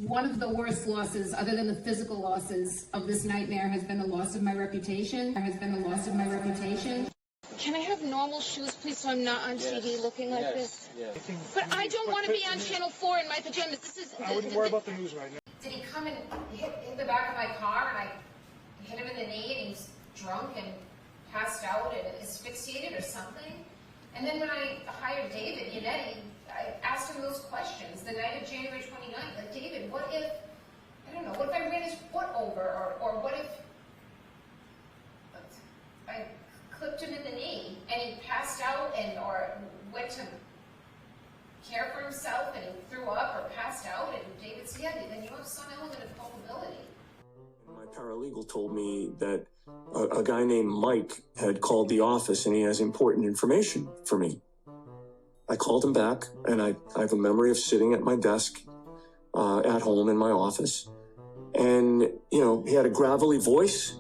One of the worst losses, other than the physical losses of this nightmare, has been the loss of my reputation. Can I have normal shoes, please, so I'm not on TV looking like this? Yes. But I don't want to be on Channel 4 in my pajamas. I wouldn't worry about the news right now. Did he come and hit the back of my car, and I hit him in the knee, and he's drunk and passed out and asphyxiated or something? And then when I hired David Yannetti, I asked him those questions the night of January 29th. Like, David, what if, I don't know, what if I ran his foot over, or what if I clipped him in the knee and he passed out or went to care for himself and he threw up or passed out, and David said, yeah, then you have some element of culpability. My paralegal told me that a guy named Mike had called the office and he has important information for me. I called him back, and I have a memory of sitting at my desk at home in my office, and, he had a gravelly voice,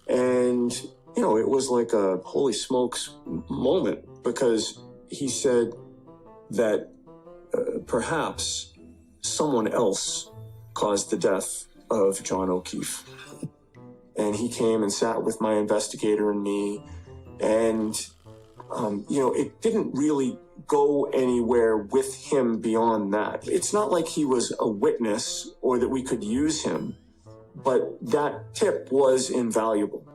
and, it was like a holy smokes moment, because he said that perhaps someone else caused the death of John O'Keefe. And he came and sat with my investigator and me, and, it didn't really go anywhere with him beyond that. It's not like he was a witness or that we could use him, but that tip was invaluable.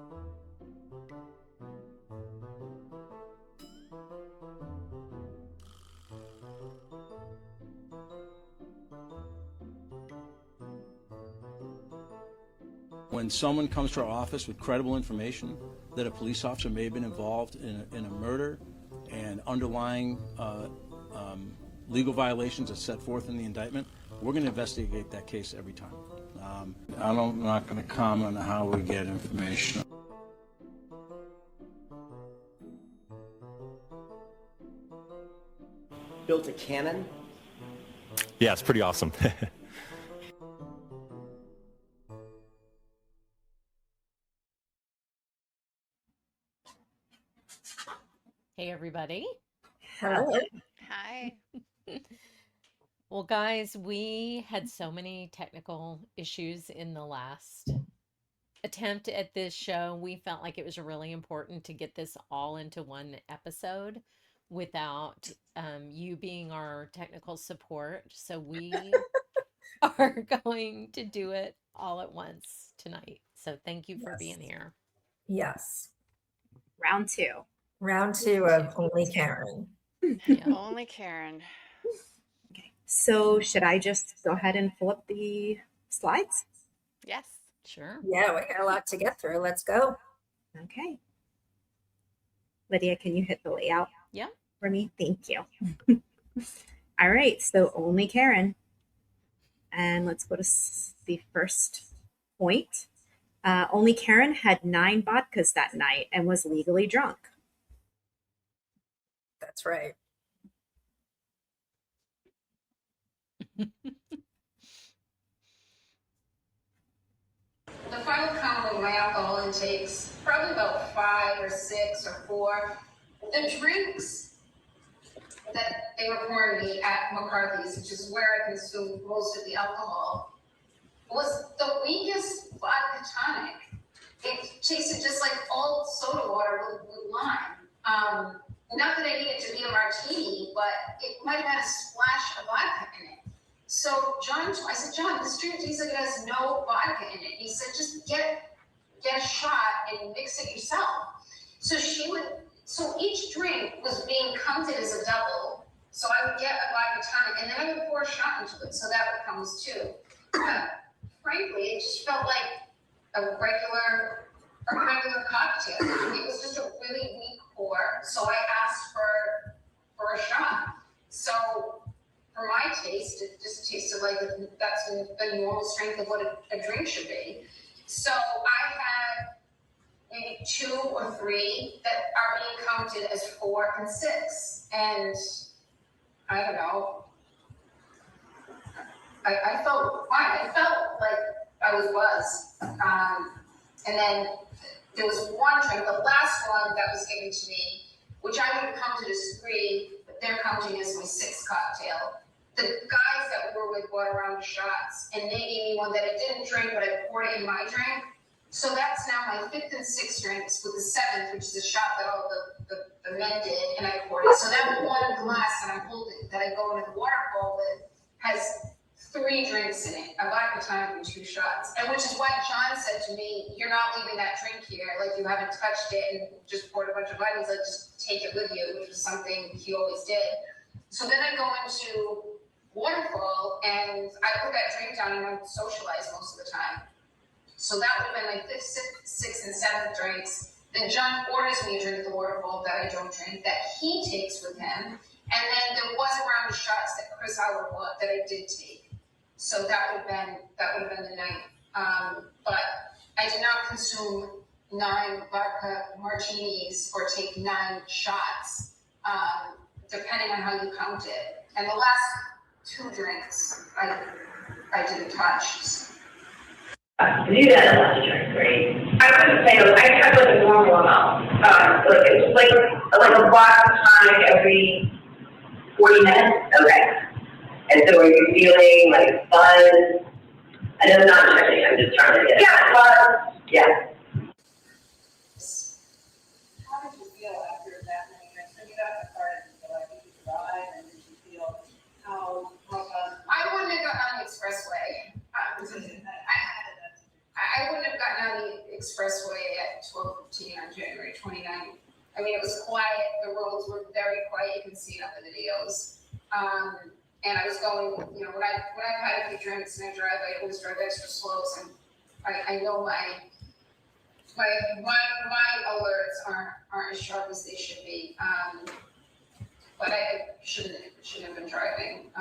When someone comes to our office with credible information that a police officer may have been involved in a murder and underlying legal violations as set forth in the indictment, we're going to investigate that case every time. I'm not going to comment on how we get information. Built a cannon? Yeah, it's pretty awesome. Hey, everybody. Hello. Hi. Well, guys, we had so many technical issues in the last attempt at this show. We felt like it was really important to get this all into one episode without you being our technical support. So we are going to do it all at once tonight. So thank you for being here. Yes. Round two. Round two of Only Karen. Yeah. Only Karen. Okay. So should I just go ahead and pull up the slides? Yes. Sure. Yeah, we got a lot to get through. Let's go. Okay. Lydia, can you hit the layout? Yeah. For me? Thank you. All right. So Only Karen. And let's go to the first point. Only Karen had 9 vodkas that night and was legally drunk. That's right. The final count of my alcohol intakes, probably about 5 or 6 or 4. The drinks that they were pouring me at McCarthy's, which is where I consumed most of the alcohol, was the weakest vodka tonic. It tasted just like old soda water with lime. Not that I need it to be a martini, but it might have had a splash of vodka in it. So I said, John, this drink tastes like it has no vodka in it. He said, just get a shot and mix it yourself. So each drink was being counted as a double. So I would get a vodka tonic, and then I would pour a shot into it. So that would count as 2. Frankly, it just felt like a regular cocktail. It was just a really weak pour, so I asked for a shot. So for my taste, it just tasted like that's the normal strength of what a drink should be. So I had maybe 2 or 3 that are being counted as 4 and 6, and I don't know. I felt fine. I felt like I was buzzed. And then there was one drink, the last one that was given to me, which I would have counted as 3, but they're counting as my 6th cocktail, the guys that we were with brought around shots, and they gave me one that I didn't drink, but I poured it in my drink. So that's now my 5th and 6th drinks, with the 7th, which is a shot that all the men did, and I poured it. So that one glass that I'm holding, that I go into the waterfall with, has 3 drinks in it, a vodka tonic and 2 shots. And which is why John said to me, you're not leaving that drink here, like you haven't touched it and just poured a bunch of vitamins, like just take it with you, which was something he always did. So then I go into waterfall and I put that drink down and I socialize most of the time. So that would have been my 5th, 6th, and 7th drinks. Then John orders me a drink at the waterfall that I don't drink, that he takes with him. And then there was a round of shots that Chris Howard bought that I did take. So that would have been the night. But I did not consume 9 vodka martinis or take 9 shots, depending on how you count it. And the last 2 drinks I didn't touch. You guys don't have to drink, right? I wouldn't say I have like a normal amount. Like it's like a glass of tonic every 40 minutes. Okay. And so are you feeling like buzz? I know I'm not checking, I'm just trying to get buzz. Yeah. How did you feel after that many drinks? When you got in the car, did you feel like you could drive, and did you feel how I wouldn't have gotten on the expressway. I wouldn't have gotten on the expressway at 12:15 on January 29th. I mean, it was quiet. The roads were very quiet. You can see it on the videos. And I was going, when I've had a few drinks and I drive, I always drive extra slow. So I know my alerts aren't as sharp as they should be. But I shouldn't have been driving.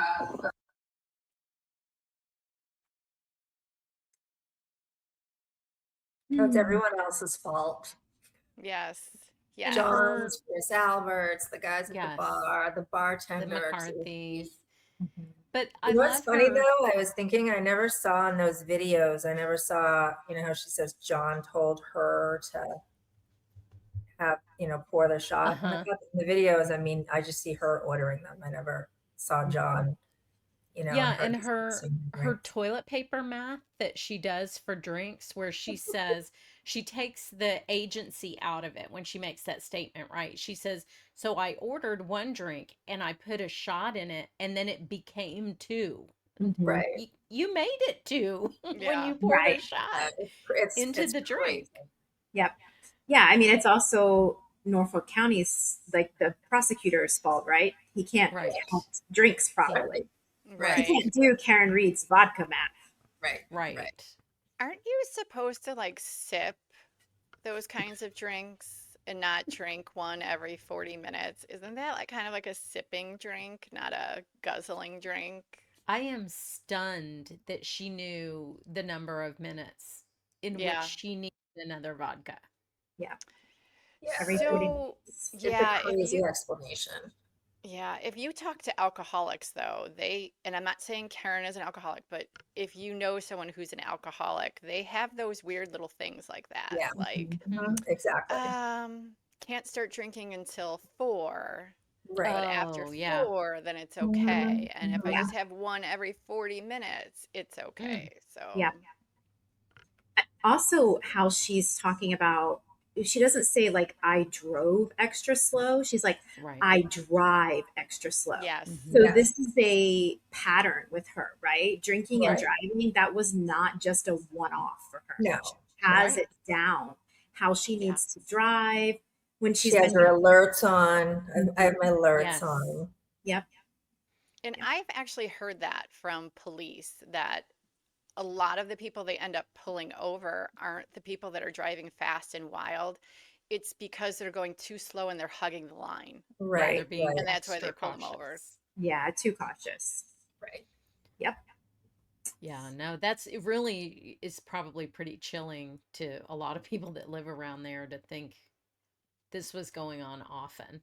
It's everyone else's fault. Yes. Yeah. John's, Chris Alberts, the guys at Yes. the bar, the The bartender. McCarthys. Mhm. But I You know what's love funny her. though? I was thinking I never saw in those videos, I never saw, how she says John told her to have, pour the shot. And I Uh-huh. thought in the videos, I mean, I just see her ordering them. I never saw John, Yeah, and just her consuming the her drink. toilet paper math that she does for drinks, where she says she takes the agency out of it when she makes that statement, right? She says, "So I ordered 1 drink and I put a shot in it and then it became 2." Mhm. Right. You made it 2 when Yeah. you poured a Right. shot It's into the drink. crazy. Yep. Yeah. I mean, it's also Norfolk County's, like the prosecutor's fault, right? He can't Right. count drinks properly. He Right. can't do Karen Reed's vodka math. Right. Right. Aren't you supposed to like sip those kinds of drinks and not drink one every 40 minutes? Isn't that like kind of like a sipping drink, not a guzzling drink? I am stunned that she knew the number of minutes in Yeah. which she needed another vodka. Yeah. Yeah. Every 40 So, minutes. It's yeah, a if crazy you explanation. if you talk to alcoholics though, and I'm not saying Karen is an alcoholic, but if you know someone who's an alcoholic, they have those weird little things like that. Yeah. Like, Exactly. can't start drinking until 4. Right. But after Oh, yeah. 4, then it's Mhm. okay. And if I Yeah. just have one every 40 minutes, it's okay. So, Yeah. Also, how she's talking about, she doesn't say like I drove extra slow. She's like, Right. I drive extra slow. yes. So Yes. this is a pattern with her, right? Drinking and Right. driving, that was not just a one-off for her. No. She has Right. it down, how she Yeah. needs to drive when she's She has her alerts on. I have my alerts Yes. on. Yep. And I've actually heard that from police that a lot of the people they end up pulling over aren't the people that are driving fast and wild. It's because they're going too slow and they're hugging the line. They're Right. being Right. And that's why they extra pull them over. cautious. Yeah, too cautious. Right. Yep. Yeah, no, it really is probably pretty chilling to a lot of people that live around there to think this was going on often.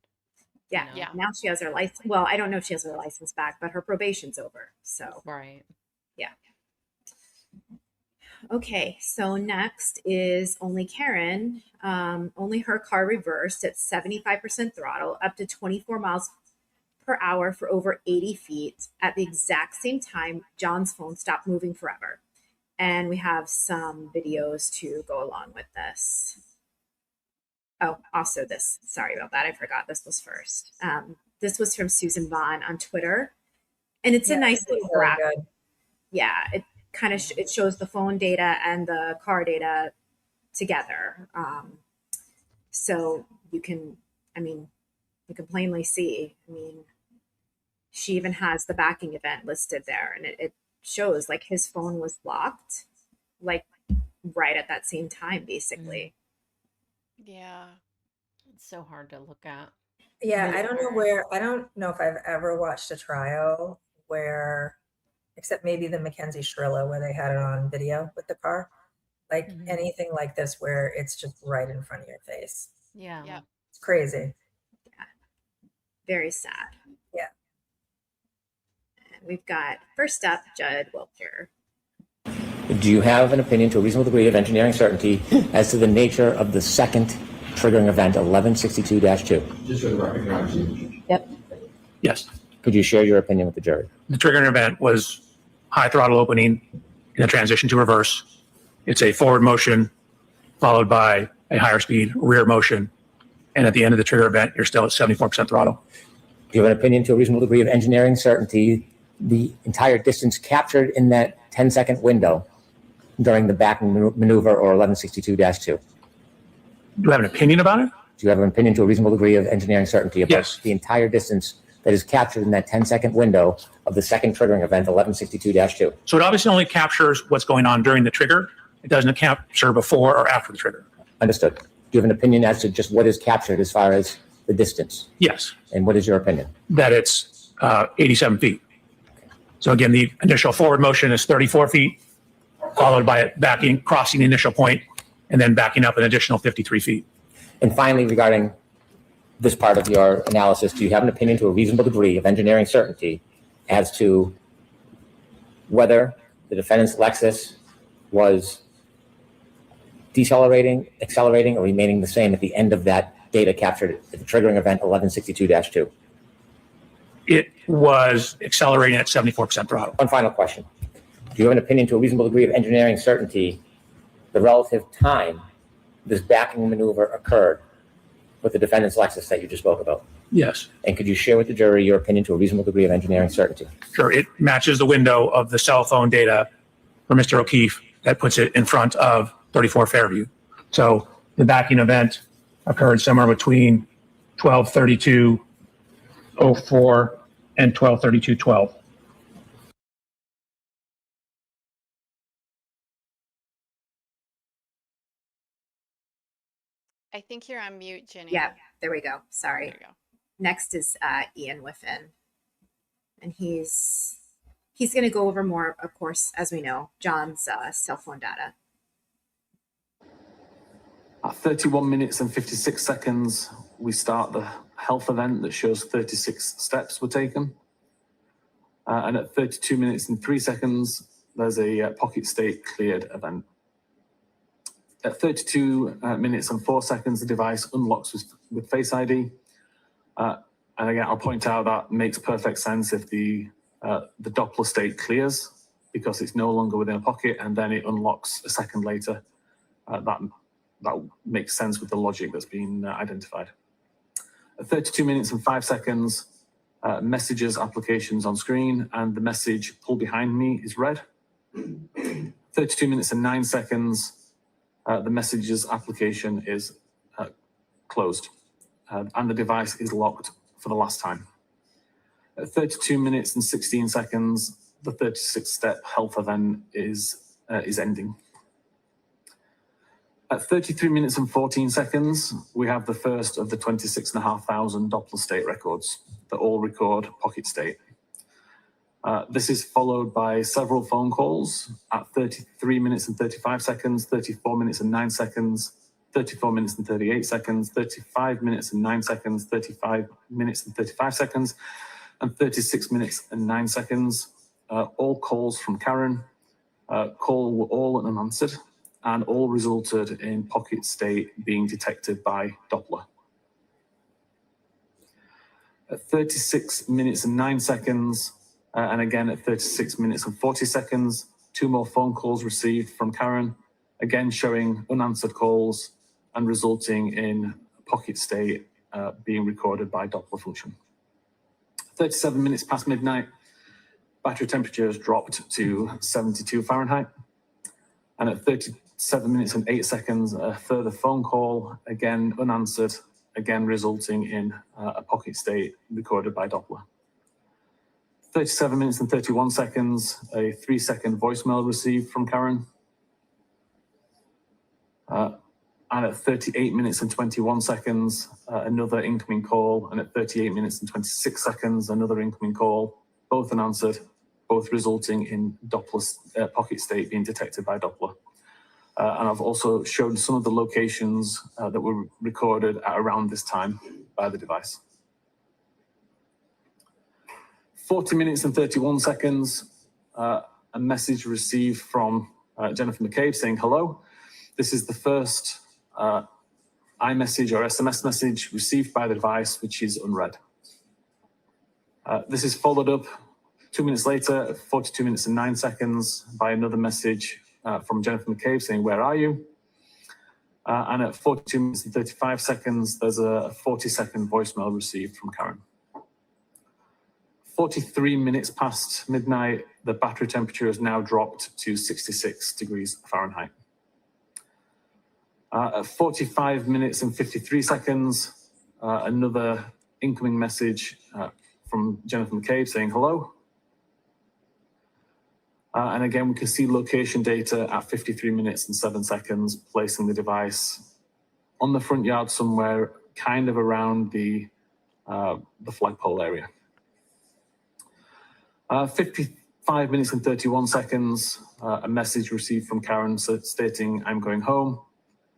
Yeah. know? Yeah. Now she has her license. Well, I don't know if she has her license back, but her probation's over. So, Right. yeah. Okay, so next is only Karen. Only her car reversed at 75% throttle, up to 24 miles per per hour for over 80 feet. At the exact same time, John's phone stopped moving forever. And we have some videos to go along with this. Oh, also this, sorry about that. I forgot this was first. This was from Susan Vaughn on Twitter. And it's a nice little graphic. Yeah, it kind of it shows the phone data and the car data together. So you can plainly see, she even has the backing event listed there, and it shows like his phone was locked, like right at that same time, basically. Yeah. It's so hard to look at. Yeah, I don't know if I've ever watched a trial where, except maybe the Mackenzie Shrillo where they had it on video with the car, like anything like this where it's just right in front of your face. Yeah. Yeah. It's crazy. Yeah. Very sad. Yeah. And we've got first up, Judd Wiltshire. Do you have an opinion to a reasonable degree of engineering certainty as to the nature of the second triggering event, 1162-2? Just for the record, Your Honor. Yep. Yes. Could you share your opinion with the jury? The triggering event was high throttle opening in a transition to reverse. It's a forward motion followed by a higher speed rear motion. And at the end of the trigger event, you're still at 74% throttle. Do you have an opinion to a reasonable degree of engineering certainty the entire distance captured in that 10-second window during the backing maneuver or 1162-2? Do you have an opinion about it? Do you have an opinion to a reasonable degree of engineering certainty about Yes. the entire distance that is captured in that 10-second window of the second triggering event, 1162-2? So it obviously only captures what's going on during the trigger. It doesn't capture before or after the trigger. Understood. Do you have an opinion as to just what is captured as far as the distance? Yes. And what is your opinion? That it's 87 feet. So again, the initial forward motion is 34 feet, followed by it backing, crossing the initial point, and then backing up an additional 53 feet. And finally, regarding this part of your analysis, do you have an opinion to a reasonable degree of engineering certainty as to whether the defendant's Lexus was decelerating, accelerating, or remaining the same at the end of that data captured at the triggering event 1162-2? It was accelerating at 74% throttle. One final question. Do you have an opinion to a reasonable degree of engineering certainty the relative time this backing maneuver occurred with the defendant's Lexus that you just spoke about? Yes. And could you share with the jury your opinion to a reasonable degree of engineering certainty? Sure. It matches the window of the cell phone data for Mr. O'Keefe that puts it in front of 34 Fairview. So the backing event occurred somewhere between 12:32:04 and 12:32:12. I think you're on mute, Jenny. Yeah, there we go. Sorry. There you go. Next is Ian Whiffen. And he's going to go over more, of course, as we know, John's cell phone data. At 31 minutes and 56 seconds, we start the health event that shows 36 steps were taken. And at 32 minutes and 3 seconds, there's a pocket state cleared event. At 32 minutes and 4 seconds, the device unlocks with Face ID. And again, I'll point out that makes perfect sense if the Doppler state clears because it's no longer within a pocket and then it unlocks a second later. That makes sense with the logic that's been identified. At 32 minutes and 5 seconds, messages, applications on screen, and the message pull behind me is red. 32 minutes and 9 seconds, the messages application is closed and the device is locked for the last time. At 32 minutes and 16 seconds, the 36-step health event is ending. At 33 minutes and 14 seconds, we have the first of the 26,500 Doppler state records that all record pocket state. This is followed by several phone calls at 33 minutes and 35 seconds, 34 minutes and 9 seconds, 34 minutes and 38 seconds, 35 minutes and 9 seconds, 35 minutes and 35 seconds, and 36 minutes and 9 seconds. All calls from Karen. Call were all unanswered and all resulted in pocket state being detected by Doppler. at 36 minutes and 9 seconds, and again at 36 minutes and 40 seconds. 2 more phone calls received from Karen, again showing unanswered calls and resulting in pocket state being recorded by Doppler function. 37 minutes past midnight, battery temperature has dropped to 72 Fahrenheit. And at 37 minutes and 8 seconds, a further phone call, again unanswered, again resulting in a pocket state recorded by Doppler. 37 minutes and 31 seconds, a 3-second voicemail received from Karen. And at 38 minutes and 21 seconds, another incoming call. And at 38 minutes and 26 seconds, another incoming call, both unanswered, both resulting in Doppler pocket state being detected by Doppler. And I've also shown some of the locations that were recorded at around this time by the device. 40 minutes and 31 seconds, a message received from Jennifer McCabes saying, hello. This is the first iMessage or SMS message received by the device, which is unread. This is followed up 2 minutes later, at 42 minutes and 9 seconds, by another message from Jennifer McCabes saying, where are you? And at 42 minutes and 35 seconds, there's a 40-second voicemail received from Karen. 43 minutes past midnight, the battery temperature has now dropped to 66 degrees Fahrenheit. At 45 minutes and 53 seconds, another incoming message from Jennifer McCabe saying hello. And again, we can see location data at 53 minutes and 7 seconds, placing the device on the front yard somewhere kind of around the flagpole area. 55 minutes and 31 seconds, a message received from Karen stating, I'm going home.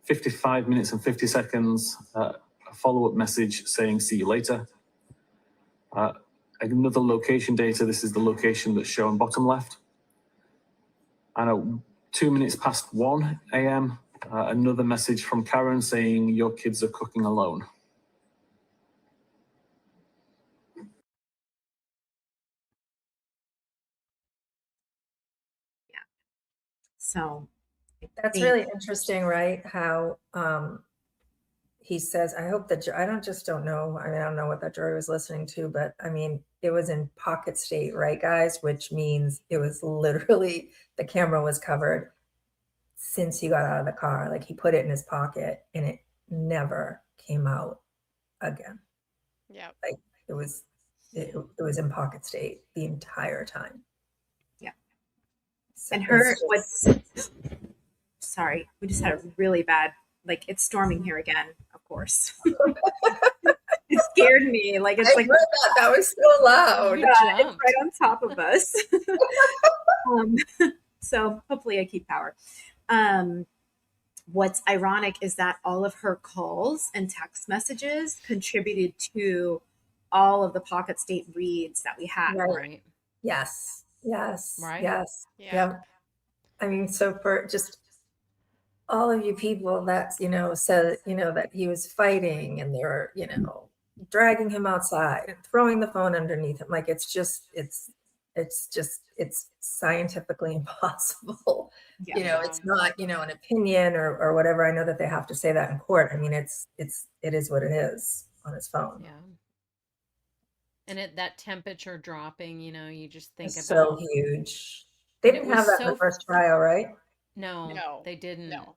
55 minutes and 50 seconds, a follow-up message saying, see you later. Another location data, this is the location that's shown bottom left. And at 2 minutes past 1 a.m., another message from Karen saying, your kids are cooking alone. So that's really interesting, right? How he says, I hope that I don't know. I mean, I don't know what that jury was listening to, but I mean, it was in pocket state, right, guys? Which means it was literally, the camera was covered since he got out of the car. Like, he put it in his pocket and it never came out again. Yeah. Like, it was in pocket state the entire time. Yeah. So and sorry, we just had a really bad, like, it's storming here again, of course. It scared me. Like, it's like that was so loud. Yeah, it's right on top of us. So hopefully I keep power. What's ironic is that all of her calls and text messages contributed to all of the pocket state reads that we had. Right. Yes. Yes. Right. Yes. Yeah. Yeah. I mean, so for just all of you people that, said, that he was fighting and they were, dragging him outside and throwing the phone underneath him. Like, it's scientifically impossible. Yeah. It's not, an opinion or whatever. I know that they have to say that in court. I mean, it is what it is on his phone. Yeah. And at that temperature dropping, you just think It's about so huge. They didn't have that in the first trial, right? No, they didn't. No.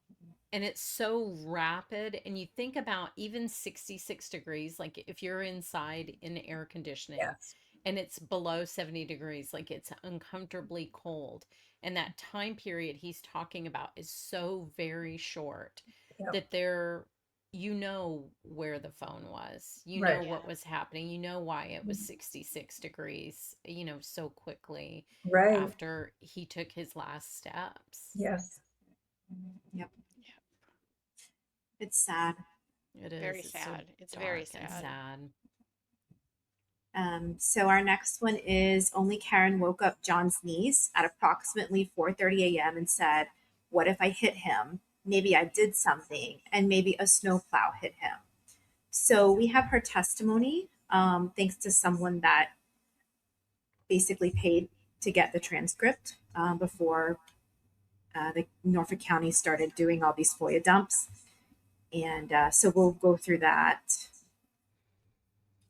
And it's so rapid. And you think about even 66 degrees, like if you're inside in air conditioning and it's below 70 degrees, like it's uncomfortably cold. And that time period he's talking about is so very short that you know where the phone was, know what was happening, why it was 66 degrees, so quickly after he took his last steps. Yes. Yep. It's sad. It is very sad. It's very sad. So our next one is, only Karen woke up John's niece at approximately 4:30 a.m. and said, what if I hit him? Maybe I did something, and maybe a snowplow hit him. So we have her testimony thanks to someone that basically paid to get the transcript before the Norfolk County started doing all these FOIA dumps. And so we'll go through that.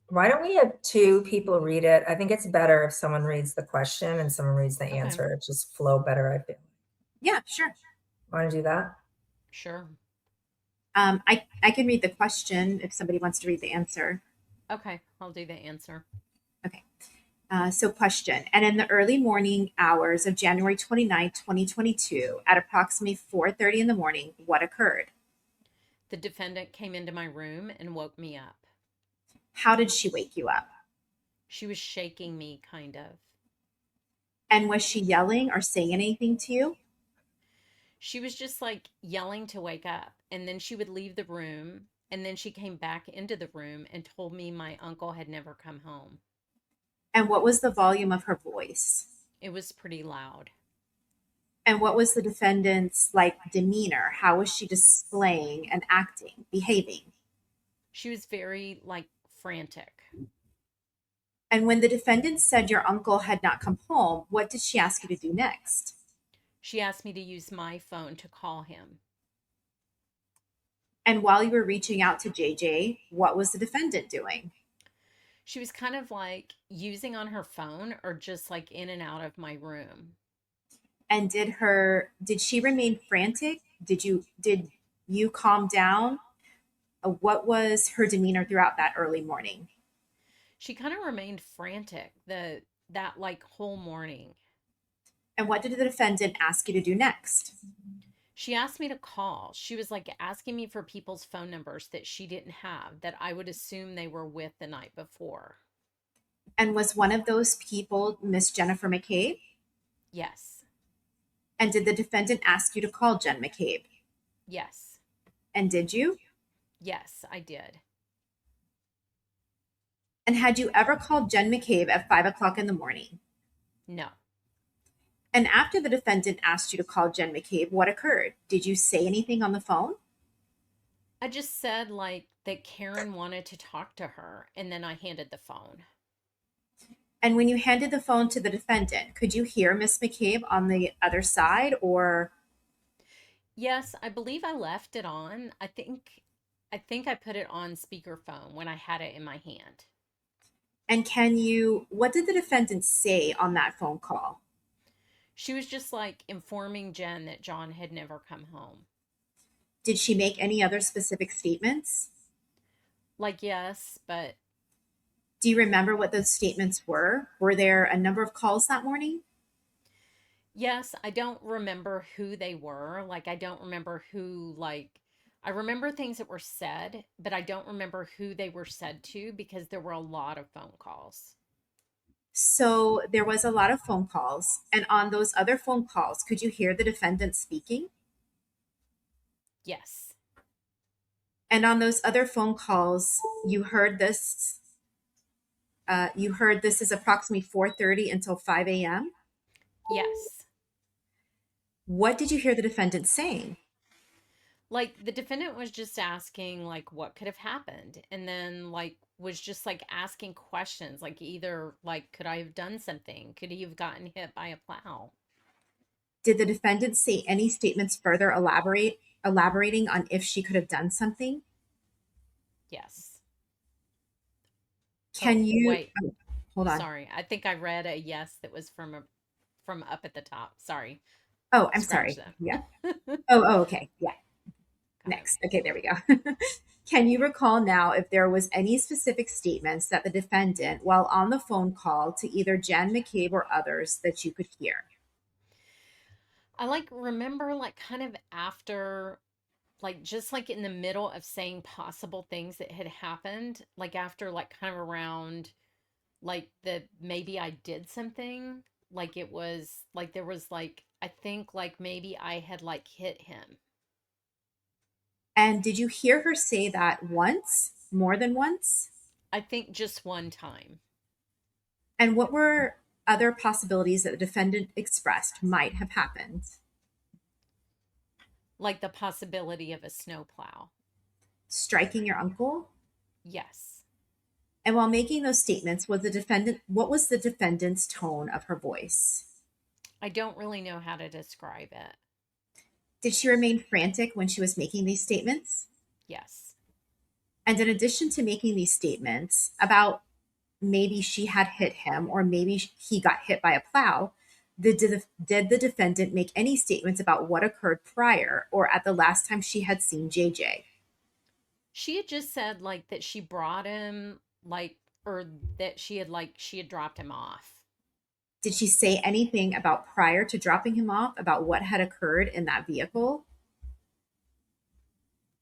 Why don't we have two people read it? I think it's better if someone reads the question and someone reads the answer. It just flow better, I feel. Yeah, sure. Want to do that? Sure. I can read the question if somebody wants to read the answer. Okay, I'll do the answer. Okay. So question, and in the early morning hours of January 29, 2022, at approximately 4:30 in the morning, what occurred? The defendant came into my room and woke me up. How did she wake you up? She was shaking me, kind of. And was she yelling or saying anything to you? She was just like yelling to wake up. And then she would leave the room. And then she came back into the room and told me my uncle had never come home. And what was the volume of her voice? It was pretty loud. And what was the defendant's demeanor? How was she displaying and acting, behaving? She was very frantic. And when the defendant said your uncle had not come home, what did she ask you to do next? She asked me to use my phone to call him. And while you were reaching out to JJ, what was the defendant doing? She was kind of using on her phone or just in and out of my room. And did she remain frantic? Did you calm down? What was her demeanor throughout that early morning? She kind of remained frantic that whole morning. And what did the defendant ask you to do next? She asked me to call. She was asking me for people's phone numbers that she didn't have, that I would assume they were with the night before. And was one of those people Miss Jennifer McCabe? Yes. And did the defendant ask you to call Jen McCabe? Yes. And did you? Yes, I did. And had you ever called Jen McCabe at 5 o'clock in the morning? No. And after the defendant asked you to call Jen McCabe, what occurred? Did you say anything on the phone? I just said that Karen wanted to talk to her, and then I handed the phone. And when you handed the phone to the defendant, could you hear Miss McCabe on the other side, or? Yes, I believe I left it on. I think I put it on speakerphone when I had it in my hand. And what did the defendant say on that phone call? She was just informing Jen that John had never come home. Did she make any other specific statements? Yes, but. Do you remember what those statements were? Were there a number of calls that morning? Yes, I don't remember who they were. I don't remember who, I remember things that were said, but I don't remember who they were said to because there were a lot of phone calls. So there was a lot of phone calls. And on those other phone calls, could you hear the defendant speaking? Yes. And on those other phone calls, you heard this is approximately 4:30 until 5 a.m.? Yes. What did you hear the defendant saying? The defendant was just asking what could have happened, and then was just asking questions either could I have done something? Could he have gotten hit by a plow? Did the defendant say any statements further elaborating on if she could have done something? Yes. Can you wait? Hold on. Sorry, I think I read a yes that was from up at the top. Sorry. Oh, I'm Scratch sorry. that. Yeah. Oh, okay. Yeah. Next. Okay, there we go. Can you recall now if there was any specific statements that the defendant, while on the phone call to either Jen McCabe or others, that you could hear? I remember kind of after just in the middle of saying possible things that had happened, after kind of around the maybe I did something, it was there was I think maybe I had hit him. And did you hear her say that once, more than once? I think just one time. And what were other possibilities that the defendant expressed might have happened? The possibility of a snowplow. Striking your uncle? Yes. And while making those statements, what was the defendant's tone of her voice? I don't really know how to describe it. Did she remain frantic when she was making these statements? Yes. And in addition to making these statements about maybe she had hit him or maybe he got hit by a plow, did the defendant make any statements about what occurred prior or at the last time she had seen JJ? She had just said like that she brought him or that she had dropped him off. Did she say anything about prior to dropping him off about what had occurred in that vehicle?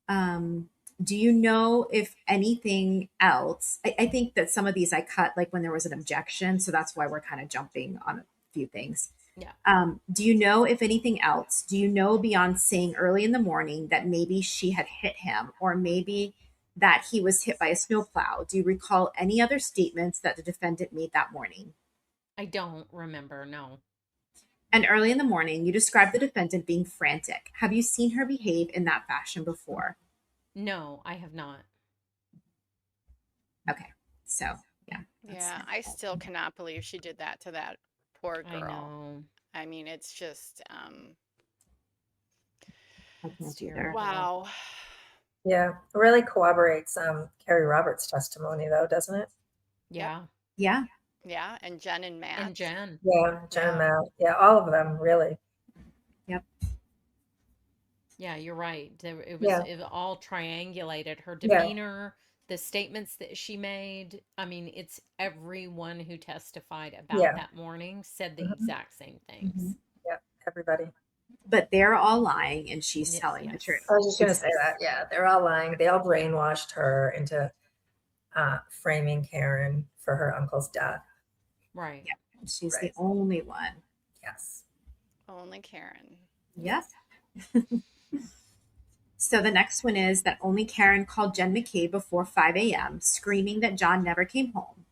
Do you know if anything else? I think that some of these I cut like when there was an objection, so that's why we're kind of jumping on a few things. Yeah. Do you know if anything else? Do you know beyond saying early in the morning that maybe she had hit him or maybe that he was hit by a snowplow? Do you recall any other statements that the defendant made that morning? I don't remember, no. And early in the morning, you described the defendant being frantic. Have you seen her behave in that fashion before? No, I have not. Okay, so yeah. Yeah, I still cannot believe she did that to that poor girl. I know. I mean, it's just, I can't either. wow. Yeah, it really corroborates Carrie Roberts' testimony, though, doesn't it? Yeah. Yeah. Yeah, and Jen and Matt. And Jen. Yeah, Jen and Matt. Yeah, all of them, really. Yep. Yeah, you're right. It was all triangulated. Her Yeah. demeanor, the statements that she made. I mean, it's everyone who testified about Yeah. that morning said the exact same things. Yeah, everybody. But they're all lying and she's telling the truth. I was just going to say that. Yeah, they're all lying. They all brainwashed her into framing Karen for her uncle's death. Right. Yeah. She's the only one. Yes. Only Karen. Yep. So the next one is that only Karen called Jen McCabe before 5 a.m., screaming that John never came home,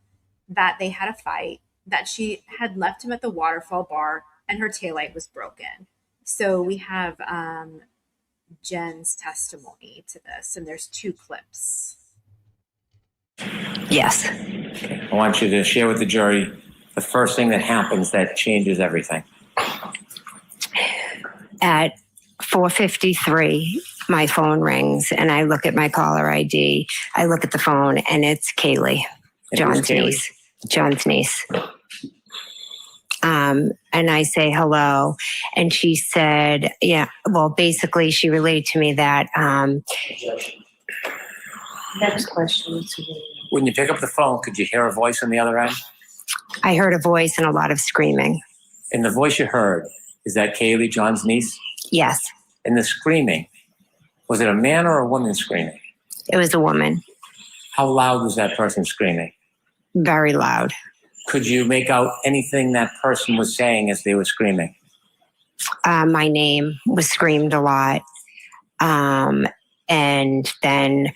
that they had a fight, that she had left him at the waterfall bar, and her taillight was broken. So we have Jen's testimony to this, and there's 2 clips. Yes. I want you to share with the jury the first thing that happens that changes everything. At 4:53, my phone rings and I look at my caller ID. I look at the phone and it's Kaylee, John's niece. John's niece. And I say hello. And she said, yeah, well, basically she relayed to me that, next question. When you pick up the phone, could you hear a voice on the other end? I heard a voice and a lot of screaming. And the voice you heard, is that Kaylee, John's niece? Yes, And the screaming, was it a man or a woman screaming? it was a woman, How loud was that person screaming? very loud. Could you make out anything that person was saying as they were screaming? My name was screamed a lot. And then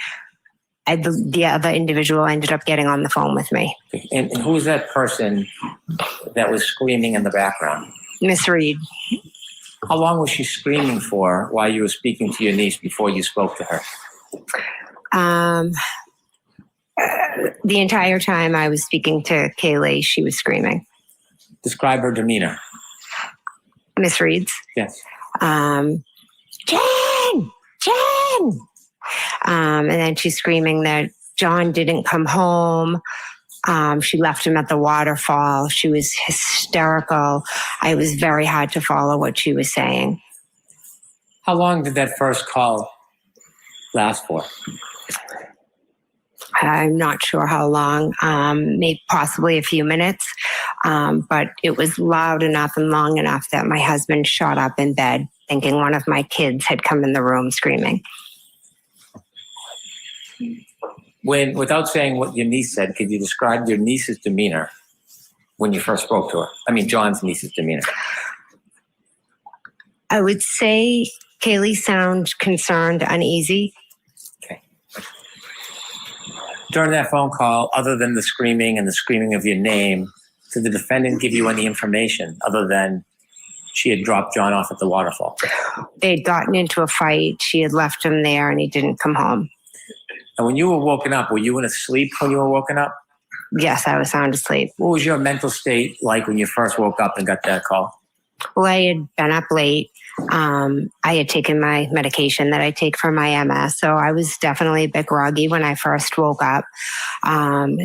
the other individual ended up getting on the phone with me. And who was that person that was screaming in the background? Miss Reed. How long was she screaming for while you were speaking to your niece before you spoke to her? The entire time I was speaking to Kaylee, she was screaming. Describe her demeanor. Miss Reed's. Yes. Jen! Jen! And then she's screaming that John didn't come home. She left him at the waterfall. She was hysterical. It was very hard to follow what she was saying. How long did that first call last for? I'm not sure how long, maybe possibly a few minutes, but it was loud enough and long enough that my husband shot up in bed thinking one of my kids had come in the room screaming. Without saying what your niece said, could you describe your niece's demeanor when you first spoke to her? I mean, John's niece's demeanor. I would say Kaylee sounded concerned, uneasy. Okay. During that phone call, other than the screaming and the screaming of your name, did the defendant give you any information other than she had dropped John off at the waterfall? They'd gotten into a fight. She had left him there and he didn't come home. And when you were woken up, were you in a sleep when you were woken up? Yes, I was sound asleep. What was your mental state like when you first woke up and got that call? Well, I had been up late. I had taken my medication that I take for my MS, so I was definitely a bit groggy when I first woke up.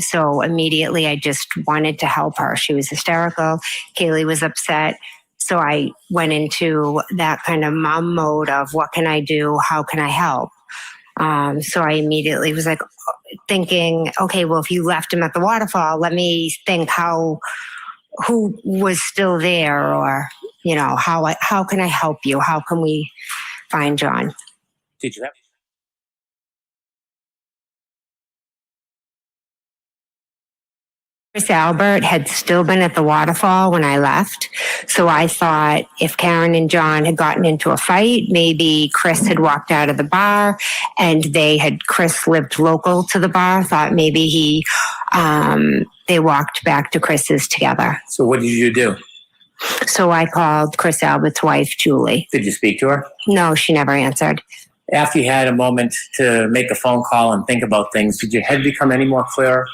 So immediately I just wanted to help her. She was hysterical. Kaylee was upset. So I went into that kind of mom mode of what can I do? How can I help? So I immediately was like thinking, okay, well, if you left him at the waterfall, let me think who was still there, or, you know, how can I help you? How can we find John? Did you have? Chris Albert had still been at the waterfall when I left. So I thought if Karen and John had gotten into a fight, maybe Chris had walked out of the bar and Chris lived local to the bar, thought maybe they walked back to Chris's together. So what did you do? So I called Chris Albert's wife, Julie. Did you speak to her? No, she never answered. After you had a moment to make a phone call and think about things, did your head become any more clear?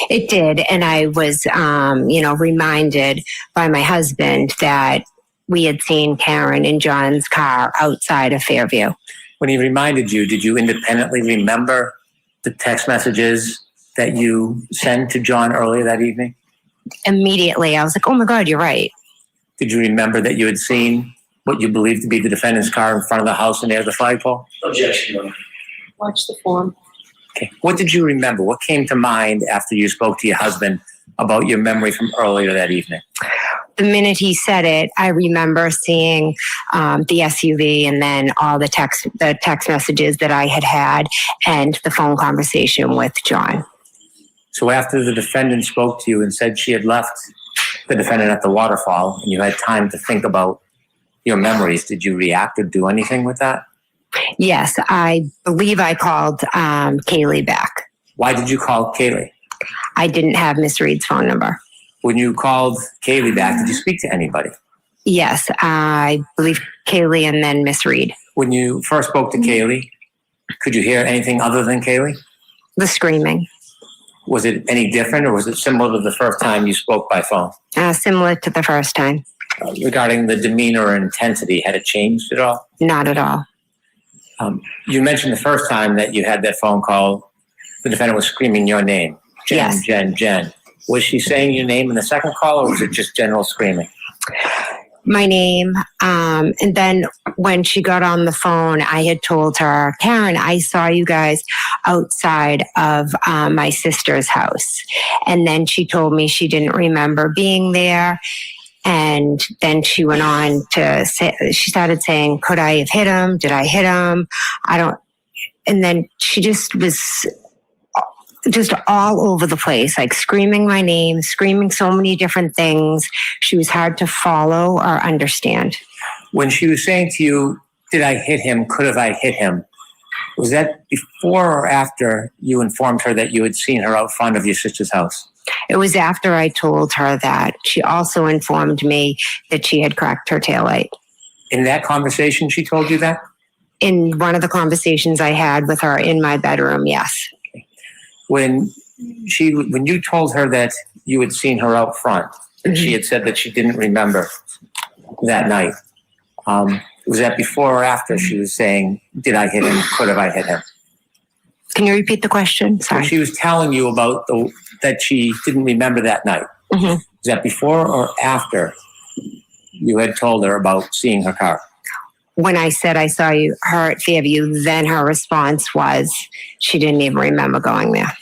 It did. And I was, reminded by my husband that we had seen Karen in John's car outside of Fairview. When he reminded you, did you independently remember the text messages that you sent to John earlier that evening? Immediately, I was like, oh my God, you're right. Did you remember that you had seen what you believed to be the defendant's car in front of the house and near the flagpole? Objection. Watch the form. Okay. What did you remember? What came to mind after you spoke to your husband about your memory from earlier that evening? The minute he said it, I remember seeing the SUV and then all the text messages that I had and the phone conversation with John. So after the defendant spoke to you and said she had left the defendant at the waterfall and you had time to think about your memories, did you react or do anything with that? Yes, I believe I called Kaylee back. Why did you call Kaylee? I didn't have Miss Reed's phone number. When you called Kaylee back, did you speak to anybody? Yes, I believe Kaylee and then Miss Reed. When you first spoke to Kaylee, could you hear anything other than Kaylee? The screaming. Was it any different or was it similar to the first time you spoke by phone? Similar to the first time. Regarding the demeanor or intensity, had it changed at all? Not at all. You mentioned the first time that you had that phone call, the defendant was screaming your name. Jen, yes. Jen. Was she saying your name in the second call or was it just general screaming? My name. And then when she got on the phone, I had told her, Karen, I saw you guys outside of my sister's house. And then she told me she didn't remember being there. And then she went on to say, she started saying, could I have hit him? Did I hit him? And then she just was just all over the place, like screaming my name, screaming so many different things. She was hard to follow or understand. When she was saying to you, did I hit him? Could have I hit him? Was that before or after you informed her that you had seen her out front of your sister's house? It was after I told her that. She also informed me that she had cracked her taillight. In that conversation, she told you that? In one of the conversations I had with her in my bedroom, yes. When you told her that you had seen her out front, and she had said that she didn't remember that night, was that before or after she was saying, did I hit him? Could have I hit him? Can you repeat the question? Sorry. When she was telling you about that she didn't remember that night, was that before or after you had told her about seeing her car? When I said I saw her at Fairview, then her response was she didn't even remember going there.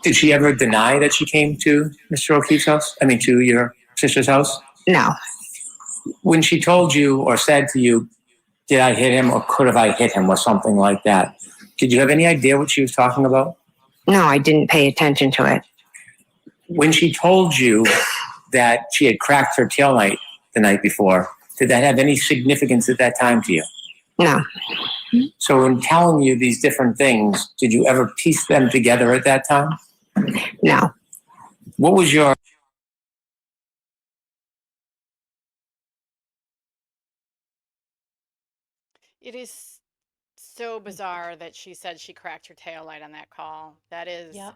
Did she ever deny that she came to Mr. O'Keefe's house? I mean, to your sister's house? No. When she told you or said to you, did I hit him or could have I hit him or something like that, did you have any idea what she was talking about? No, I didn't pay attention to it. When she told you that she had cracked her taillight the night before, did that have any significance at that time to you? No. So in telling you these different things, did you ever piece them together at that time? No. What was your... It is so bizarre that she said she cracked her taillight on that call. That is, Yep.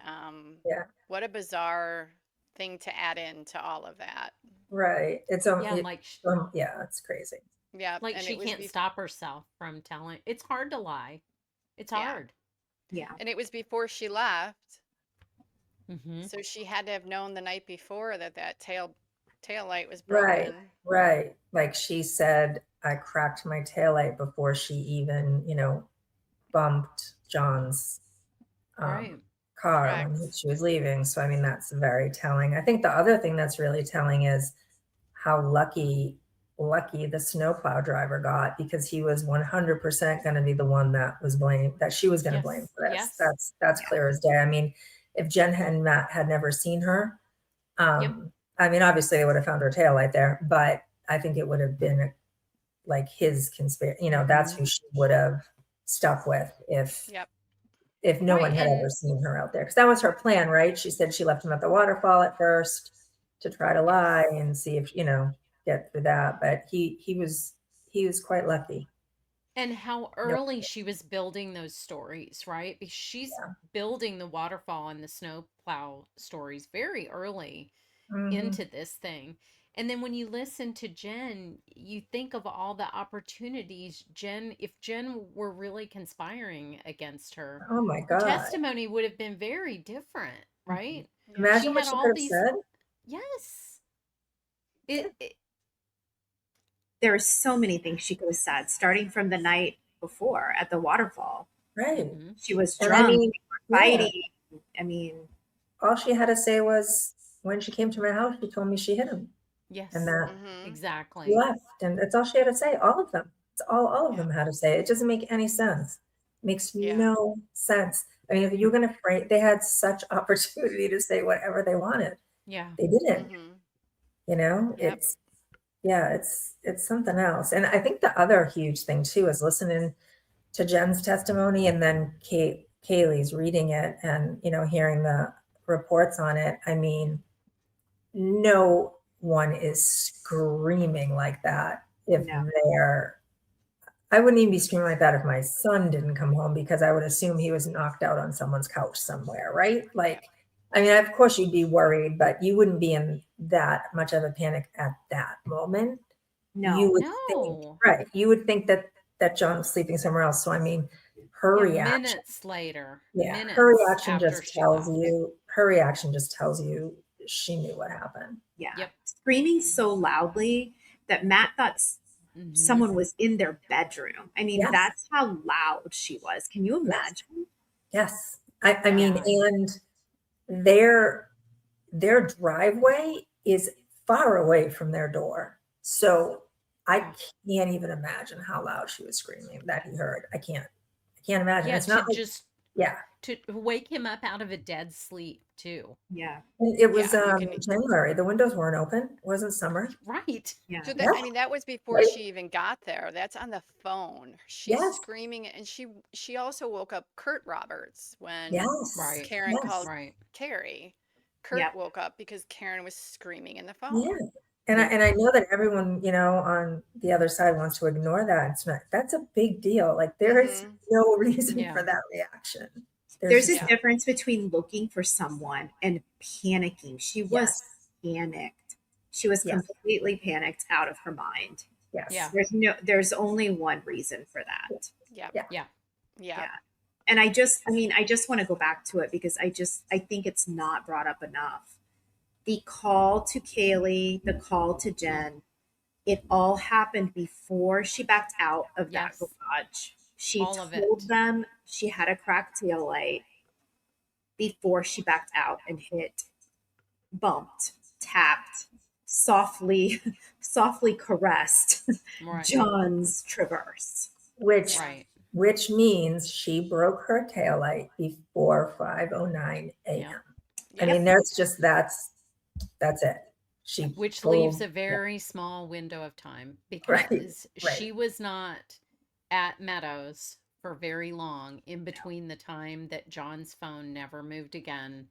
Yeah. what a bizarre thing to add into all of that. Right. It's Yeah, like yeah, it's crazy. Yeah, like and she it was can't stop herself from telling. It's hard to lie. It's Yeah. hard. Yeah. and it was before she left, Mm-hmm. so she had to have known the night before that tail light was Right. broken. Right. Like she said, I cracked my taillight before she even, bumped John's Right. car Correct. when she was leaving. So, I mean, that's very telling. I think the other thing that's really telling is how lucky the snowplow driver got, because he was 100% going to be the one that was blamed, that she was going to blame for this. Yes. That's clear as day. I mean, if Jen and Matt had never seen her, I mean, obviously they would have found her taillight there, but I think it would have been like his conspiracy. That's who she would have stuck with if no one had ever seen her out there, because that was her plan, right? She said she left him at the waterfall at first to try to lie and see if get through that, but he was quite lucky. And how early she was building those stories, right? Because she's building the waterfall and the snowplow stories very early into this thing. And then when you listen to Jen, you think of all the opportunities if Jen were really conspiring against her, Oh my her God. testimony would have been very different, right? Imagine what she could have said. Yes. There are so many things she could have said, starting from the night before at the waterfall. Right. She was And drunk, I mean, fighting. I mean, all she had to say was, when she came to my house, she told me she hit him. Yes. And that exactly. he left. And that's all she had to say. All of them. It's all of them had to say. It doesn't make any sense. Makes no sense. I mean, if you're going to frame, they had such opportunity to say whatever they wanted. Yeah. They didn't. It's something else. And I think the other huge thing too is listening to Jen's testimony, and then Kaylee's reading it and, hearing the reports on it. I mean, no one is screaming like that if I wouldn't even be screaming like that if my son didn't come home, because I would assume he was knocked out on someone's couch somewhere, right? Like, I mean, of course you'd be worried, but you wouldn't be in that much of a panic at that moment. No. You would think, right? You would think that John was sleeping somewhere else. So, I mean, her reaction. Minutes later. Her reaction just tells you. Her reaction just tells you she knew what happened. Yeah. Screaming so loudly that Matt thought someone was in their bedroom. I mean, that's how loud she was. Can you imagine? Yes. I mean, and their driveway is far away from their door. So I can't even imagine how loud she was screaming that he heard. I can't imagine. Yeah, it's not to wake him up out of a dead sleep too. Yeah. It was January. The windows weren't open. It wasn't summer. Right. Yeah. So I mean, that was before she even got there. That's on the phone. She's screaming, and she also woke up Kurt Roberts when Karen called Carrie. Kurt woke up because Karen was screaming in the phone. Yeah. And I know that everyone, on the other side wants to ignore that. It's not, that's a big deal. Like, there is no reason for that reaction. There's a difference between looking for someone and panicking. She was panicked. She was completely panicked out of her mind. Yes. Yeah. There's only one reason for that. Yeah. And I just want to go back to it because I think it's not brought up enough. The call to Kaylee, the call to Jen, it all happened before she backed out of that garage. She told them she had a cracked tail light before she backed out and bumped, tapped, softly caressed John's Traverse. Which means she broke her taillight before 5:09 a.m. I mean, that's it. Which leaves a very small window of time because she was not at Meadows for very long in between the time that John's phone never moved again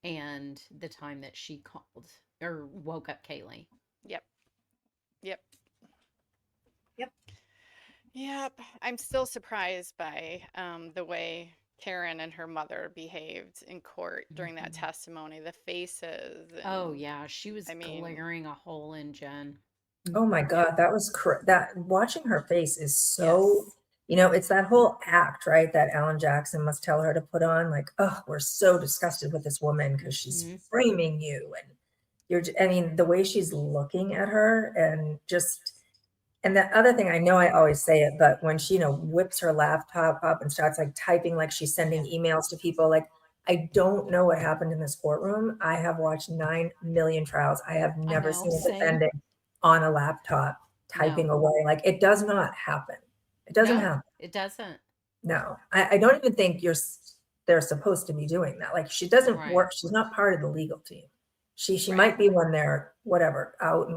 and the time that she called or woke up Kaylee. Yep. Yep. I'm still surprised by the way Karen and her mother behaved in court during that testimony. The faces. Oh, And yeah. She was I mean, glaring a hole in Jen. Oh my God, that was that watching her face is so, it's that whole act, right? That Alan Jackson must tell her to put on, like, oh, we're so disgusted with this woman because she's framing you. And I mean, the way she's looking at her and the other thing, I know I always say it, but when she, whips her laptop up and starts like typing, like she's sending emails to people, like, I don't know what happened in this courtroom. I have watched 9 million trials. I have never seen a defendant on a laptop typing away. Like, it does not happen. It doesn't happen. It doesn't. No, I don't even think they're supposed to be doing that. Like, she doesn't work. She's not part of the legal team. She might be when they're whatever out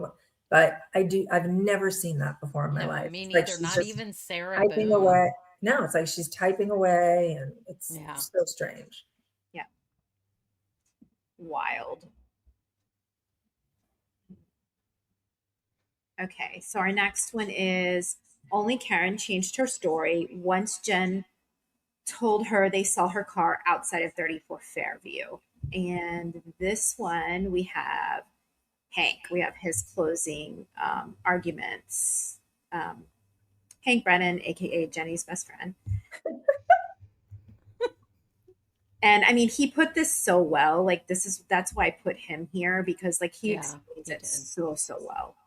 but I've never seen that before in my life. Me Like, neither. she's Not just even Sarah typing Boone. away. No, it's like she's typing away, and it's so strange. Yeah. Wild. Okay, so our next one is only Karen changed her story once Jen told her they saw her car outside of 34 Fairview. And this one we have Hank. We have his closing arguments. Hank Brennan, aka Jenny's best friend. And I mean, he put this so well. Like, that's why I put him here, because like he explains it so well.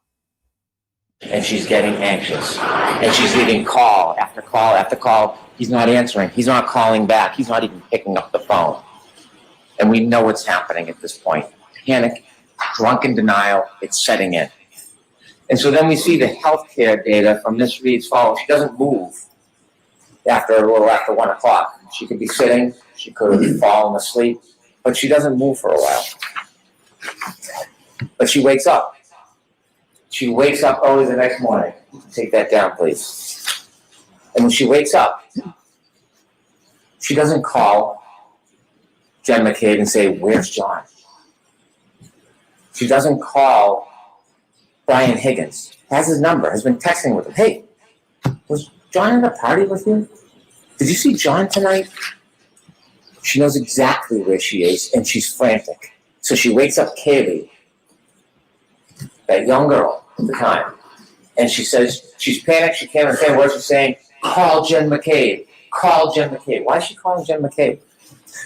And she's getting anxious. And she's leaving call after call after call. He's not answering. He's not calling back. He's not even picking up the phone. And we know what's happening at this point. Panic, drunken denial, it's setting in. And so then we see the healthcare data from Miss Reed's follow. She doesn't move a little after 1 o'clock. She could be sitting, she could have fallen asleep, but she doesn't move for a while. But she wakes up. She wakes up early the next morning. Take that down, please. And when she wakes up, she doesn't call Jen McCabe and say, "Where's John?" She doesn't call Brian Higgins, has his number, has been texting with him. "Hey, was John at a party with you? Did you see John tonight?" She knows exactly where she is, and she's frantic. So she wakes up Kaylee, that young girl at the time, and she says, she's panicked, she can't understand what she's saying. "Call Jen McCabe. Call Jen McCabe." Why is she calling Jen McCabe?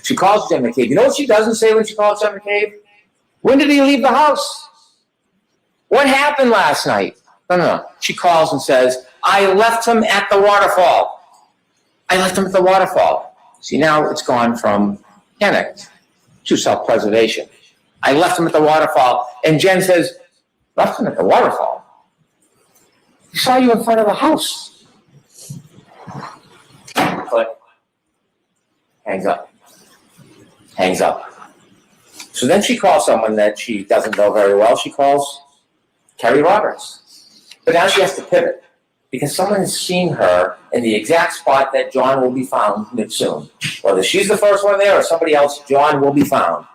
She calls Jen McCabe. You know what she doesn't say when she calls Jen McCabe? "When did he leave the house? What happened last night?" No. She calls and says, "I left him at the waterfall. I left him at the waterfall." See, now it's gone from panic to self-preservation. "I left him at the waterfall." And Jen says, "Left him at the waterfall? He saw you in front of the house." Click. Hangs up. Hangs up. So then she calls someone that she doesn't know very well. She calls Kerry Roberts. But now she has to pivot because someone has seen her in the exact spot that John will be found soon. Whether she's the first one there or somebody else, John will be found.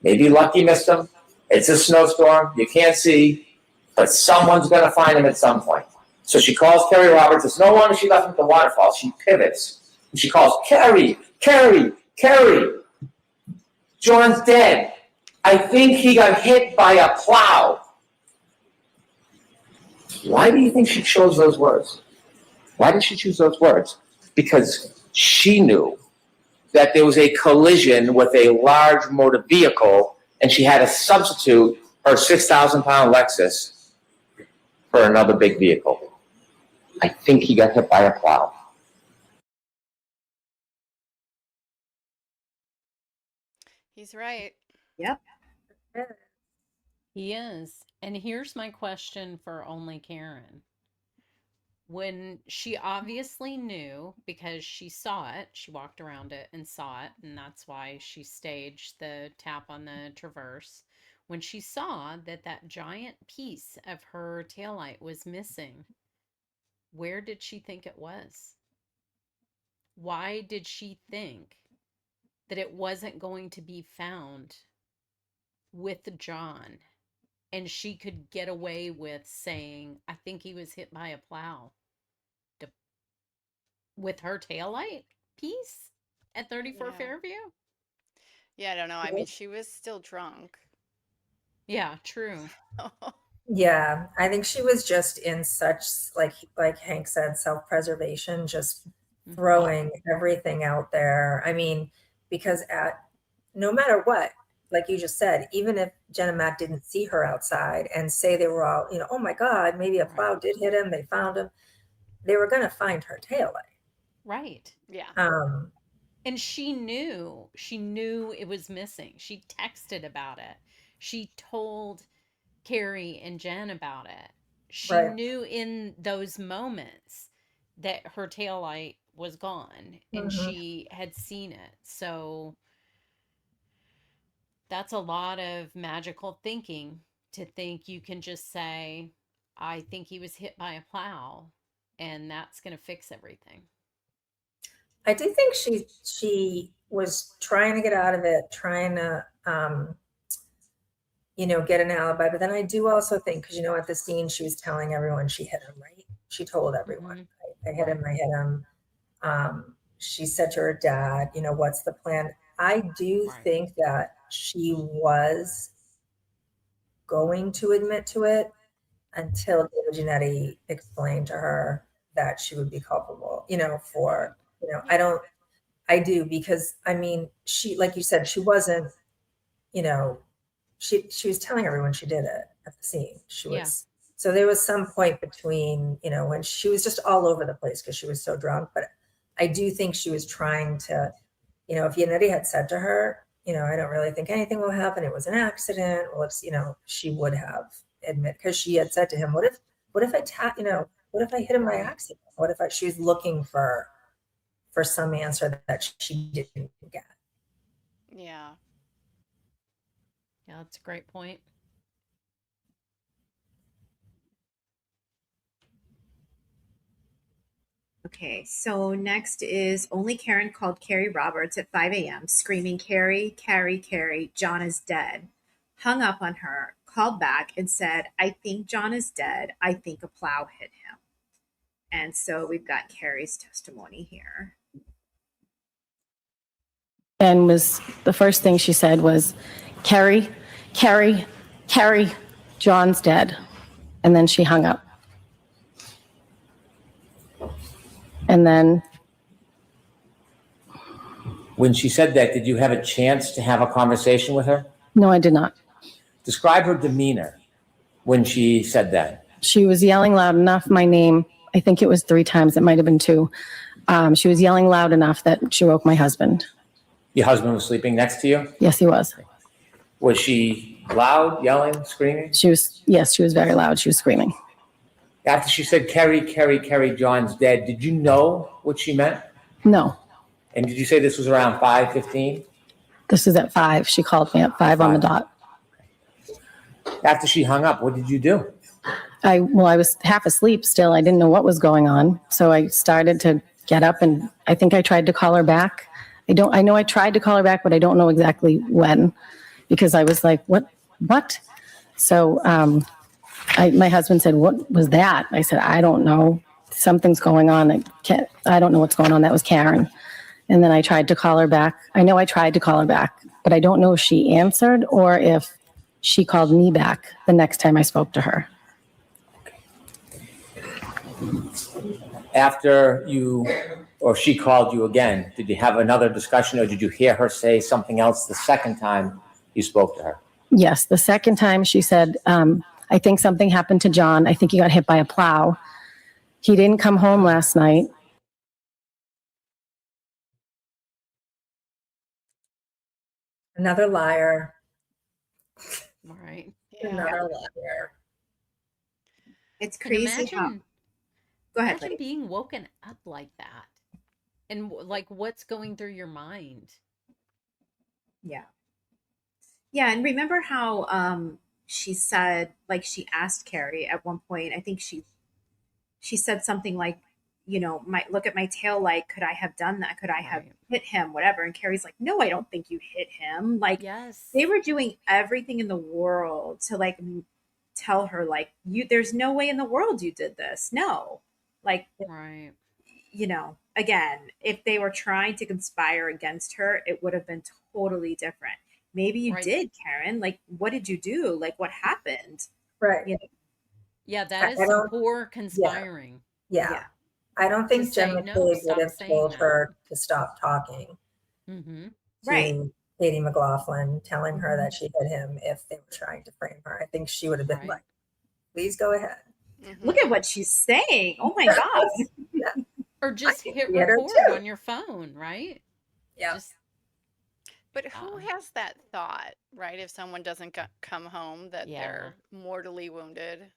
Maybe Lucky missed him. It's a snowstorm. You can't see. But someone's going to find him at some point. So she calls Kerry Roberts. It's no longer she left him at the waterfall. She pivots. And she calls, "Kerry, Kerry, Kerry. John's dead. I think he got hit by a plow." Why do you think she chose those words? Why did she choose those words? Because she knew that there was a collision with a large motor vehicle, and she had to substitute her 6,000-pound Lexus for another big vehicle. I think he got hit by a plow. he's right. Yep. He is. And here's my question for only Karen. When she obviously knew because she saw it, she walked around it and saw it, and that's why she staged the tap on the traverse. When she saw that that giant piece of her taillight was missing, where did she think it was? Why did she think that it wasn't going to be found with John? And she could get away with saying, "I think he was hit by a plow." with her taillight piece at 34 Yeah. Fairview? Yeah, I don't know. I mean, she was still drunk. Yeah, true. Yeah, I think she was just in such, like Hank said, self-preservation, just throwing everything out there. I mean, because no matter what, like you just said, even if Jen and Matt didn't see her outside and say they were all, oh my God, maybe a plow did hit him, they found him, they were going to find her taillight. Right. Yeah. And she knew it was missing. She texted about it. She told Carrie and Jen about it. She Right. knew in those moments that her taillight was gone and Mhm. she had seen it. So that's a lot of magical thinking to think you can just say, I think he was hit by a plow and that's going to fix everything. I do think she was trying to get out of it, trying to get an alibi. But then I do also think, because at the scene she was telling everyone she hit him, right? She told everyone, I hit him, I hit him. She said to her dad, what's the plan? I do think that she was going to admit to it until David Giannetti explained to her that she would be culpable, I do, because I mean, she, like you said, she wasn't, she was telling everyone she did it at the scene. She was, so there was some point between, when she was just all over the place because she was so drunk. But I do think she was trying to, if Yannetti had said to her, I don't really think anything will happen. It was an accident. Well, it's, she would have admit, because she had said to him, what if I what if I hit him by accident? What if she was looking for some answer that she didn't get? Yeah. Yeah, that's a great point. Okay, so next is only Karen called Carrie Roberts at 5 a.m. screaming, Carrie, Carrie, Carrie, John is dead. Hung up on her, called back and said, I think John is dead. I think a plow hit him. And so we've got Carrie's testimony here. And the first thing she said was, Carrie, Carrie, Carrie, John's dead. And then she hung up. And then When she said that, did you have a chance to have a conversation with her? no, I did not. Describe her demeanor when she said that. She was yelling loud enough, my name, I think it was 3 times, it might have been 2. She was yelling loud enough that she woke my husband. Your husband was sleeping next to you? Yes, he was. Was she loud, yelling, screaming? Yes, she was very loud. She was screaming. After she said, Carrie, Carrie, Carrie, John's dead, did you know what she meant? No, And did you say this was around 5:15? this is at 5. She called me at 5 on the dot. After she hung up, what did you do? I was half asleep still. I didn't know what was going on. So I started to get up and I think I tried to call her back. I know I tried to call her back, but I don't know exactly when, because I was like, what? So my husband said, what was that? I said, I don't know. Something's going on. I don't know what's going on. That was Karen. And then I tried to call her back. I know I tried to call her back, but I don't know if she answered or if she called me back the next time I spoke to her. After she called you again, did you have another discussion or did you hear her say something else the second time you spoke to her? Yes, the second time she said, I think something happened to John. I think he got hit by a plow. He didn't come home last night. Another liar. Right. Another liar. It's And crazy imagine, Go ahead, imagine Liddy. being woken up like that. And like what's going through your mind? Yeah. Yeah, and remember how she said, like, she asked Carrie at one point, I think she said something like, look at my tail light. Could I have done that? Could I have hit him? Whatever. And Carrie's like, no, I don't think you hit him. Like, yes, they were doing everything in the world to like tell her, like, there's no way in the world you did this. No. Like, right. again, if they were trying to conspire against her, it would have been totally different. Maybe you Right. did, Karen. Like, what did you do? Like, what happened? Right. You know? Yeah, that is I some don't, poor conspiring. yeah. I don't To think Jen say, no, McCabe would stop have saying told that. her to stop talking Mm-hmm. Right. to Katie McLaughlin, telling her Mm-hmm. that she hit him if they were trying to frame her. I think she would have been Right. like, please go ahead. Look at what she's saying. Oh my God. Yeah. Or just hit hit her record too. on your phone, right? Yeah. Just But who has that thought, right? If someone doesn't come home, that they're mortally wounded.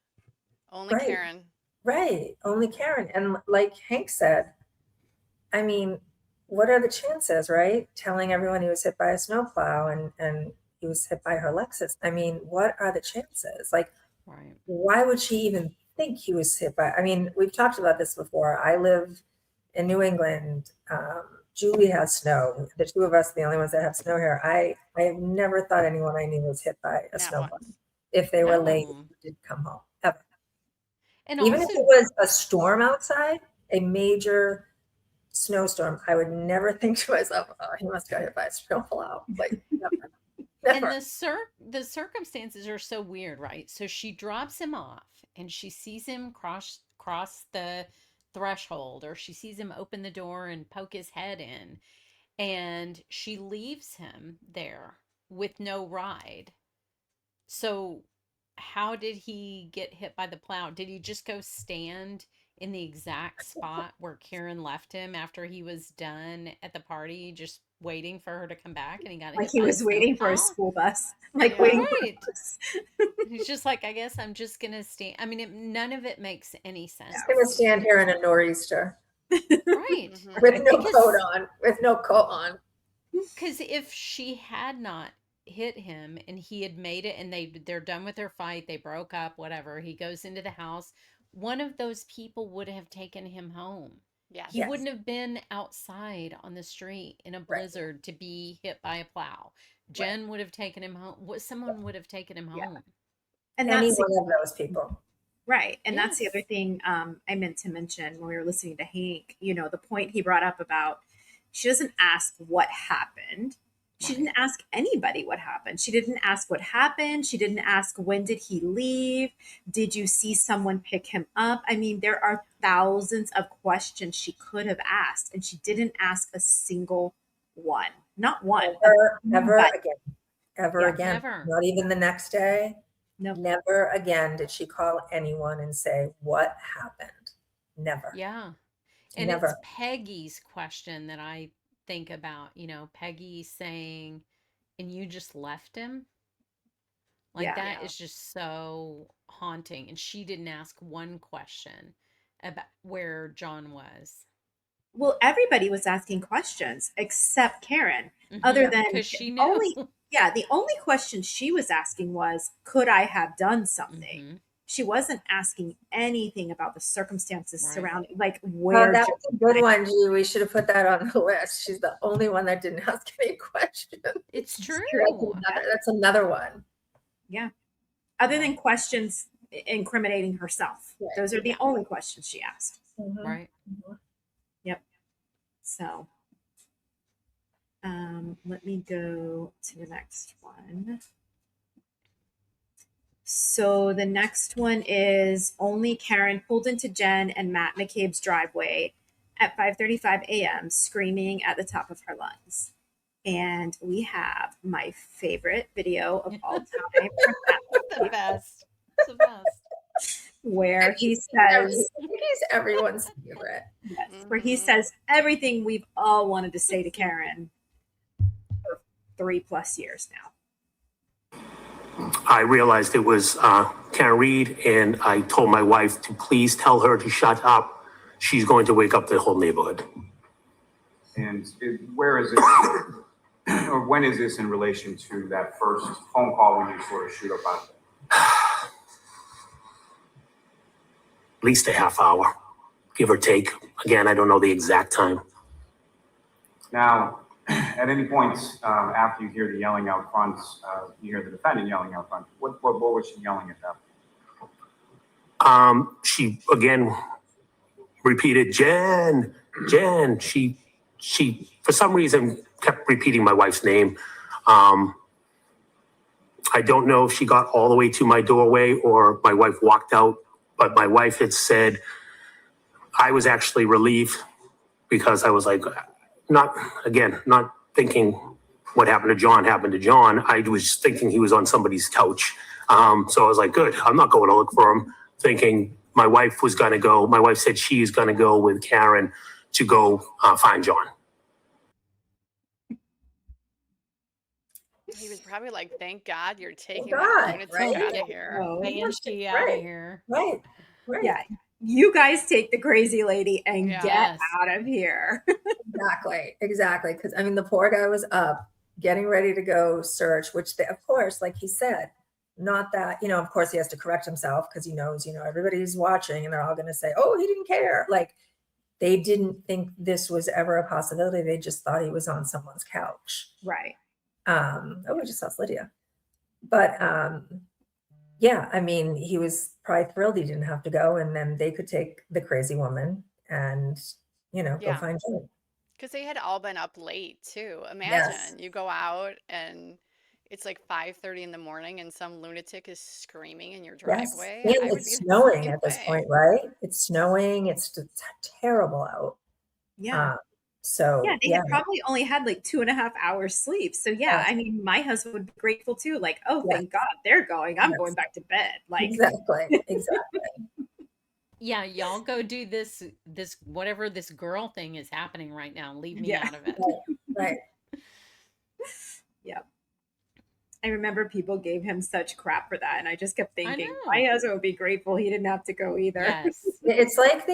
Only Right. Karen. Right. Only Karen. And like Hank said, I mean, what are the chances, right? Telling everyone he was hit by a snowplow and he was hit by her Lexus. I mean, what are the chances? Like, right. Why would she even think he was hit by? I mean, we've talked about this before. I live in New England. Julie has snow. The two of us are the only ones that have snow here. I have never thought anyone I knew was hit by a snowplow if they were late, didn't come home ever. And Even also, if it was a storm outside, a major snowstorm, I would never think to myself, "Oh, he must have got hit by a snowplow." Like never. and the circumstances are so weird, right? So she drops him off and she sees him cross the threshold, or she sees him open the door and poke his head in, and she leaves him there with no ride. So how did he get hit by the plow? Did he just go stand in the exact spot where Karen left him after he was done at the party, just waiting for her to come back, and he got Like hit he by was a waiting for a snowplow? school bus. Like waiting for a Right. bus. He's just like, I guess I'm just gonna stand. I mean, none of it makes any sense. Just gonna stand here in a nor'easter. Right. With no coat on. With no coat on. Because if she had not hit him and he had made it and they're done with their fight, they broke up, whatever, he goes into the house, one of those people would have taken him home. Yes. He wouldn't have been outside on the street in a blizzard to be hit by a plow. Jen would have taken him home. Someone would have taken him home. And Any that's one of those people. right. And that's the other thing I meant to mention when we were listening to Hank, the point he brought up about she doesn't ask what happened. She didn't ask anybody what happened. She didn't ask what happened. She didn't ask, when did he leave? Did you see someone pick him up? I mean, there are thousands of questions she could have asked, and she didn't ask a single one. Not one. Never again. Ever again. Never. Not even the next day. Nope. Never again did she call anyone and say, what happened? Never. Yeah. And Never. it's Peggy's question that I think about, Peggy saying, and you just left him? Like that is just so haunting. And she didn't ask one question about where John was. Well, everybody was asking questions except Karen, other than because she knew. The only question she was asking was, could I have done something? She wasn't asking anything about the circumstances surrounding, like where. That was a good one, G. We should have put that on the list. She's the only one that didn't ask any questions. It's true. That's another one. Yeah. Other than questions incriminating herself. Right. Those are the only questions she asked. Right. Yep. So let me go to the next one. So the next one is only Karen pulled into Jen and Matt McCabe's driveway at 5:35 a.m. screaming at the top of her lungs. And we have my favorite video of all time. The best. It's the best. Where he says, he's everyone's favorite. Yes, where he says everything we've all wanted to say to Karen for 3+ years now. I realized it was Karen Reed, and I told my wife to please tell her to shut up. She's going to wake up the whole neighborhood. And where is it, or when is this in relation to that first phone call when you sort of shoot up on it? At least a half hour, give or take. Again, I don't know the exact time. Now, at any point after you hear the yelling out front, you hear the defendant yelling out front. What was she yelling at that? She again repeated, Jen, Jen, she for some reason kept repeating my wife's name. I don't know if she got all the way to my doorway or my wife walked out, but my wife had said, I was actually relieved because I was like, not thinking what happened to John happened to John. I was thinking he was on somebody's couch. So I was like, good, I'm not going to look for him, thinking my wife was going to go. My wife said she's going to go with Karen to go find John. He was probably like, thank God you're taking God, that lunatic right? out of here. Banshee out of here. Right. Yeah. You guys take the crazy lady and Yeah. get Yes. out of here. Exactly. Because I mean, the poor guy was up, getting ready to go search, which they, of course, like he said, not that, of course he has to correct himself because he knows, everybody's watching and they're all going to say, oh, he didn't care. Like they didn't think this was ever a possibility. They just thought he was on someone's couch. Right. Oh, we just lost Lydia. But yeah, I mean, he was probably thrilled he didn't have to go, and then they could take the crazy woman and, go Yeah. find Jane. Because they had all been up late too. Imagine you go out and it's like 5:30 in the morning and some lunatic is screaming in your Yes. driveway. And I would it's be the snowing same at this way. point, right? It's snowing. It's just terrible out. Yeah. So Yeah, they had probably only had like 2.5 hours sleep. So yeah, I mean, my husband would be grateful too. Like, oh, thank God they're going. I'm going back to bed. Like exactly. Yeah, y'all go do this whatever this girl thing is happening right now. Leave me out of it. Right. Yeah. I remember people gave him such crap for that. And I just kept thinking, know. my husband would be grateful he didn't have to go either. Yes. It's like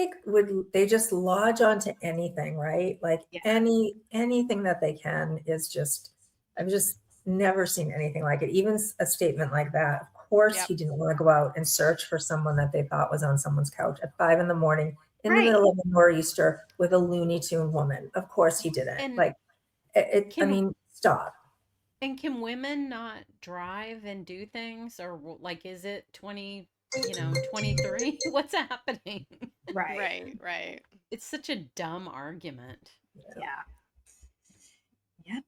they just lodge onto anything, right? Like anything that they can is just, I've just never seen anything like it. Even a statement like that. Of course, he didn't want to go out and search for someone that they thought was on someone's couch at 5 a.m. in the middle of a nor'easter with a Looney Tune woman. Of course he didn't. And like I mean, stop. And can women not drive and do things, or like is it 23? What's happening? Right. It's such a dumb argument. Yeah. Yep.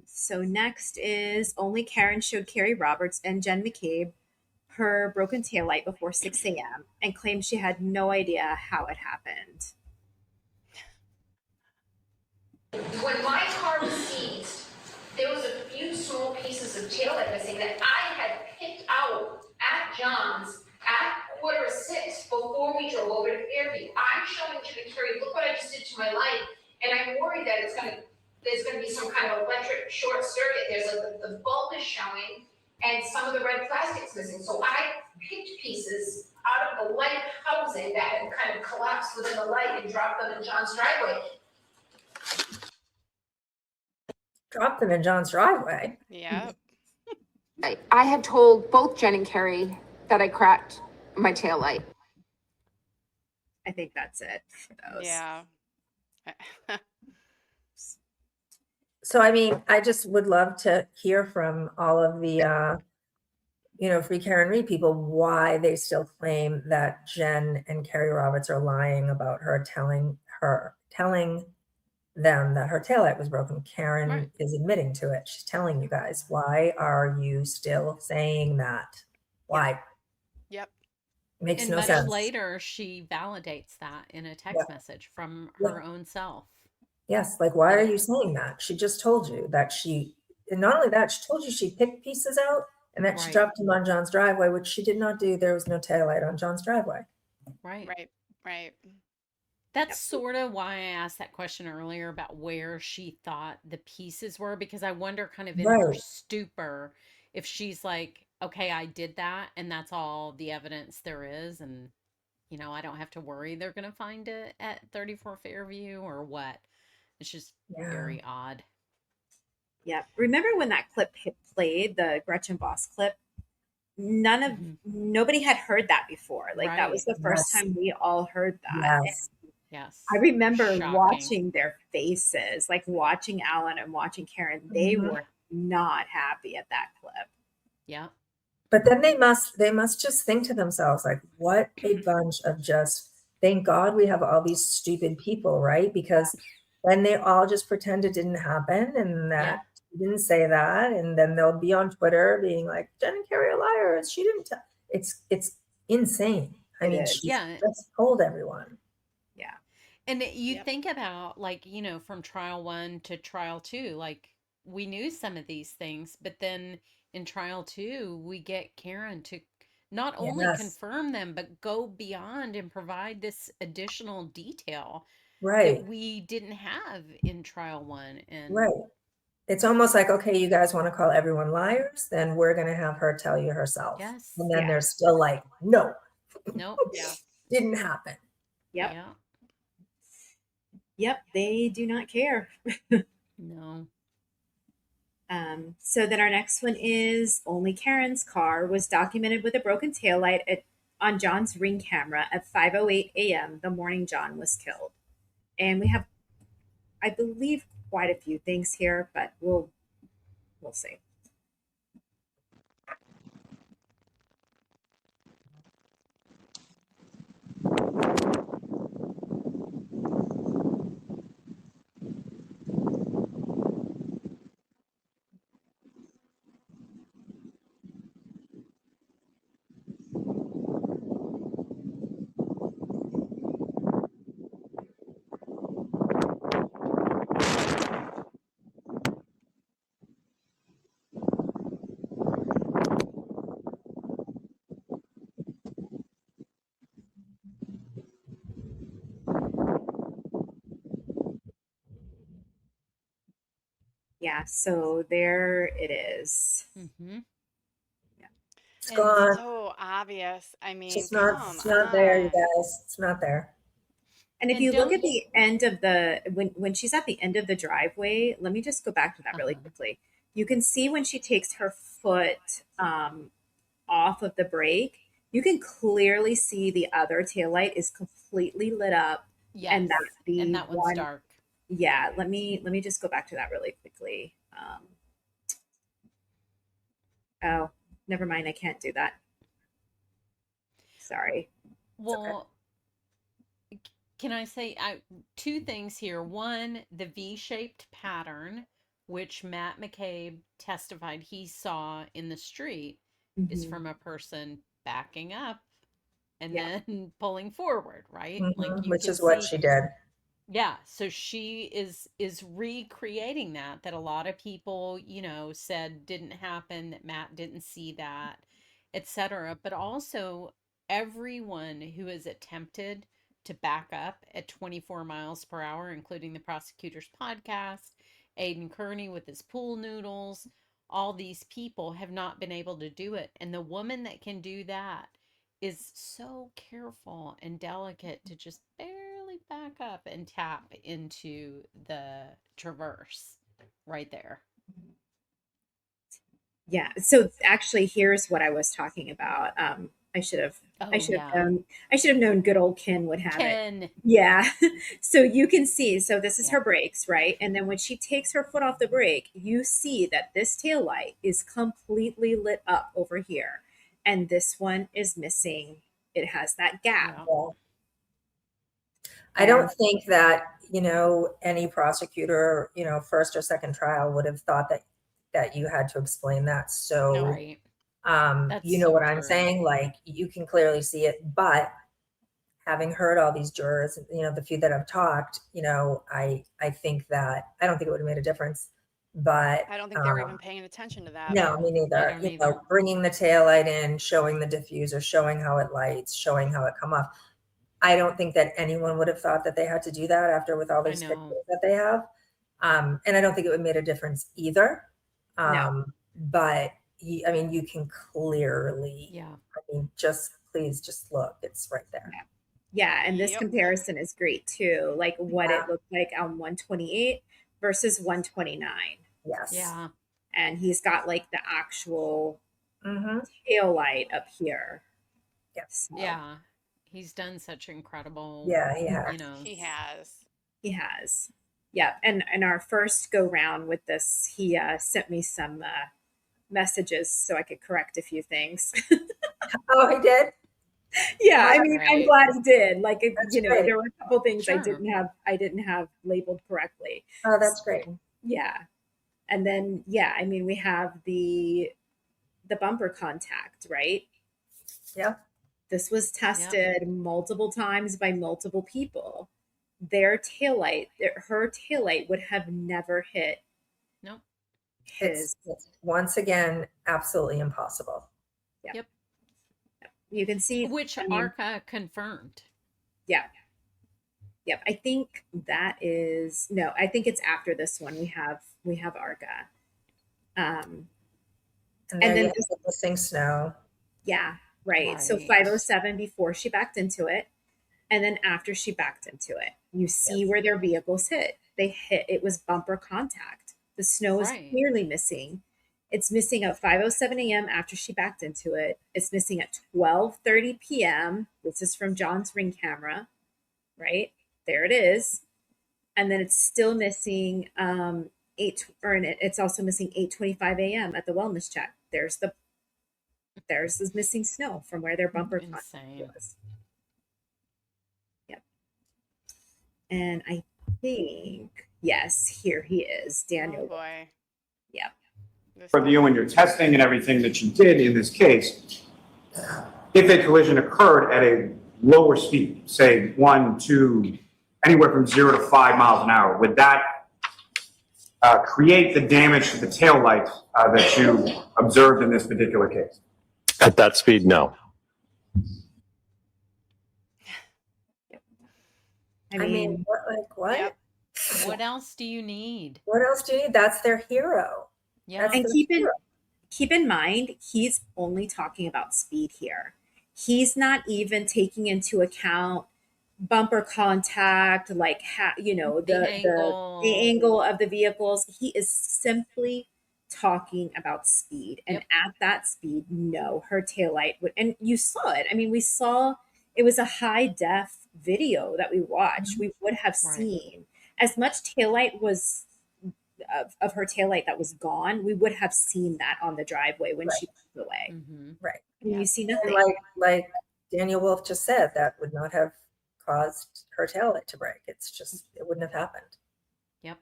So next is only Karen showed Carrie Roberts and Jen McCabe her broken taillight before 6 a.m. and claimed she had no idea how it happened. When my car was seized, there was a few small pieces of taillight missing that I had picked out at John's at 5:45 before we drove over to Fairview. I'm showing Jen and Carrie, look what I just did to my light, and I'm worried that there's gonna be some kind of electric short circuit. There's the bulb is showing and some of the red plastic's missing. So I picked pieces out of the light housing that had kind of collapsed within the light and dropped them in John's driveway. Dropped them in John's driveway. Yeah. I had told both Jen and Carrie that I cracked my taillight. I think that's it for those. Yeah. So, I mean, I just would love to hear from all of the, Free Karen Read people, why they still claim that Jen and Carrie Roberts are lying about her telling them that her taillight was broken. Karen is admitting to it. She's telling you guys, why are you still saying that? Why? Yep. Makes And no much sense. later, she validates that in a text message from her own self. Yes, like, why are you saying that? She just told you that and not only that, she told you she picked pieces out and that she dropped them on John's driveway, which she did not do. There was no taillight on John's driveway. Right. That's sort of why I asked that question earlier about where she thought the pieces were, because I wonder kind of in her stupor if she's like, okay, I did that and that's all the evidence there is. And, I don't have to worry they're going to find it at 34 Fairview or what. It's just very odd. Yeah. Remember when that clip played, the Gretchen Voss clip? Nobody had heard that before. Like that was the first time we all heard that. Yes. I remember watching their faces, like watching Alan and watching Karen. They were not happy at that clip. Yeah. But then they must just think to themselves, like, what a bunch of just thank God we have all these stupid people, right? Because then they all just pretend it didn't happen and that you didn't say that. And then they'll be on Twitter being like, Jen and Carrie are liars. She didn't tell. It's insane. I It mean, is. she just told everyone. Yeah. And you think about, like, you know, from trial 1 to trial 2, like, we knew some of these things, but then in trial 2, we get Karen to not only Yes. confirm them, but go beyond and provide this additional detail Right. that we didn't have in trial 1. And Right. It's almost like, okay, you guys want to call everyone liars, then we're going to have her tell you herself. Yes. And then they're still like, no, Nope. didn't happen. Yep. Yeah. Yep. They do not care. No. So then our next one is only Karen's car was documented with a broken taillight on John's Ring camera at 5:08 a.m. the morning John was killed. And we have, I believe, quite a few things here, but we'll see. Yeah, so there it is. Mm-hmm. It's And gone. so obvious. I mean, It's come not there, you on. guys. It's not there. And if And you look don't at the end of the when she's at the end of the driveway, let me just go back to that really quickly. You can see when she takes her foot off of the brake, you can clearly see the other taillight is completely lit up. Yes. And that And that one's dark. Yeah, let me just go back to that really quickly. Oh, never mind, I can't do that. Sorry. Well, can I say two things here? One, the V-shaped pattern, which Matt McCabe testified he saw in the street, is Mhm. from a person backing up and Yeah. then pulling forward, right? Like Mhm, you which can is what see. she did. Yeah, so she is recreating that a lot of people, you know, said didn't happen, that Matt didn't see that, etc. But also everyone who has attempted to back up at 24 miles per hour, including the prosecutor's podcast, Aiden Kearney with his pool noodles, all these people have not been able to do it. And the woman that can do that is so careful and delicate to just barely back up and tap into the traverse right there. Yeah. So actually, here's what I was talking about. I should have. Oh, I should have yeah. known. I should have known. Good old Ken would have it. Ken. Yeah. So you can see. So this is Yeah. her brakes, right? And then when she takes her foot off the brake, you see that this taillight is completely lit up over here, and this one is missing. It has that gap. Yeah. I don't think that, any prosecutor, first or second trial would have thought that you had to explain that. So, Right. you know what I'm saying? Like, you can clearly see it, but having heard all these jurors, the few that I've talked, I think that I don't think it would have made a difference, but I don't think they were even paying attention to that. no, me neither. I don't either. Bringing the taillight in, showing the diffuser, showing how it lights, showing how it come off. I don't think that anyone would have thought that they had to do that after with all these pictures that they have. And I don't think it would have made a difference either. But you can clearly, please just look, it's right there. Yeah, and this comparison is great too. Like what it looked like on 128 versus 129. Yes. Yeah. And he's got like the actual tail light up here. Yes. Yeah. He's done such incredible. Yeah, he has. You know. He has. He has. Yeah. And our first go round with this, he sent me some messages so I could correct a few things. Oh, he did? Yeah, Oh, I mean, I'm Right. glad he did. Like, That's you know, great. there were a couple things Sure. I didn't have labeled correctly. Oh, that's great. So, yeah. And then, yeah, I mean, we have the bumper contact, right? Yeah. This was tested multiple times by multiple people. Her taillight would have never hit Nope. his. It's once again absolutely impossible. Yep. You can see, Which I mean, ARCA confirmed. yeah. Yep. I think that is no, I think it's after this one. We have Arca. And And there you then have the missing snow. yeah, right. So Right. 507 before she backed into it, and then after she backed into it. You see where their vehicles hit. It was bumper contact. The snow is Right. clearly missing. It's missing at 5:07 a.m. after she backed into it. It's missing at 12:30 p.m. This is from John's ring camera, right? There it is. And then it's still missing it's also missing 8:25 a.m. at the wellness check. There's the missing snow from where their bumper contact Insane. was. Yep. And I think, yes, here he is, Daniel. Oh boy. Yep. For you and your testing and everything that you did in this case, if a collision occurred at a lower speed, say 1, 2, anywhere from 0 to 5 miles an hour, would that create the damage to the taillight that you observed in this particular case? At that speed, no. I mean, what? Yep. What else do you need? What else do you need? That's their hero. Yeah. That's And their keep hero. in mind, he's only talking about speed here. He's not even taking into account bumper contact, like the angle of the vehicles. He is simply talking about speed, and at that speed, no, her taillight would. And you saw it. I mean, we saw it was a high def video that we watched. We would have seen as much taillight was of her taillight that was gone. We would have seen that on the driveway when she moved away. Right. And you see And nothing. like Daniel Wolf just said, that would not have caused her taillight to break. It's just, it wouldn't have happened. Yep.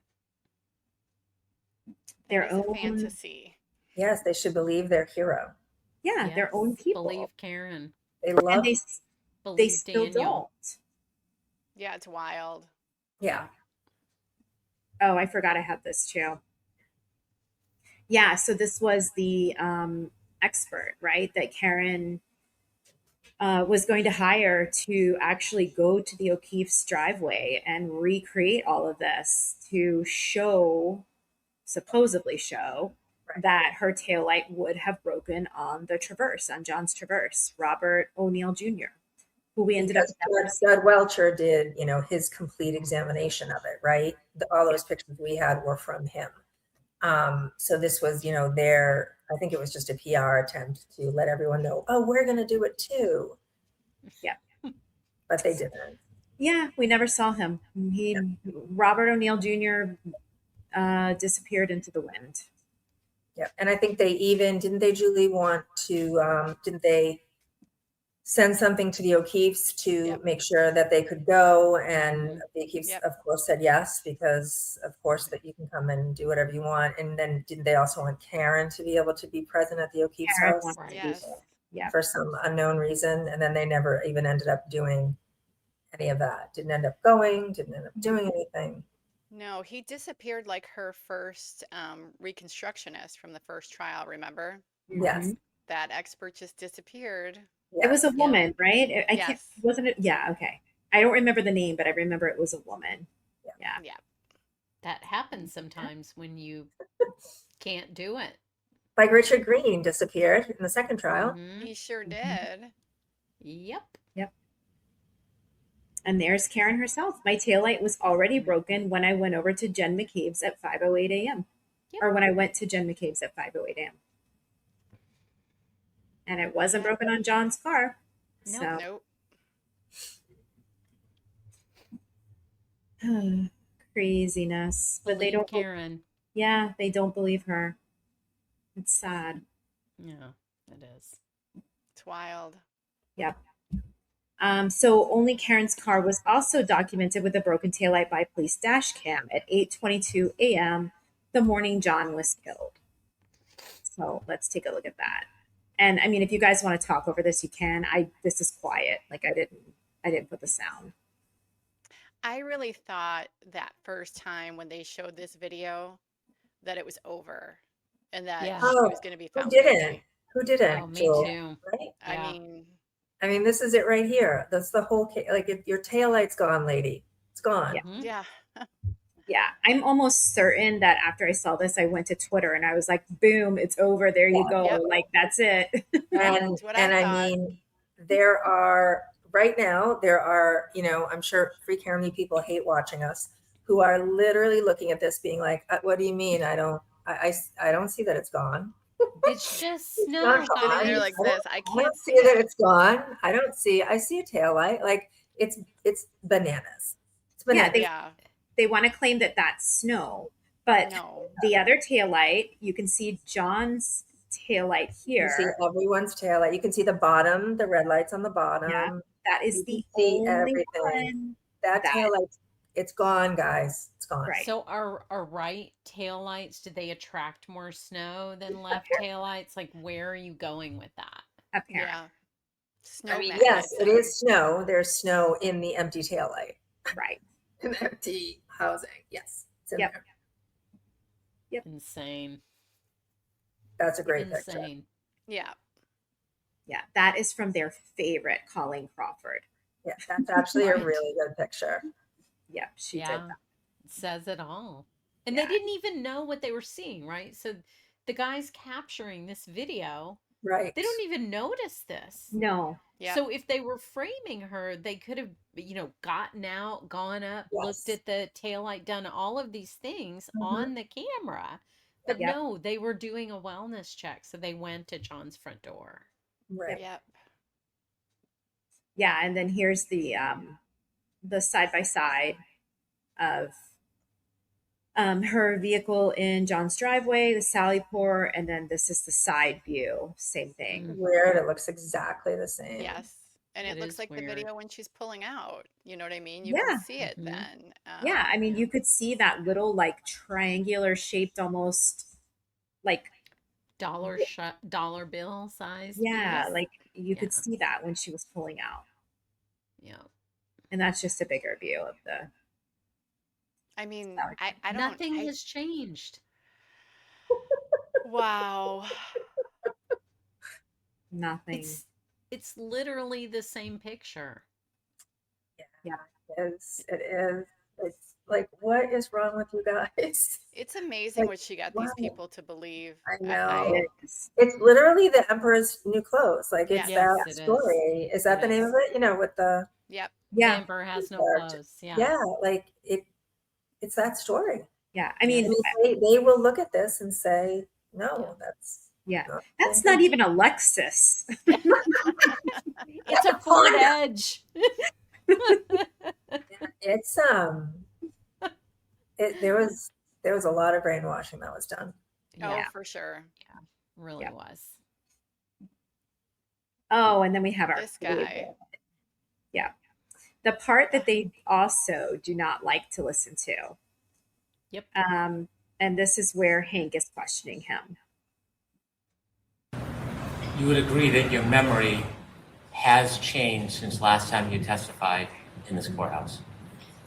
Their It's a own fantasy. Yes, they should believe their hero. Yeah, their own people. Believe Karen. They love. And they Believe still Daniel. don't. Yeah, it's wild. Yeah. Oh, I forgot I had this too. Yeah, so this was the expert, right? That Karen was going to hire to actually go to the O'Keefe's driveway and recreate all of this to supposedly show that her taillight would have broken on the Traverse, on John's Traverse, Robert O'Neill Jr., who we ended up. Doug Welcher did, his complete examination of it, right? All those pictures we had were from him. So this was, I think it was just a PR attempt to let everyone know, oh, we're going to do it too. Yeah. But they didn't. Yeah, we never saw him. Robert O'Neill Jr. Disappeared into the wind. Yeah. And I think they even, didn't they, Julie, didn't they send something to the O'Keefe's to make sure that they could go? And the O'Keefe's, of course, said yes, because of course that you can come and do whatever you want. And then didn't they also want Karen to be able to be present at the O'Keefe's house? Yeah. For some unknown reason. And then they never even ended up doing any of that. Didn't end up going, didn't end up doing anything. No, he disappeared like her first reconstructionist from the first trial, remember? Yes. That expert just disappeared. It was a woman, right? I can't, Yes. wasn't it? Yeah, okay. I don't remember the name, but I remember it was a woman. Yeah. Yeah. That happens sometimes when you can't do it. Like Richard Green disappeared in the second trial. He sure did. Yep. Yep. And there's Karen herself. My taillight was already broken when I went over to Jen McCabes at 5:08 a.m. Or when I went to Jen McCabes at 5:08 a.m. And it wasn't broken on John's car. Nope. So craziness. But they don't Karen. Yeah, they don't believe her. It's sad. Yeah, it is. It's wild. Yep. So only Karen's car was also documented with a broken taillight by police dash cam at 8:22 a.m. the morning John was killed. So let's take a look at that. And I mean, if you guys want to talk over this, you can. This is quiet. Like I didn't put the sound. I really thought that first time when they showed this video that it was over and that Yeah. she Oh, was going to be who found didn't? guilty. Who didn't? Oh, me Jewel? too. Right? Yeah. I mean, this is it right here. That's the whole case. Like, your taillight's gone, lady. It's gone. Yeah. Mhm. Yeah. Yeah, I'm almost certain that after I saw this, I went to Twitter and I was like, boom, it's over. There you go. Yep. Like, that's it. And That's what and I I thought. mean, there are right now, I'm sure Free Karen people hate watching us, who are literally looking at this being like, what do you mean? I don't see that it's gone. It's just snow, Not gone. Sitting there guys. like this. I I can't don't see see that it. it's gone. I see a taillight. Like, it's bananas. It's Yeah, bananas. they want to claim that that's snow, but No. the other taillight, you can see John's taillight You see here. everyone's taillight. You can see the bottom, the red lights on the bottom. Yeah, that is You the can see only everything. one. That taillight, it's gone, guys. It's gone. Right. So our right taillights, did they attract more snow than left taillights? Like, where are you going with that? Apparently. Yeah. Snow I mean, Yes, it magnetism. is snow. There's snow in the empty taillight. Right. In the empty housing. Yes. It's in Yep. there. Insane. That's a great picture. Insane. Yeah. Yeah, that is from their favorite, Colleen Crawford. Yeah, that's actually a Right. really good picture. Yep, she did Yeah. that. It says it all. And Yeah. they didn't even know what they were seeing, right? So the guys capturing this video, Right. they don't even notice this. No. Yeah. So if they were framing her, they could have, gotten out, gone up, looked Yes. at the taillight, done all of these things Mhm. on the camera. But Yep. no, they were doing a wellness check. So they went to John's front door. Right. Yep. Yeah, and then here's the side by side of her vehicle in John's driveway, the Sally Port, and then this is the side view. Same thing. Weird. It looks exactly the same. Yes. And it It looks is like the weird. video when she's pulling out. You know what I mean? You Yeah. can see it Mhm. then. Yeah, I mean, you could see that little like triangular shaped, almost like dollar bill size. yeah, piece. like you could Yeah. see that when she was pulling out, Yeah. and that's just a bigger view of the. I mean, Sally I don't. Nothing has changed. Wow. Nothing. It's literally the same picture. Yeah. It is. It is. It's like, what is wrong with you guys? It's amazing Like, what she got wow. these people to believe. I know. It is. It's literally the Emperor's New Clothes. Like, it's Yes, that it is. story. Is that It the name is. of it? With the Yep. Yeah, Amber has no Or- clothes. Yeah. yeah, like it's that story. yeah. I mean, they will look at this and say, no, that's yeah, not that's not even a Lexus. It's a Ford Edge. it's there was a lot of brainwashing that was done. Oh, Yeah. for sure. Really Yeah. was. Oh, and then we have our This guy. favorite. Yeah, the part that they also do not like to listen to. Yep. And this is where Hank is questioning him. You would agree that your memory has changed since last time you testified in this courthouse?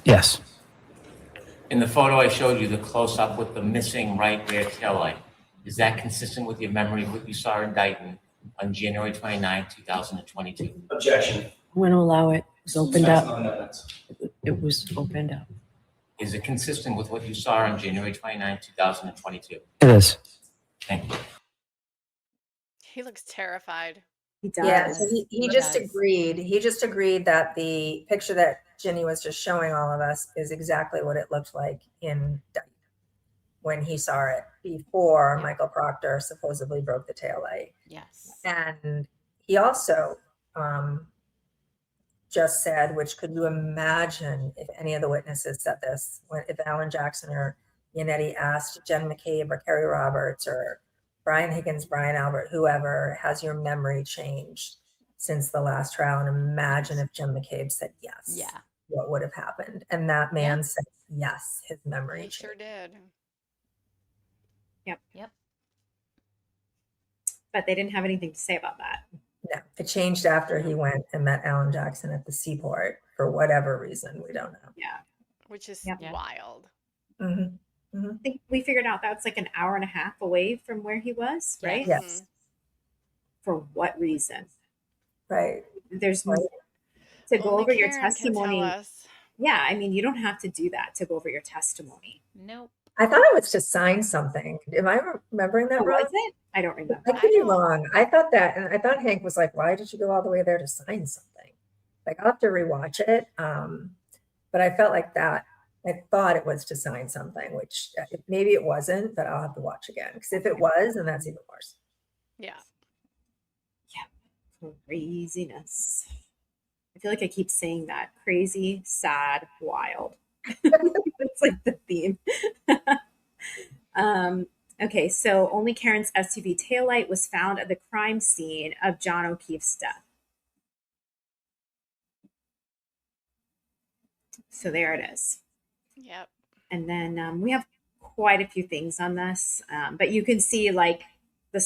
Yes. In the photo I showed you, the close-up with the missing right rear taillight, is that consistent with your memory of what you saw in Dayton on January 29, 2022? Objection. I'm going to allow it. It was opened That's up. not evidence. It was opened up. Is it consistent with what you saw on January 29, 2022? It is. Thank you. He looks terrified. He does. Yeah, so he just does. agreed. He just agreed that the picture that Ginny was just showing all of us is exactly what it looked like in Dayton when he saw it before Michael Proctor supposedly broke the taillight. Yes. And he also just said, which could you imagine if any of the witnesses said this, if Alan Jackson or Yannetti asked Jen McCabe or Kerry Roberts or Brian Higgins, Brian Albert, whoever, has your memory changed since the last trial. And imagine if Jim McCabe said yes. Yeah. What would have happened? And that man said yes, his memory He changed. sure did. Yep. But they didn't have anything to say about that. No, it changed after he went and met Alan Jackson at the seaport for whatever reason. We don't know. Yeah. Which is Yeah. wild. Mm-hmm. I think we figured out that's like an hour and a half away from where he was, right? Yes. For what reason? Right. There's Right. to go Only over your Karen can tell testimony. us. Yeah, I mean, you don't have to do that to go over your testimony. Nope. I thought it was to sign something. Am I remembering that Oh, wrong? was it? I don't remember. I could be wrong. I thought that, and I thought Hank was like, "Why did you go all the way there to sign something?" Like, I'll have to rewatch it. But I felt like that. I thought it was to sign something, which maybe it wasn't, but I'll have to watch again because if it was, then that's even worse. Yeah. Craziness. I feel like I keep saying that. Crazy, sad, wild. It's like the theme. Okay, so only Karen's SUV taillight was found at the crime scene of John O'Keefe's death. So there it is. Yep. And then we have quite a few things on this, but you can see like the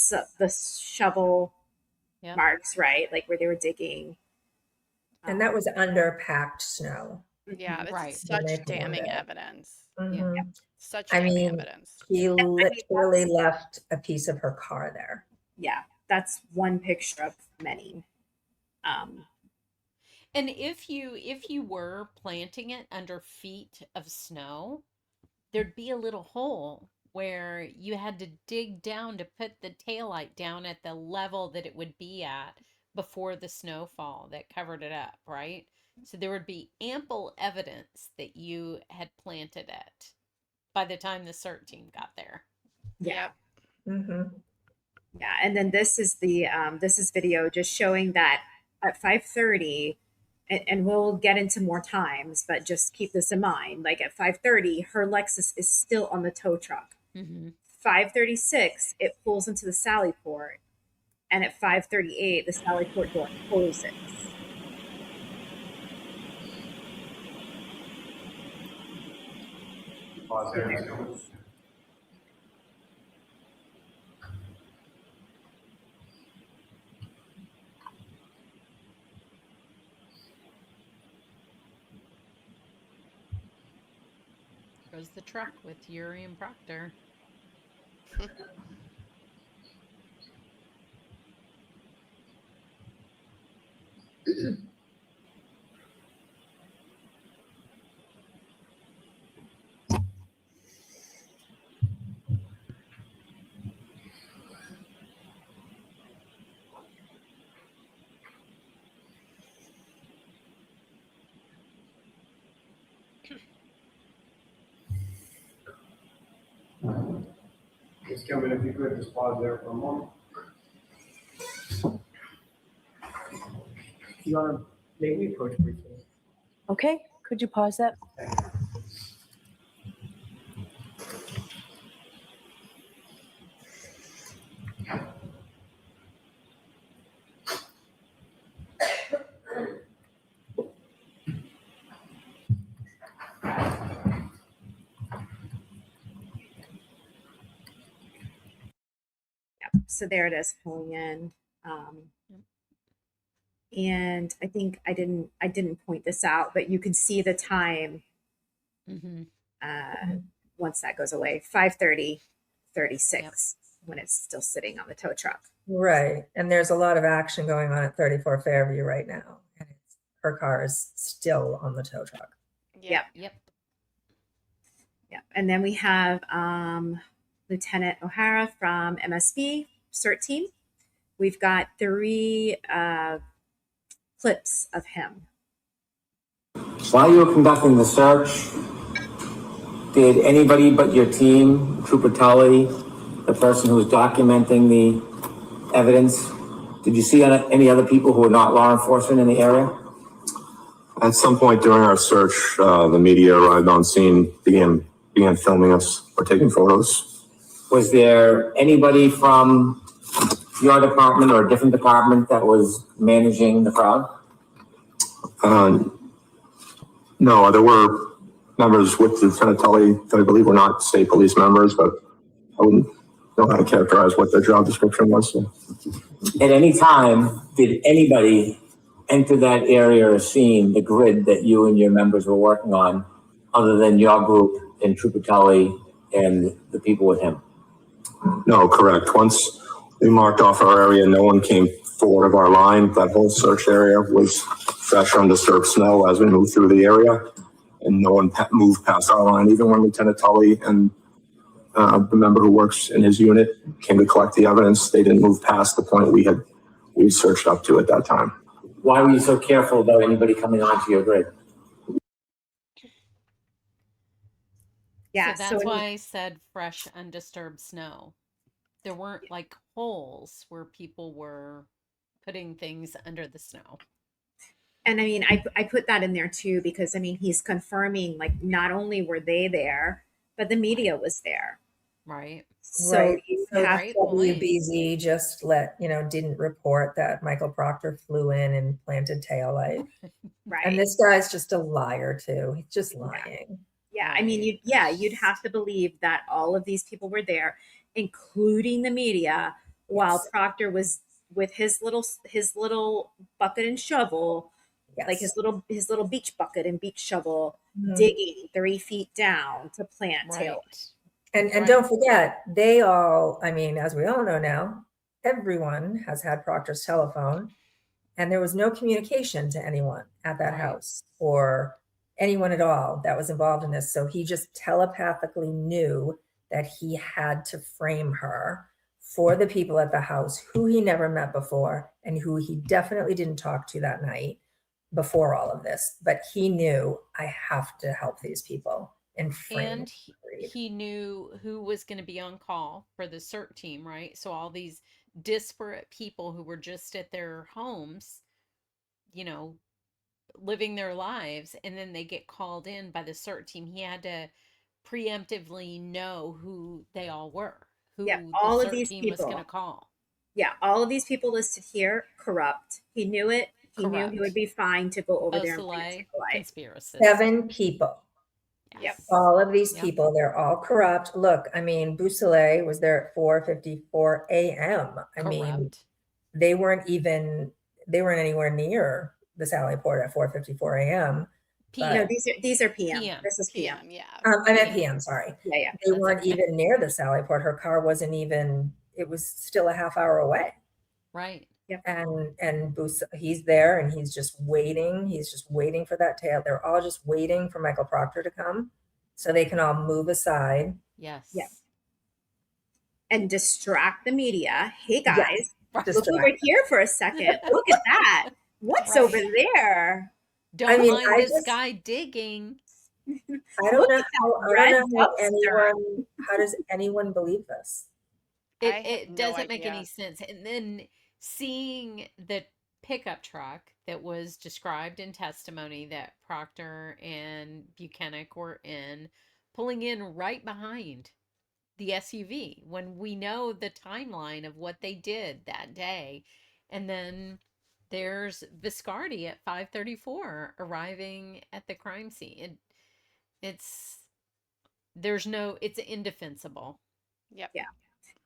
shovel marks, right? Like where they were digging. And that was under packed snow. Yeah, this Right. is such When they damning found it. evidence. Mhm. Such I damning mean, evidence. he literally left a piece of her car there. Yeah, that's one picture of many. And if you were planting it under feet of snow, there'd be a little hole where you had to dig down to put the taillight down at the level that it would be at before the snowfall that covered it up, right? So there would be ample evidence that you had planted it by the time the CERT team got there. Yeah. Mm-hmm. Yeah, and then this is the this is video just showing that at 5:30, and we'll get into more times, but just keep this in mind. Like at 5:30, her Lexus is still on the tow truck. 5:36, it pulls into the Sally Port, and at 5:38, the Sally Port door closes. Goes the truck with Yuri and Proctor. Just Kevin, if you could just pause there for a moment. You want to maybe approach briefly? Okay, could you pause that? So there it is pulling in. And I think I didn't point this out, but you can see the time once that goes away. 5:30, 36 when it's still sitting on the tow truck. Right. And there's a lot of action going on at 34 Fairview right now. And her car is still on the tow truck. Yep. And then we have Lieutenant O'Hara from MSB CERT team. We've got 3 clips of him. While you were conducting the search, did anybody but your team, Trooper Tully, the person who was documenting the evidence, did you see any other people who were not law enforcement in the area? At some point during our search, the media arrived on scene, began filming us or taking photos. Was there anybody from your department or a different department that was managing the crowd? No, there were members with Lieutenant Tully that I believe were not state police members, but I wouldn't know how to characterize what their job description was. So. At any time, did anybody enter that area or scene, the grid that you and your members were working on, other than your group and Trooper Tully and the people with him? No, correct. Once we marked off our area, no one came forward of our line. That whole search area was fresh, undisturbed snow as we moved through the area, and no one moved past our line. Even when Lieutenant Tully and the member who works in his unit came to collect the evidence, they didn't move past the point we searched up to at that time. Why were you so careful about anybody coming onto your grid? Yeah, So that's why I said fresh, undisturbed snow. There weren't like holes where people were putting things under the snow. And I mean, I put that in there too, because I mean, he's confirming like not only were they there, but the media was there. Right. So Right. you So have WBZ just didn't report that Michael Proctor flew in and planted taillight. Right. And this guy's just a liar too. He's just lying. Yeah, I mean, you'd have to believe that all of these people were there, including the media, while Proctor was with his little bucket and shovel, like his little beach bucket and beach shovel, Mhm. digging 3 feet down to plant taillight. And don't forget, they all, I mean, as we all know now, everyone has had Proctor's telephone, and there was no communication to anyone at that house or anyone at all that was involved in this. So he just telepathically knew that he had to frame her for the people at the house who he never met before and who he definitely didn't talk to that night before all of this. But he knew, I have to help these people and frame. And he knew who was going to be on call for the CERT team, right? So all these disparate people who were just at their homes, you know, living their lives, and then they get called in by the CERT team. He had to preemptively know who they all were, who Yeah, the all of CERT these team was people. going to call. Yeah, all of these people listed here, corrupt. He knew it. He knew he would be fine to go over there and plant taillight. Conspiracy. 7 people. Yep. All of these people, they're all corrupt. Look, I mean, Bousselet was there at 4:54 a.m. I mean, they weren't anywhere near the Sally Port at 4:54 a.m. No, these are PM. This is PM. I meant PM, sorry. Yeah. They weren't even near the Sally Port. Her car wasn't even, it was still a half hour away. Right. Yep. And he's there and he's just waiting. He's just waiting for that tail. They're all just waiting for Michael Proctor to come so they can all move aside. Yes. Yeah. And distract the media. Hey guys, look Distract. over here for a second. Look at that. What's over there? Don't mean, mind I this just- guy digging. I don't Look know at how does anyone believe this? It no doesn't make idea. any sense. And then seeing the pickup truck that was described in testimony that Proctor and Buchanan were in, pulling in right behind the SUV when we know the timeline of what they did that day. And then there's Viscardi at 5:34 arriving at the crime scene. It's indefensible. Yep.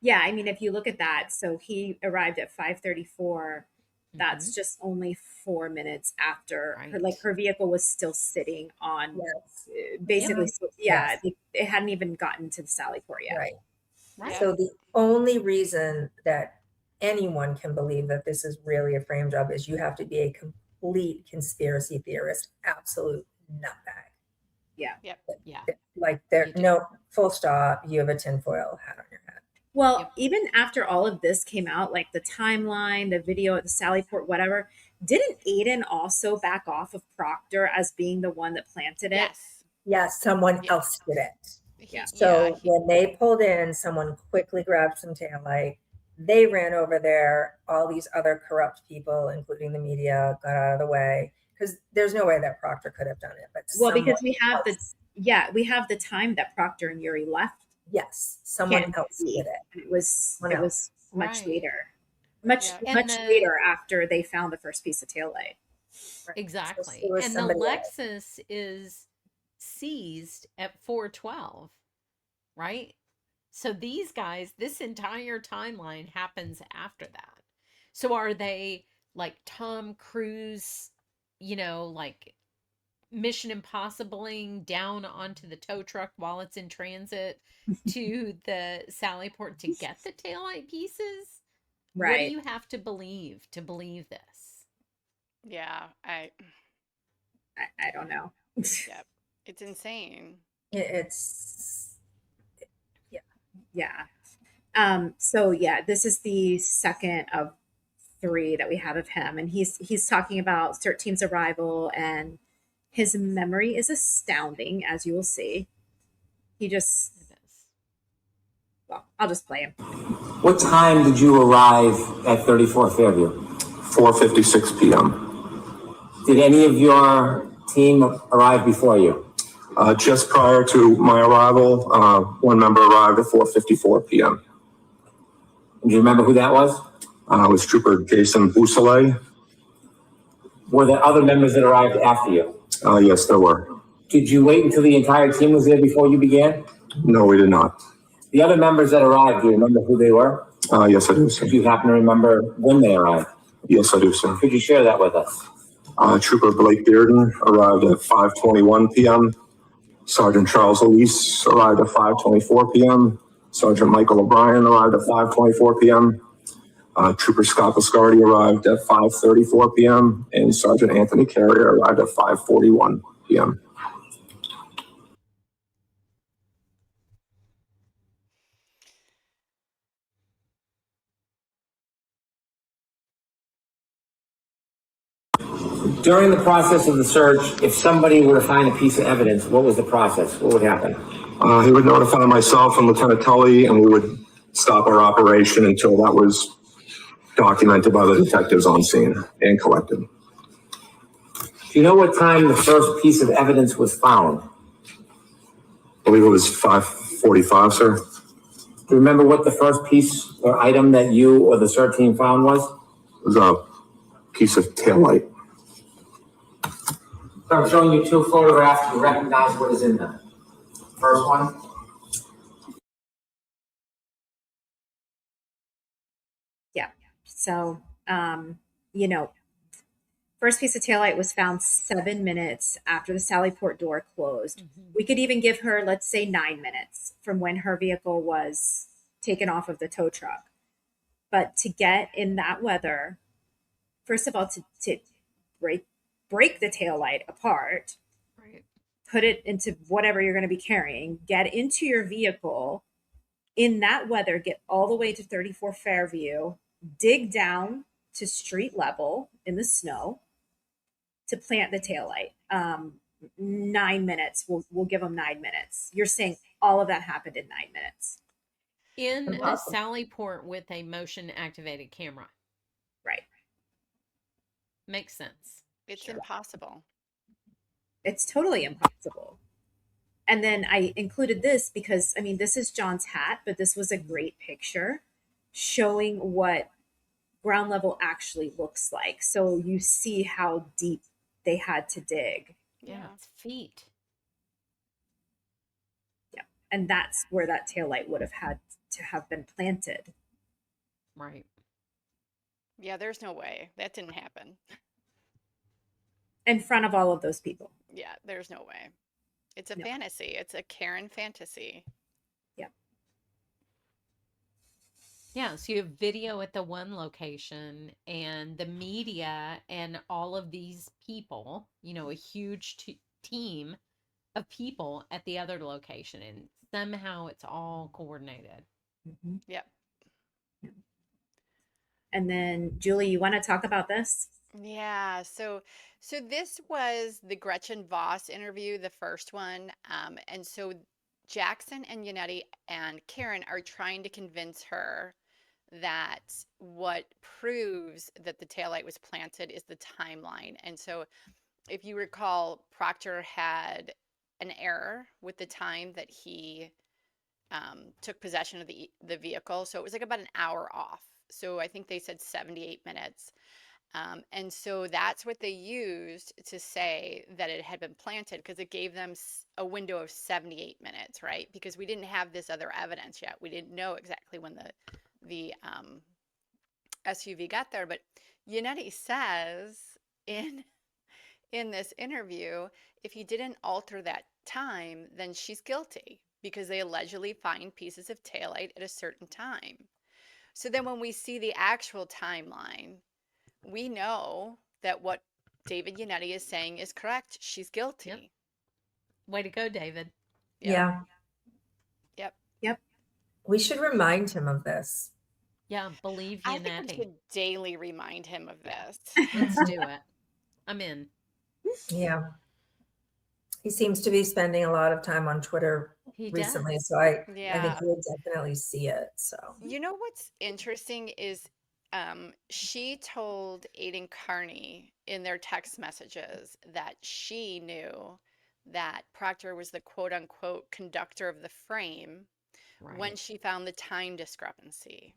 Yeah, I mean, if you look at that, so he arrived at 5:34. That's just only 4 minutes after her vehicle was still sitting on, basically. It hadn't even gotten to the Sally Port yet. Right. So the only reason that anyone can believe that this is really a frame job is you have to be a complete conspiracy theorist, absolute nutbag. Yeah. Yep. Yeah. Like full stop, you have a tinfoil hat on your head. Well, even after all of this came out, like the timeline, the video at the Sally Port, whatever, didn't Aiden also back off of Proctor as being the one that planted it? Yes, someone else did it. Yeah. So when they pulled in, someone quickly grabbed some taillight. They ran over there. All these other corrupt people, including the media, got out of the way because there's no way that Proctor could have done it. But because we have the time that Proctor and Yuri left. Yes, someone else did it. And it was much later. much Yeah. And much the later after they found the first piece of tail light. Right. So exactly. it was And the somebody else. Lexus is seized at 4:12, right? So these guys, this entire timeline happens after that. So are they like Tom Cruise, like Mission Impossibling down onto the tow truck while it's in transit to the Sally Port to get the taillight pieces? What do Right. you have to believe this? Yeah. I don't know. Yeah. It's insane. It's yeah. Yeah. So yeah, this is the second of 3 that we have of him, and he's talking about CERT team's arrival, and his memory is astounding, as you will see. He just, well, I'll just play him. What time did you arrive at 34 Fairview? 4:56 p.m. Did any of your team arrive before you? Just prior to my arrival, one member arrived at 4:54 p.m. Do you remember who that was? It was Trooper Jason Bousselet. Were there other members that arrived after you? Yes, there were. Did you wait until the entire team was there before you began? No, we did not. The other members that arrived, do you remember who they were? Yes, I do, sir. Do you happen to remember when they arrived? Yes, I do, sir. Could you share that with us? Trooper Blake Bearden arrived at 5:21 p.m. Sergeant Charles Elise arrived at 5:24 p.m. Sergeant Michael O'Brien arrived at 5:24 p.m. Trooper Scott Biscardi arrived at 5:34 p.m. and Sergeant Anthony Carrier arrived at 5:41 p.m. During the process of the search, if somebody were to find a piece of evidence, what was the process? What would happen? He would notify myself and Lieutenant Tully, and we would stop our operation until that was documented by the detectives on scene and collected. Do you know what time the first piece of evidence was found? I believe it was 5:45, sir. Do you remember what the first piece or item that you or the CERT team found was? It was a piece of taillight. So I'm showing you 2 photographs to recognize what is in them. First one. Yeah. So, first piece of taillight was found 7 minutes after the Sally Port door closed. We could even give her, let's say, 9 minutes from when her vehicle was taken off of the tow truck. But to get in that weather, first of all, to break the taillight apart, Right. put it into whatever you're going to be carrying, get into your vehicle in that weather, get all the way to 34 Fairview, dig down to street level in the snow to plant the taillight. 9 minutes. We'll give them 9 minutes. You're saying all of that happened in 9 minutes. In a Sally Port with a motion activated camera. Right. Makes sense. It's impossible. It's totally impossible. And then I included this because, this is John's hat, but this was a great picture showing what ground level actually looks like. So you see how deep they had to dig. Yeah, it's feet. Yeah. And that's where that taillight would have had to have been planted. Right. Yeah, there's no way. That didn't happen. In front of all of those people. Yeah, there's no way. It's a fantasy. It's a Karen fantasy. Yeah. Yeah, so you have video at the one location and the media and all of these people, a huge team of people at the other location, and somehow it's all coordinated. Mm-hmm. Yep. And then Julie, you want to talk about this? Yeah, so this was the Gretchen Voss interview, the first one. And so Jackson and Yannetti and Karen are trying to convince her that what proves that the taillight was planted is the timeline. And so if you recall, Proctor had an error with the time that he took possession of the vehicle. So it was like about an hour off. So I think they said 78 minutes. And so that's what they used to say that it had been planted, because it gave them a window of 78 minutes, right? Because we didn't have this other evidence yet. We didn't know exactly when the SUV got there. But Yannetti says in this interview, if he didn't alter that time, then she's guilty, because they allegedly find pieces of taillight at a certain time. So then when we see the actual timeline, we know that what David Yannetti is saying is correct. She's guilty. Yep. Way to go, David. Yeah. Yep. We should remind him of this. Yeah, believe I think we Yannetti. should daily remind him of this. Let's do it. I'm in. Yeah. He seems to be spending a lot of time on Twitter He recently, does. so I think Yeah. he would definitely see it. So You know what's interesting is she told Aiden Carney in their text messages that she knew that Proctor was the quote unquote conductor of the frame when she found the time discrepancy.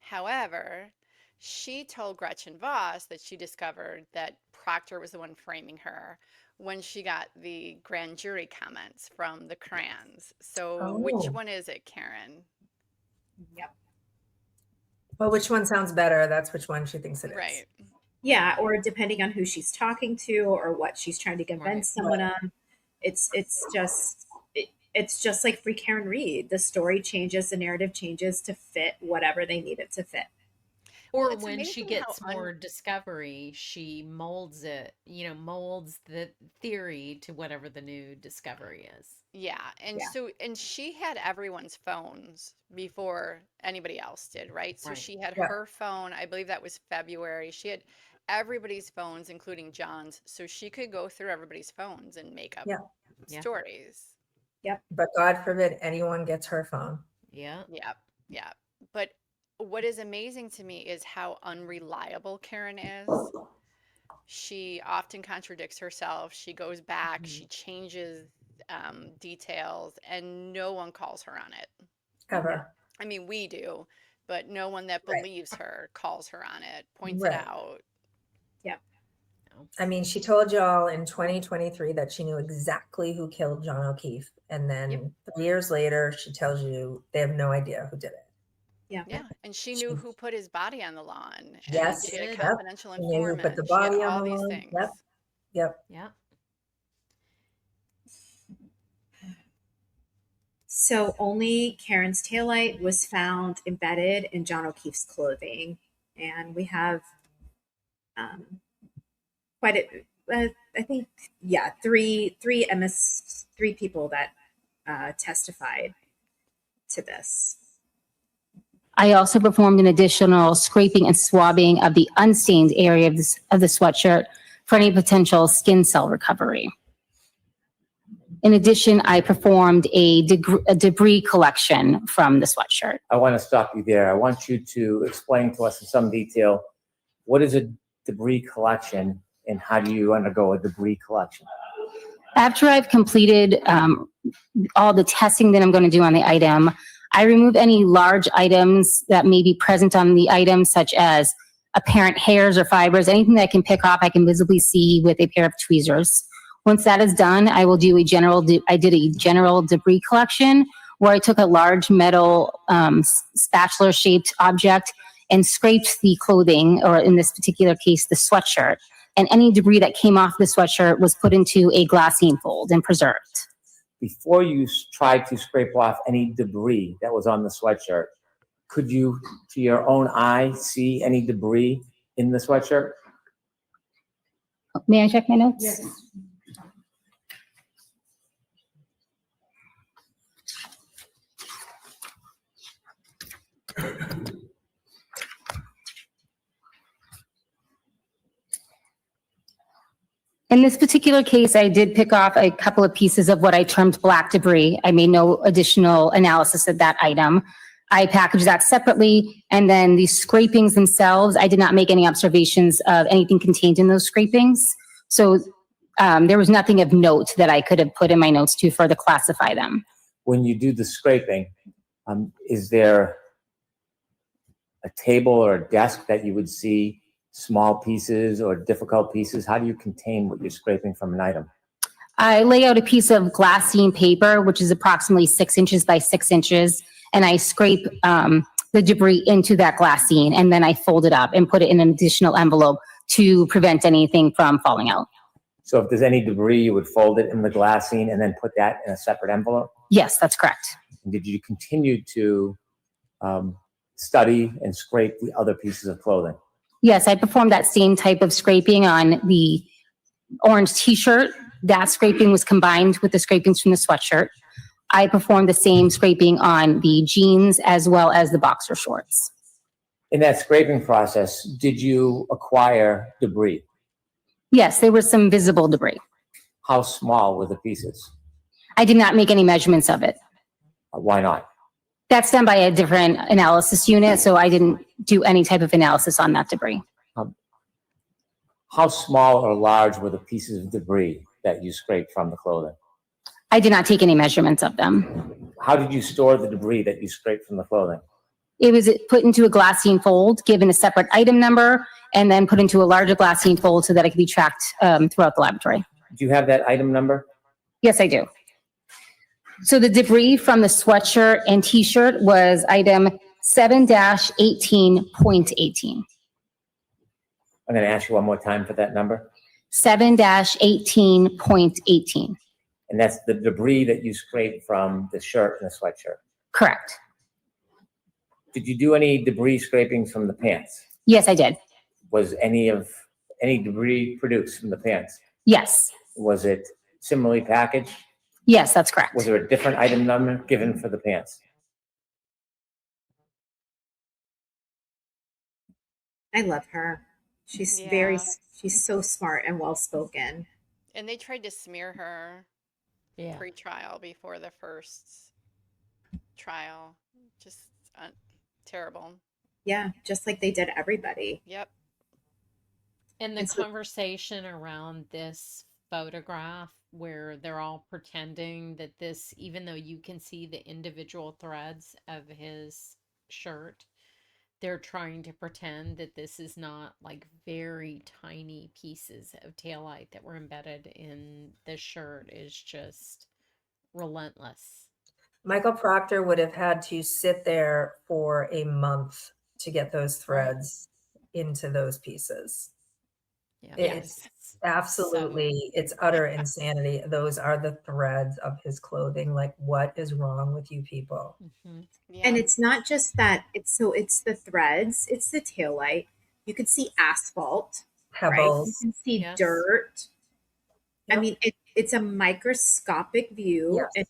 However, she told Gretchen Voss that she discovered that Proctor was the one framing her when she got the grand jury comments from the Crans. So which Oh. one is it, Karen? Yep. Well, which one sounds better? That's which one she thinks it is. Right. Yeah, or depending on who she's talking to or what she's trying to convince someone on. It's just like Free Karen Reed. The story changes, the narrative changes to fit whatever they need it to fit. Or it's when she amazing how gets more discovery, she molds it, molds the theory to whatever the new discovery is. Yeah, and she had everyone's phones before anybody else did, right? So Right. she had Yeah. her phone, I believe that was February. She had everybody's phones, including John's, so she could go through everybody's phones and make up Yeah. stories. Yep. But God forbid anyone gets her phone. Yeah. Yeah. But what is amazing to me is how unreliable Karen is. She often contradicts herself. She goes back, she changes details, and no one calls her on it. Ever. I mean, we do, but no one that Right. believes her calls her on it, points Right. it out. Yep. I mean, she told y'all in 2023 that she knew exactly who killed John O'Keefe. And then 3 years later, she tells you they have no idea who did it. Yeah, and she knew who put his body on the lawn. And Yes. she had a Yep. confidential She knew who informant. put the She had body all on the these lawn. things. Yep. Yeah. So only Karen's taillight was found embedded in John O'Keefe's clothing, and we have quite a, I think, three people that testified to this. I also performed an additional scraping and swabbing of the unstained area of the sweatshirt for any potential skin cell recovery. In addition, I performed a debris collection from the sweatshirt. I want to stop you there. I want you to explain to us in some detail, what is a debris collection and how do you undergo a debris collection? After I've completed all the testing that I'm going to do on the item, I remove any large items that may be present on the item, such as apparent hairs or fibers, anything that I can pick off, I can visibly see with a pair of tweezers. Once that is done, I will do I did a general debris collection where I took a large metal spatula-shaped object and scraped the clothing, or in this particular case, the sweatshirt. And any debris that came off the sweatshirt was put into a glassine fold and preserved. Before you tried to scrape off any debris that was on the sweatshirt, could you, to your own eye, see any debris in the sweatshirt? May I check my notes? Yes. In this particular case, I did pick off a couple of pieces of what I termed black debris. I made no additional analysis of that item. I packaged that separately, and then the scrapings themselves, I did not make any observations of anything contained in those scrapings. So there was nothing of note that I could have put in my notes to further classify them. When you do the scraping, is there a table or a desk that you would see small pieces or difficult pieces? How do you contain what you're scraping from an item? I lay out a piece of glassine paper, which is approximately 6 inches by 6 inches, and I scrape the debris into that glassine, and then I fold it up and put it in an additional envelope to prevent anything from falling out. So if there's any debris, you would fold it in the glassine and then put that in a separate envelope? Yes, that's correct. And did you continue to study and scrape the other pieces of clothing? Yes, I performed that same type of scraping on the orange t-shirt. That scraping was combined with the scrapings from the sweatshirt. I performed the same scraping on the jeans as well as the boxer shorts. In that scraping process, did you acquire debris? Yes, there was some visible debris. How small were the pieces? I did not make any measurements of it. Why not? That's done by a different analysis unit, so I didn't do any type of analysis on that debris. How small or large were the pieces of debris that you scraped from the clothing? I did not take any measurements of them. How did you store the debris that you scraped from the clothing? It was put into a glassine fold, given a separate item number, and then put into a larger glassine fold so that it could be tracked throughout the laboratory. Do you have that item number? Yes, I do. So the debris from the sweatshirt and t-shirt was item 7-18.18. I'm going to ask you one more time for that number. 7-18.18. And that's the debris that you scraped from the shirt and the sweatshirt. Correct. Did you do any debris scrapings from the pants? Yes, I did. Was any debris produced from the pants? Yes. Was it similarly packaged? Yes, that's correct. Was there a different item number given for the pants? I love her. She's she's so smart and well-spoken. And they tried to smear her Yeah. pre-trial before the first trial. Just terrible. Yeah, just like they did everybody. Yep. And the It's conversation around this photograph where they're all pretending that this, even though you can see the individual threads of his shirt, they're trying to pretend that this is not like very tiny pieces of taillight that were embedded in the shirt is just relentless. Michael Proctor would have had to sit there for a month to get those threads into those pieces. Yeah. It's absolutely, it's utter insanity. Those are the threads of his clothing. Like, what is wrong with you people? And it's not just that, it's the threads, it's the taillight. You could see asphalt, right? You Pebbles. can see dirt. I mean, it's a microscopic view. Yes.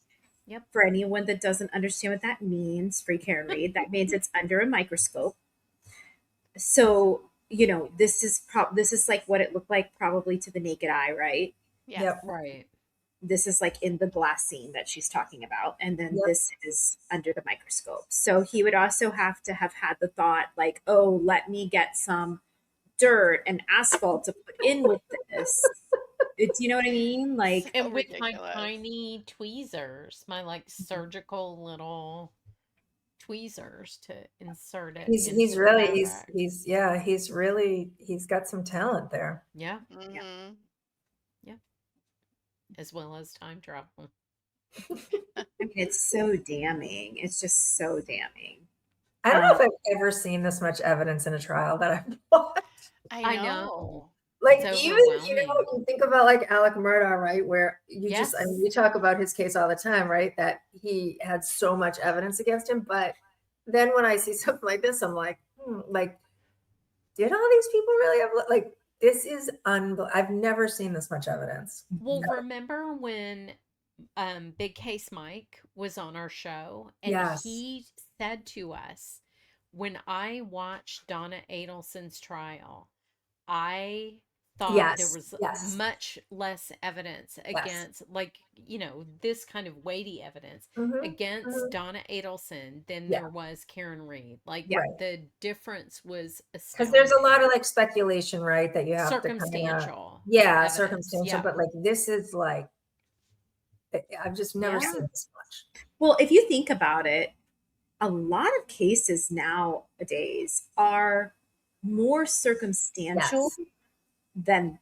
And for anyone that doesn't understand what that means, free Karen Reed, that means it's under a microscope. So, you know, this is like what it looked like probably to the naked eye, right? Yeah. Yep. Right. This is like in the glassine that she's talking about. And then Yep. this is under the microscope. So he would also have to have had the thought like, oh, let me get some dirt and asphalt to put in with this. It's, you know what I mean? Like, And with my tiny tweezers, my like surgical little tweezers to insert it. He's into the really, fabric. he's got some talent there. Yeah. Mm-hmm. Yeah. As well as time travel. I mean, it's so damning. It's just so damning. I don't know if I've ever seen this much evidence in a trial that I've watched. I know. Like, It's even, you think about like Alec Murdaugh, right? Where you I mean, we talk about his case all the time, right? That he had so much evidence against him. But then when I see something like this, I'm like, like, did all these people really have, like, this is unbelievable. I've never seen this much evidence. Well, remember when Big Case Mike was on our show and Yes. he said to us, when I watched Donna Adelson's trial, I thought there was much less evidence against, like, you know, this kind of weighty evidence against Donna Adelson than there was Karen Reed. Like, the difference was Because there's a lot of like speculation, right? That you have circumstantial. to evidence, circumstantial. yeah. But like, this is like, I've just never seen this much. Well, if you think about it, a lot of cases nowadays are more circumstantial than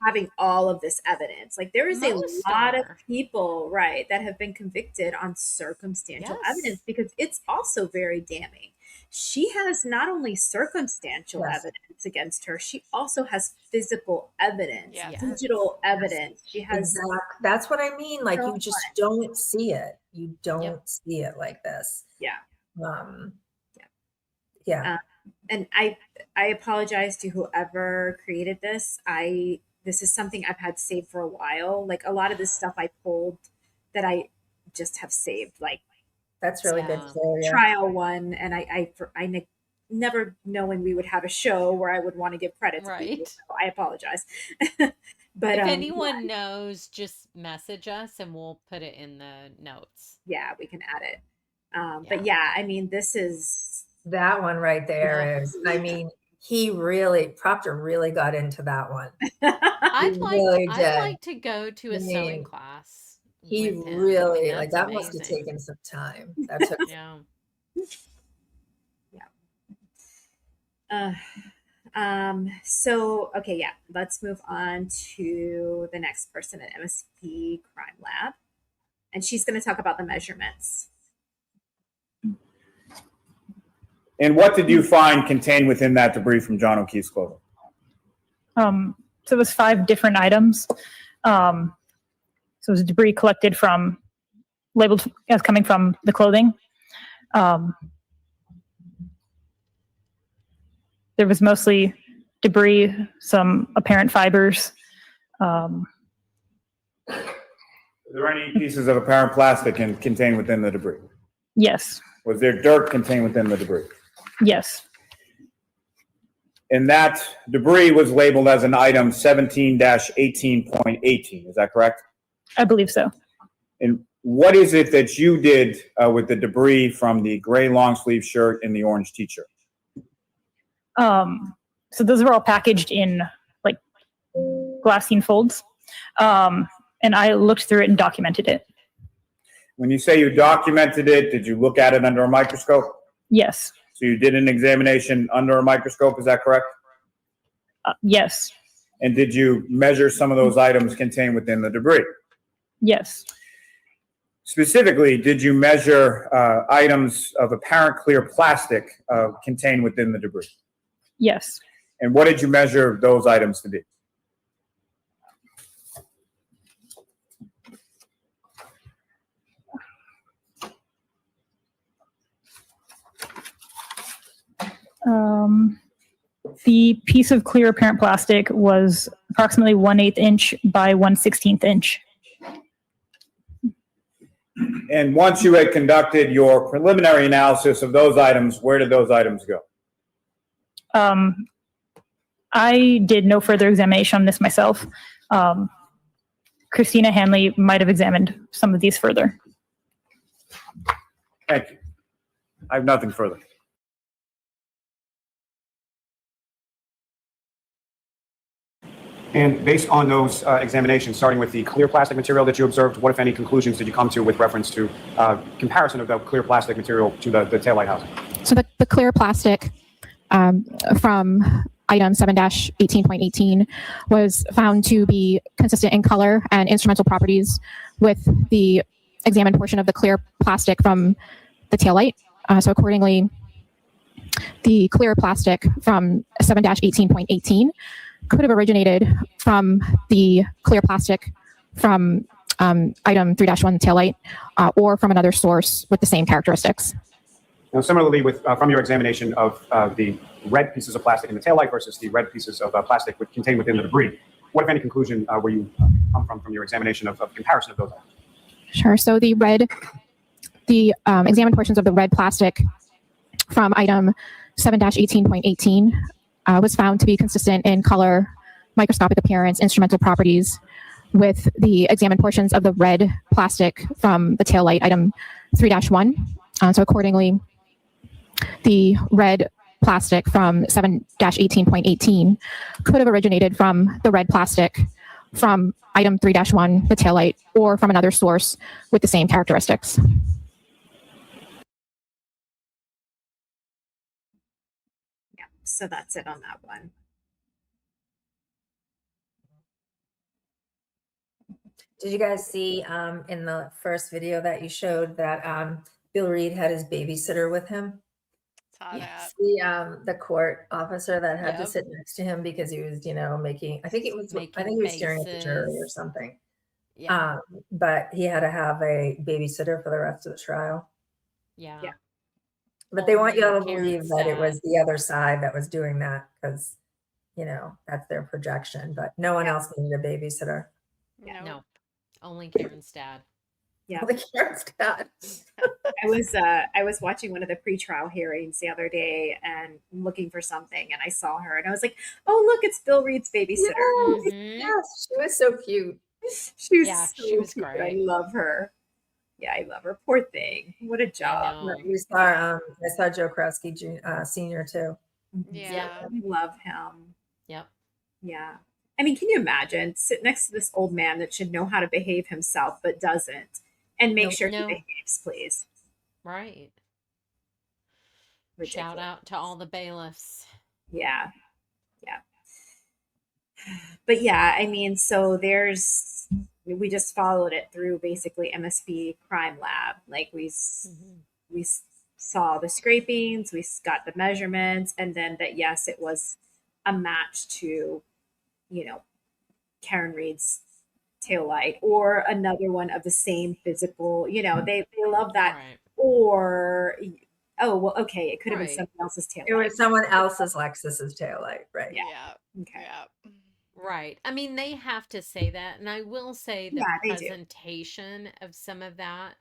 having all of this evidence. Like there is Most a lot of are. people, right, that have been convicted on circumstantial evidence because it's also very damning. She has not only circumstantial evidence against her, she also has physical evidence, digital evidence. She has That's what I mean. Like so you just much. don't see it. You don't see it like this. Yeah. Yeah. And I apologize to whoever created this. This is something I've had saved for a while. Like a lot of this stuff I pulled that I just have saved. Like that's really good. Trial one, and I never know when we would have a show where I would want to give credit to people. So I apologize. But if anyone knows, just message us and we'll put it in the notes. Yeah, we can add it. But yeah, I mean, this is that one right there is. I mean, Proctor really got into that one. I'd like to go to a sewing class. He really like that must have taken some time. That took So okay, yeah, let's move on to the next person at MSP Crime Lab, and she's going to talk about the measurements. And what did you find contained within that debris from John O'Keefe's clothing? So it was 5 different items. So it was debris collected from, labeled as coming from the clothing. There was mostly debris, some apparent fibers. Are there any pieces of apparent plastic contained within the debris? Yes. Was there dirt contained within the debris? Yes. And that debris was labeled as an item 17-18.18. Is that correct? I believe so. And what is it that you did with the debris from the gray long sleeve shirt and the orange t-shirt? So those were all packaged in like glassine folds. And I looked through it and documented it. When you say you documented it, did you look at it under a microscope? Yes. So you did an examination under a microscope, is that correct? Yes. And did you measure some of those items contained within the debris? Yes. Specifically, did you measure items of apparent clear plastic contained within the debris? Yes. And what did you measure those items to be? The piece of clear apparent plastic was approximately 1/8 inch by 1/16 inch. And once you had conducted your preliminary analysis of those items, where did those items go? I did no further examination on this myself. Christina Hanley might have examined some of these further. Thank you. I have nothing further. And based on those examinations, starting with the clear plastic material that you observed, what, if any, conclusions did you come to with reference to comparison of the clear plastic material to the taillight housing? So the clear plastic from item 7-18.18 was found to be consistent in color and instrumental properties with the examined portion of the clear plastic from the taillight. So accordingly, the clear plastic from 7-18.18 could have originated from the clear plastic from item 3-1 taillight or from another source with the same characteristics. Now, similarly, with from your examination of the red pieces of plastic in the taillight versus the red pieces of plastic contained within the debris, what, if any, conclusion were you come from your examination of comparison of those items? Sure. So the examined portions of the red plastic from item 7-18.18 was found to be consistent in color, microscopic appearance, instrumental properties with the examined portions of the red plastic from the taillight item 3-1. So accordingly, the red plastic from 7-18.18 could have originated from the red plastic from item 3-1, the taillight, or from another source with the same characteristics. So that's it on that one. Did you guys see in the first video that you showed that Bill Reed had his babysitter with him? Saw that. The court officer that had to Yep. sit next to him because he was, making, I think he was staring at the jury or something. Yeah. But he had to have a babysitter for the rest of the trial. Yeah. But they want you all to Only believe that it was the other side that was doing that because, that's their projection. But no one else needed a babysitter. No, only Karen's dad. Yeah. The Karen's dad. I was watching one of the pretrial hearings the other day and looking for something, and I saw her, and I was like, "Oh, look, it's Bill Reed's babysitter." Yes, she was so cute. She was Yeah, so she was cute. I great. love her. Yeah, I love her. Poor thing. What a job. We saw I saw Joe Krowski Senior too. Yeah. I love him. Yep. Yeah. I mean, can you imagine sit next to this old man that should know how to behave himself but doesn't, and make sure he behaves, please? Right. Ridiculous. Shout out to all the bailiffs. Yeah. Yeah. But yeah, I mean, so we just followed it through basically MSP Crime Lab. Like we saw the scrapings, we got the measurements, and then that yes, it was a match to, Karen Reed's taillight or another one of the same physical, they love that. Right. Or oh well, okay, it could have been someone else's taillight. It was someone else's Lexus's taillight, right? Yeah. Okay. Yeah. Right. I mean, they have to say that. And I will say the Yeah, they do. presentation of some of that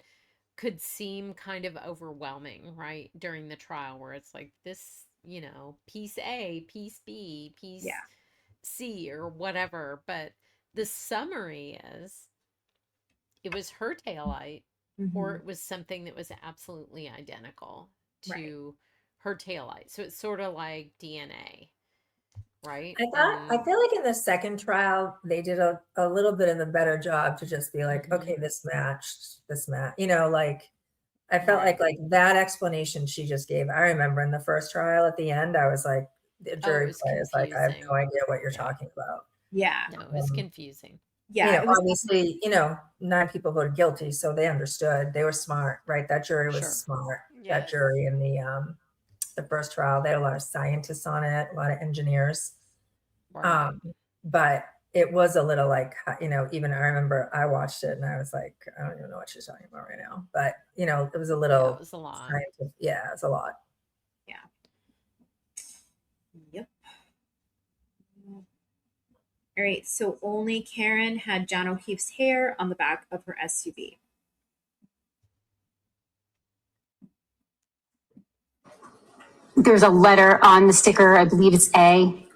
could seem kind of overwhelming, right? During the trial, where it's like this, piece A, piece B, piece C, or whatever. But the summary is it was her taillight, or it was something that was absolutely identical to her taillight. So it's sort of like DNA. Right. I feel like in the second trial, they did a little bit of a better job to just be like, okay, this matched, like I felt like that explanation she just gave. I remember in the first trial at the end, I was like, the jury players, like, I have no idea what you're talking about. Yeah. No, it was confusing. Yeah. Obviously, 9 people voted guilty, so they understood. They were smart, right? That jury was smart. That jury in the first trial, they had a lot of scientists on it, a lot of engineers. Right. But it was a little like, even I remember I watched it and I was like, I don't even know what she's talking about right now. But, it was a little. It was a lot. Yeah, it was a lot. Yeah. Yep. All right. So only Karen had John O'Keefe's hair on the back of her SUV. There's a letter on the sticker, I believe it's A,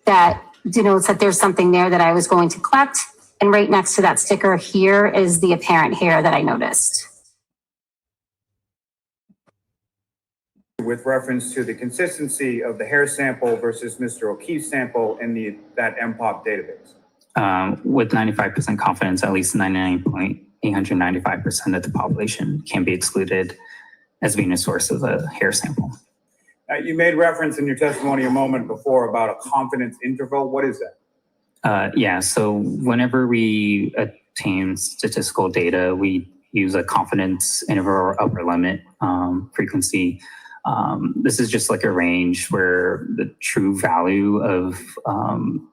that denotes that there's something there that I was going to collect. And right next to that sticker here is the apparent hair that I noticed. With reference to the consistency of the hair sample versus Mr. O'Keefe's sample in that MPOP database. With 95% confidence, at least 99.895% of the population can be excluded as being a source of a hair sample. You made reference in your testimony a moment before about a confidence interval. What is that? Yeah, so whenever we obtain statistical data, we use a confidence interval or upper limit frequency. This is just like a range where the true value of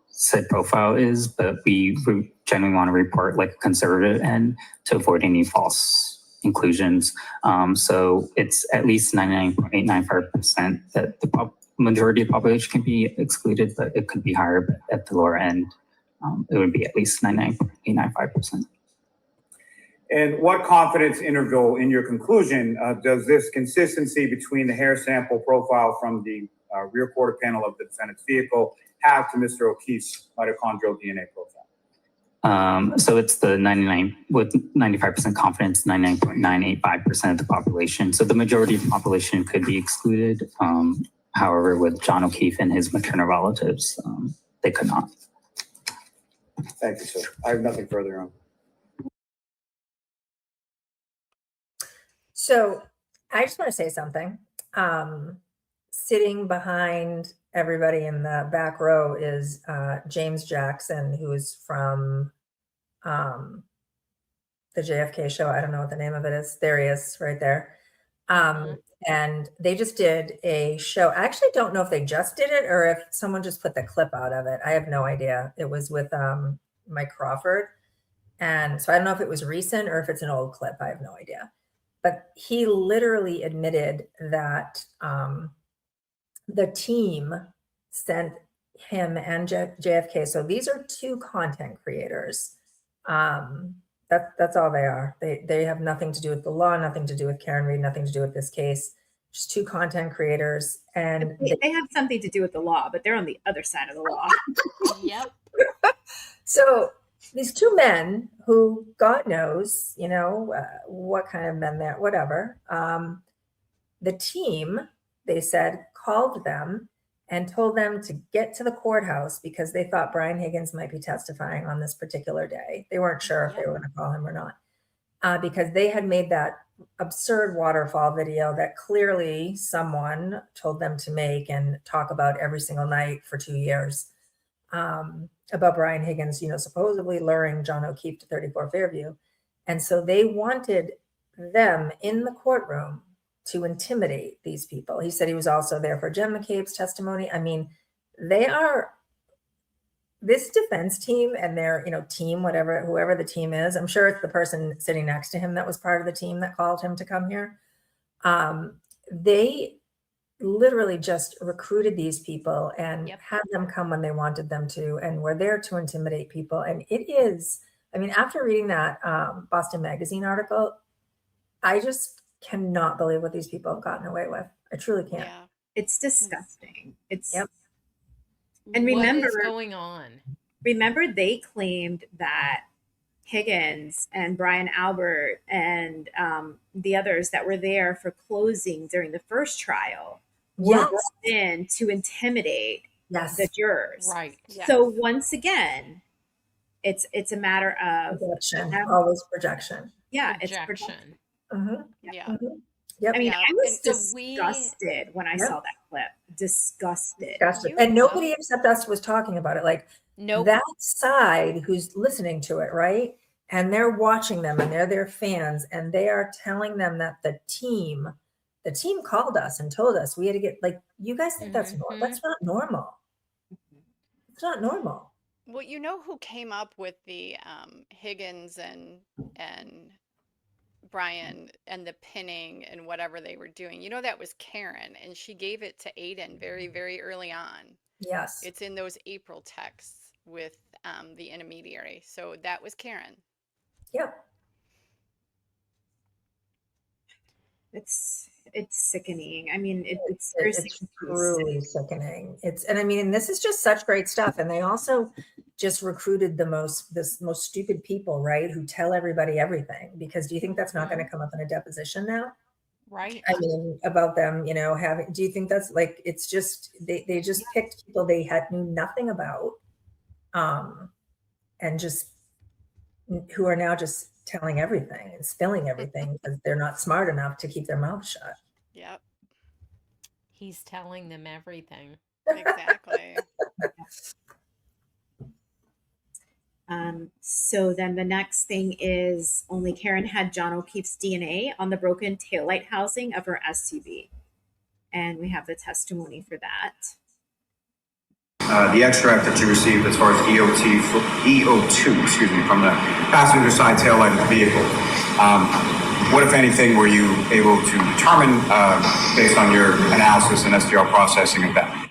said profile is, but we generally want to report like a conservative end to avoid any false inclusions. So it's at least 99.895% that the majority of the population can be excluded, but it could be higher, but at the lower end, it would be at least 99.895%. And what confidence interval in your conclusion does this consistency between the hair sample profile from the rear quarter panel of the defendant's vehicle have to Mr. O'Keefe's mitochondrial DNA profile? So it's the 95% confidence, 99.985% of the population. So the majority of the population could be excluded. However, with John O'Keefe and his maternal relatives, they could not. Thank you, sir. I have nothing further on. So I just want to say something. Sitting behind everybody in the back row is James Jackson, who is from the JFK show. I don't know what the name of it is. There he is, right there. And they just did a show. I actually don't know if they just did it or if someone just put the clip out of it. I have no idea. It was with Mike Crawford. And so I don't know if it was recent or if it's an old clip. I have no idea. But he literally admitted that the team sent him and JFK. So these are two content creators. That's all they are. They have nothing to do with the law, nothing to do with Karen Read, nothing to do with this case. Just two content creators. And they have something to do with the law, but they're on the other side of the law. Yep. So these two men who, God knows, you know, what kind of men they're, whatever. The team, they said, called them and told them to get to the courthouse because they thought Brian Higgins might be testifying on this particular day. They weren't sure if they were going to call him or not, because they had made that absurd waterfall video that clearly someone told them to make and talk about every single night for 2 years, about Brian Higgins, you know, supposedly luring John O'Keefe to 34 Fairview. And so they wanted them in the courtroom to intimidate these people. He said he was also there for Jen McCabe's testimony. I mean, they are this defense team and their, you know, team, whatever, whoever the team is. I'm sure it's the person sitting next to him that was part of the team that called him to come here. They literally just recruited these people and had them come when they wanted them to, and were there to intimidate people. And it is, I mean, after reading that Boston Magazine article, I just cannot believe what these people have gotten away with. I truly can't. Yeah. It's disgusting. It's and remember what is going on? Remember, they claimed that Higgins and Brian Albert and the others that were there for closing during the first trial were brought in to intimidate the jurors. Right. Yes. So once again, it's a matter of projection, always projection. Yeah, Projection. it's projection. Yeah. Yep. I mean, I was And disgusted when I saw that clip. Disgusted. And nobody except us was talking about it. Like Nope. that side who's listening to it, right? And they're watching them and they're their fans and they are telling them that the team called us and told us we had to get, like, you guys think that's normal? That's not normal. It's not normal. Well, you know who came up with the Higgins and Brian and the pinning and whatever they were doing? You know, that was Karen, and she gave it to Aiden very, very early on. Yes. It's in those April texts with the intermediary. So that was Karen. Yep. It's sickening. I mean, it's truly sickening. And I mean, and this is just such great stuff. And they also just recruited the most stupid people, right? Who tell everybody everything. Because do you think that's not going to come up in a deposition now? Right. I mean, about them, you know, do you think that's like, it's just, they just picked people they knew nothing about, and just, who are now just telling everything and spilling everything because they're not smart enough to keep their mouth shut. Yep. He's telling them everything. Exactly. So then the next thing is only Karen had John O'Keefe's DNA on the broken taillight housing of her SUV. And we have the testimony for that. The extract that you received as far as EO2, from the passenger side taillight of the vehicle. What, if anything, were you able to determine based on your analysis and STR processing of that?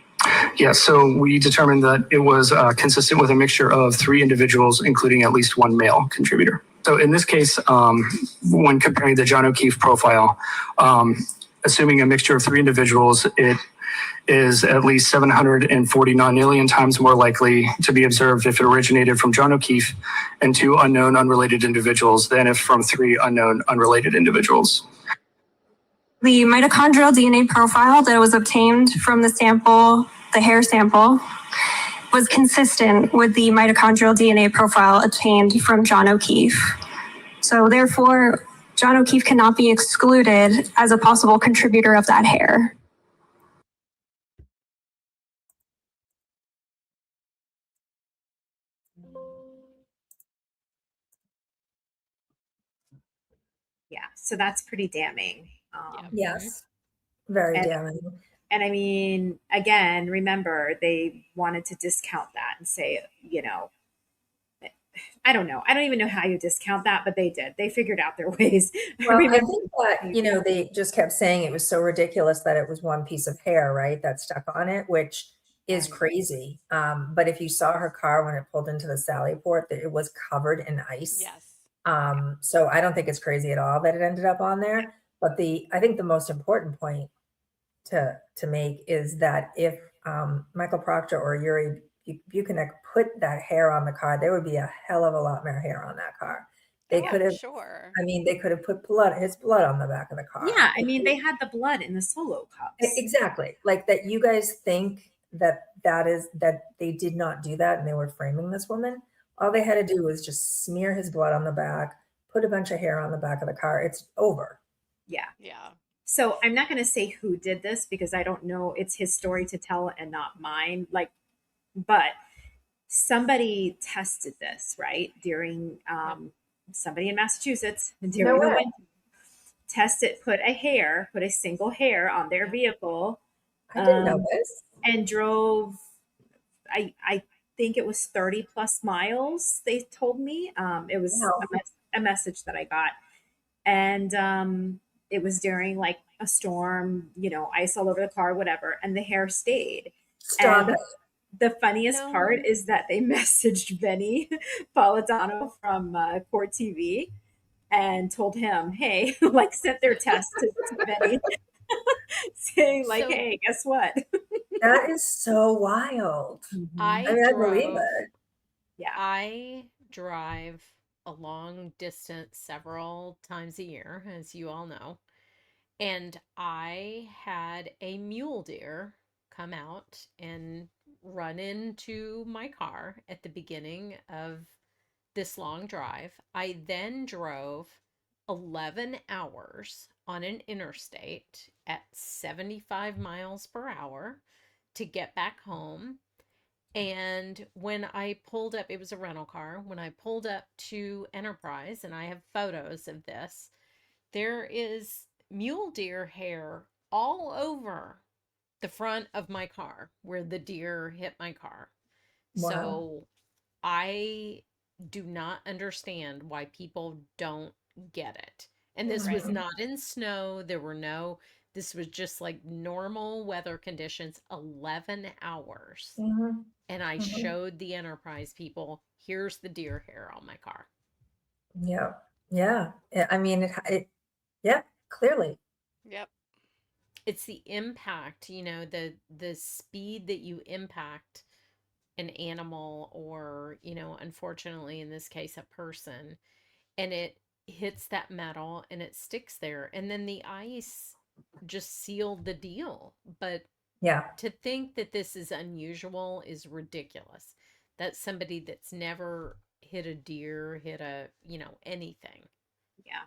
Yeah, so we determined that it was consistent with a mixture of 3 individuals, including at least 1 male contributor. So in this case, when comparing the John O'Keefe profile, assuming a mixture of 3 individuals, it is at least 749 million times more likely to be observed if it originated from John O'Keefe and 2 unknown unrelated individuals than if from 3 unknown unrelated individuals. The mitochondrial DNA profile that was obtained from the sample, the hair sample, was consistent with the mitochondrial DNA profile obtained from John O'Keefe. So therefore, John O'Keefe cannot be excluded as a possible contributor of that hair. Yeah, so that's pretty damning. Yes, very and, damning. And I mean, again, remember, they wanted to discount that and say, you know, I don't know. I don't even know how you discount that, but they did. They figured out their ways. Well, I think that, you know, they just kept saying it was so ridiculous that it was one piece of hair, right, that stuck on it, which is crazy. But if you saw her car when it pulled into the Sally Port, that it was covered in ice. Yes. So I don't think it's crazy at all that it ended up on there. But I think the most important point to make is that if Michael Proctor or Yuri Buchanan put that hair on the car, there would be a hell of a lot more hair on that car. They could have, sure. I mean, they could have put his blood on the back of the car. Yeah, I mean, they had the blood in the Solo cups. Exactly. Like that you guys think that they did not do that and they were framing this woman. All they had to do was just smear his blood on the back, put a bunch of hair on the back of the car. It's over. Yeah. Yeah. So I'm not going to say who did this because I don't know. It's his story to tell and not mine. But somebody tested this, right? During somebody in Massachusetts during the winter. Tested, put a single hair on their vehicle. I didn't know this. And drove, I think it was 30 plus miles, they told me. It was a message that I got. And it was during like a storm, you know, ice all over the car, whatever. And the hair stayed. Stop and it. The funniest part is that they messaged Benny Politano from Court TV and told him, hey, like sent their test to Benny saying like, hey, guess what? That is so wild. I mean, I believe it. Yeah. I drive a long distance several times a year, as you all know. And I had a mule deer come out and run into my car at the beginning of this long drive. I then drove 11 hours on an interstate at 75 miles per hour to get back home. And when I pulled up, it was a rental car. When I pulled up to Enterprise, and I have photos of this, there is mule deer hair all over the front of my car where the deer hit my car. Wow. So I do not understand why people don't get it. And this was not in snow. This was just like normal weather conditions, 11 hours. Mm-hmm. And I showed the Enterprise people, here's the deer hair on my car. Yeah. Yeah. I mean, yeah, clearly. Yep. It's the impact, you know, the speed that you impact an animal or, you know, unfortunately in this case, a person, and it hits that metal and it sticks there. And then the ice just sealed the deal. But yeah, to think that this is unusual is ridiculous. That's somebody that's never hit a deer, you know, anything. Yeah.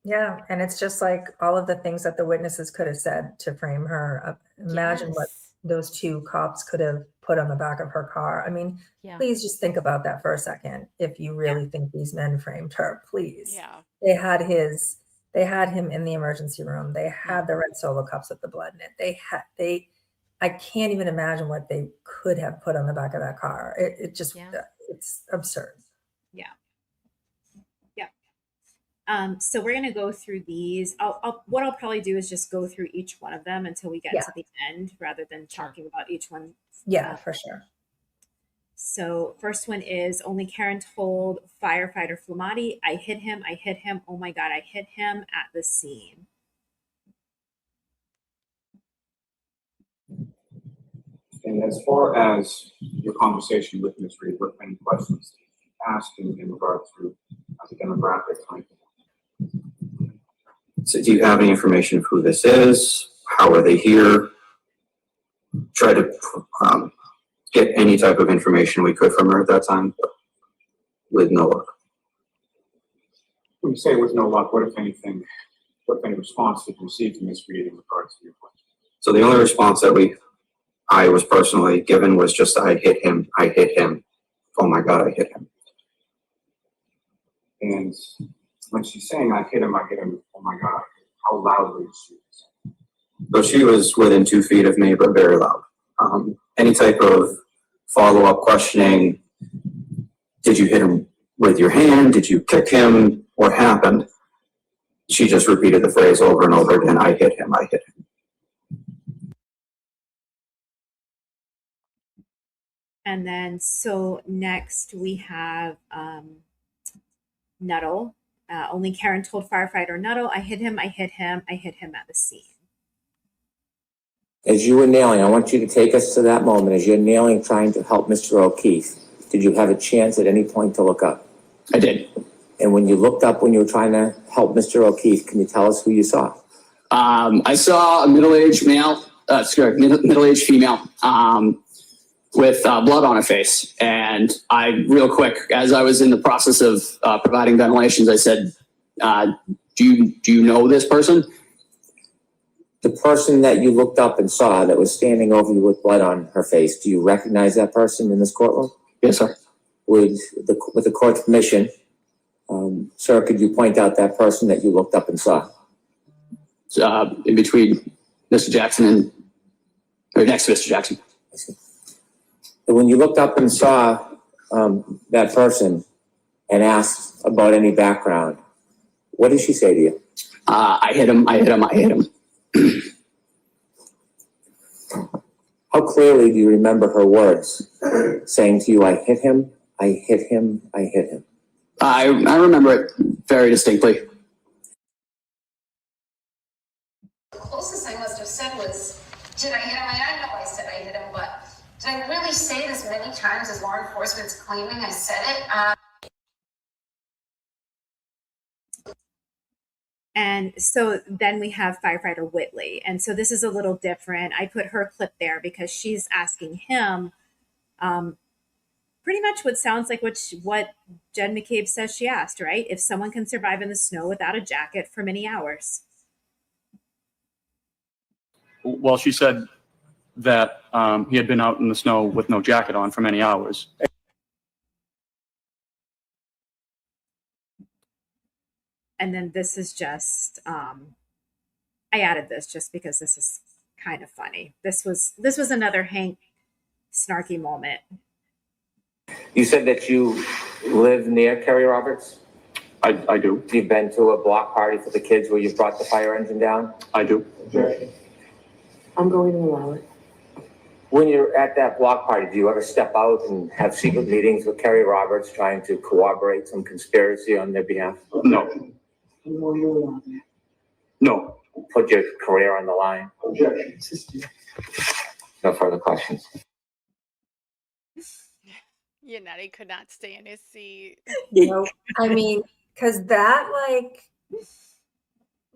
Yeah. And it's just like all of the things that the witnesses could have said to frame her. Imagine what those two cops could have put on the back of her car. I mean, please just think about that for a second. If you really think these men framed her, please. Yeah. They had him in the emergency room. They had the red Solo cups with the blood in it. I can't even imagine what they could have put on the back of that car. It's absurd. Yeah. So we're going to go through these. What I'll probably do is just go through each one of them until we get to the end rather than talking about each one. Yeah, for sure. So first one is only Karen told firefighter Flamati, I hit him. Oh my God, I hit him at the scene. And as far as your conversation with Ms. Reed, what kind of questions did you ask in regard to the demographics? So do you have any information of who this is? How are they here? Try to get any type of information we could from her at that time, but with no luck. When you say with no luck, what if anything, what kind of response did you receive from Ms. Reed in regards to your question? So the only response that I was personally given was just, I hit him. Oh my God, I hit him. And When she's saying, I hit him, oh my God, how loudly is she? So she was within 2 feet of me, but very loud. Any type of follow-up questioning, did you hit him with your hand? Did you kick him? What happened? She just repeated the phrase over and over again, I hit him, I hit him. And then, so next we have Nuttall. Only Karen told firefighter Nuttall, I hit him, I hit him, I hit him at the scene. As you were nailing, I want you to take us to that moment. As you're nailing, trying to help Mr. O'Keefe, did you have a chance at any point to look up? I did. And when you looked up, when you were trying to help Mr. O'Keefe, can you tell us who you saw? I saw a middle-aged middle-aged female with blood on her face. And I, real quick, as I was in the process of providing ventilations, I said, do you know this person? The person that you looked up and saw that was standing over you with blood on her face, do you recognize that person in this courtroom? Yes, sir. With the court's permission, sir, could you point out that person that you looked up and saw? In between Mr. Jackson or next to Mr. Jackson. And when you looked up and saw that person and asked about any background, what did she say to you? I hit him, I hit him, I hit him. How clearly do you remember her words saying to you, I hit him, I hit him, I hit him? I remember it very distinctly. The closest I must have said was, did I hit him? I know I said I hit him, but did I really say this many times as law enforcement's claiming I said it? And so then we have firefighter Whitley. And so this is a little different. I put her clip there because she's asking him pretty much what sounds like what Jen McCabe says she asked, right? If someone can survive in the snow without a jacket for many hours. Well, she said that he had been out in the snow with no jacket on for many hours. And then this is just, I added this just because this is kind of funny. This was another Hank snarky moment. You said that you live near Kerry Roberts? I do. You've been to a block party for the kids where you brought the fire engine down? I do. I'm going to allow it. When you're at that block party, do you ever step out and have secret meetings with Kerry Roberts trying to corroborate some conspiracy on their behalf? No. I'm going to allow it. No. Put your career on the line? Objection. No further questions. Yannetti could not stay in his seat. I mean, because that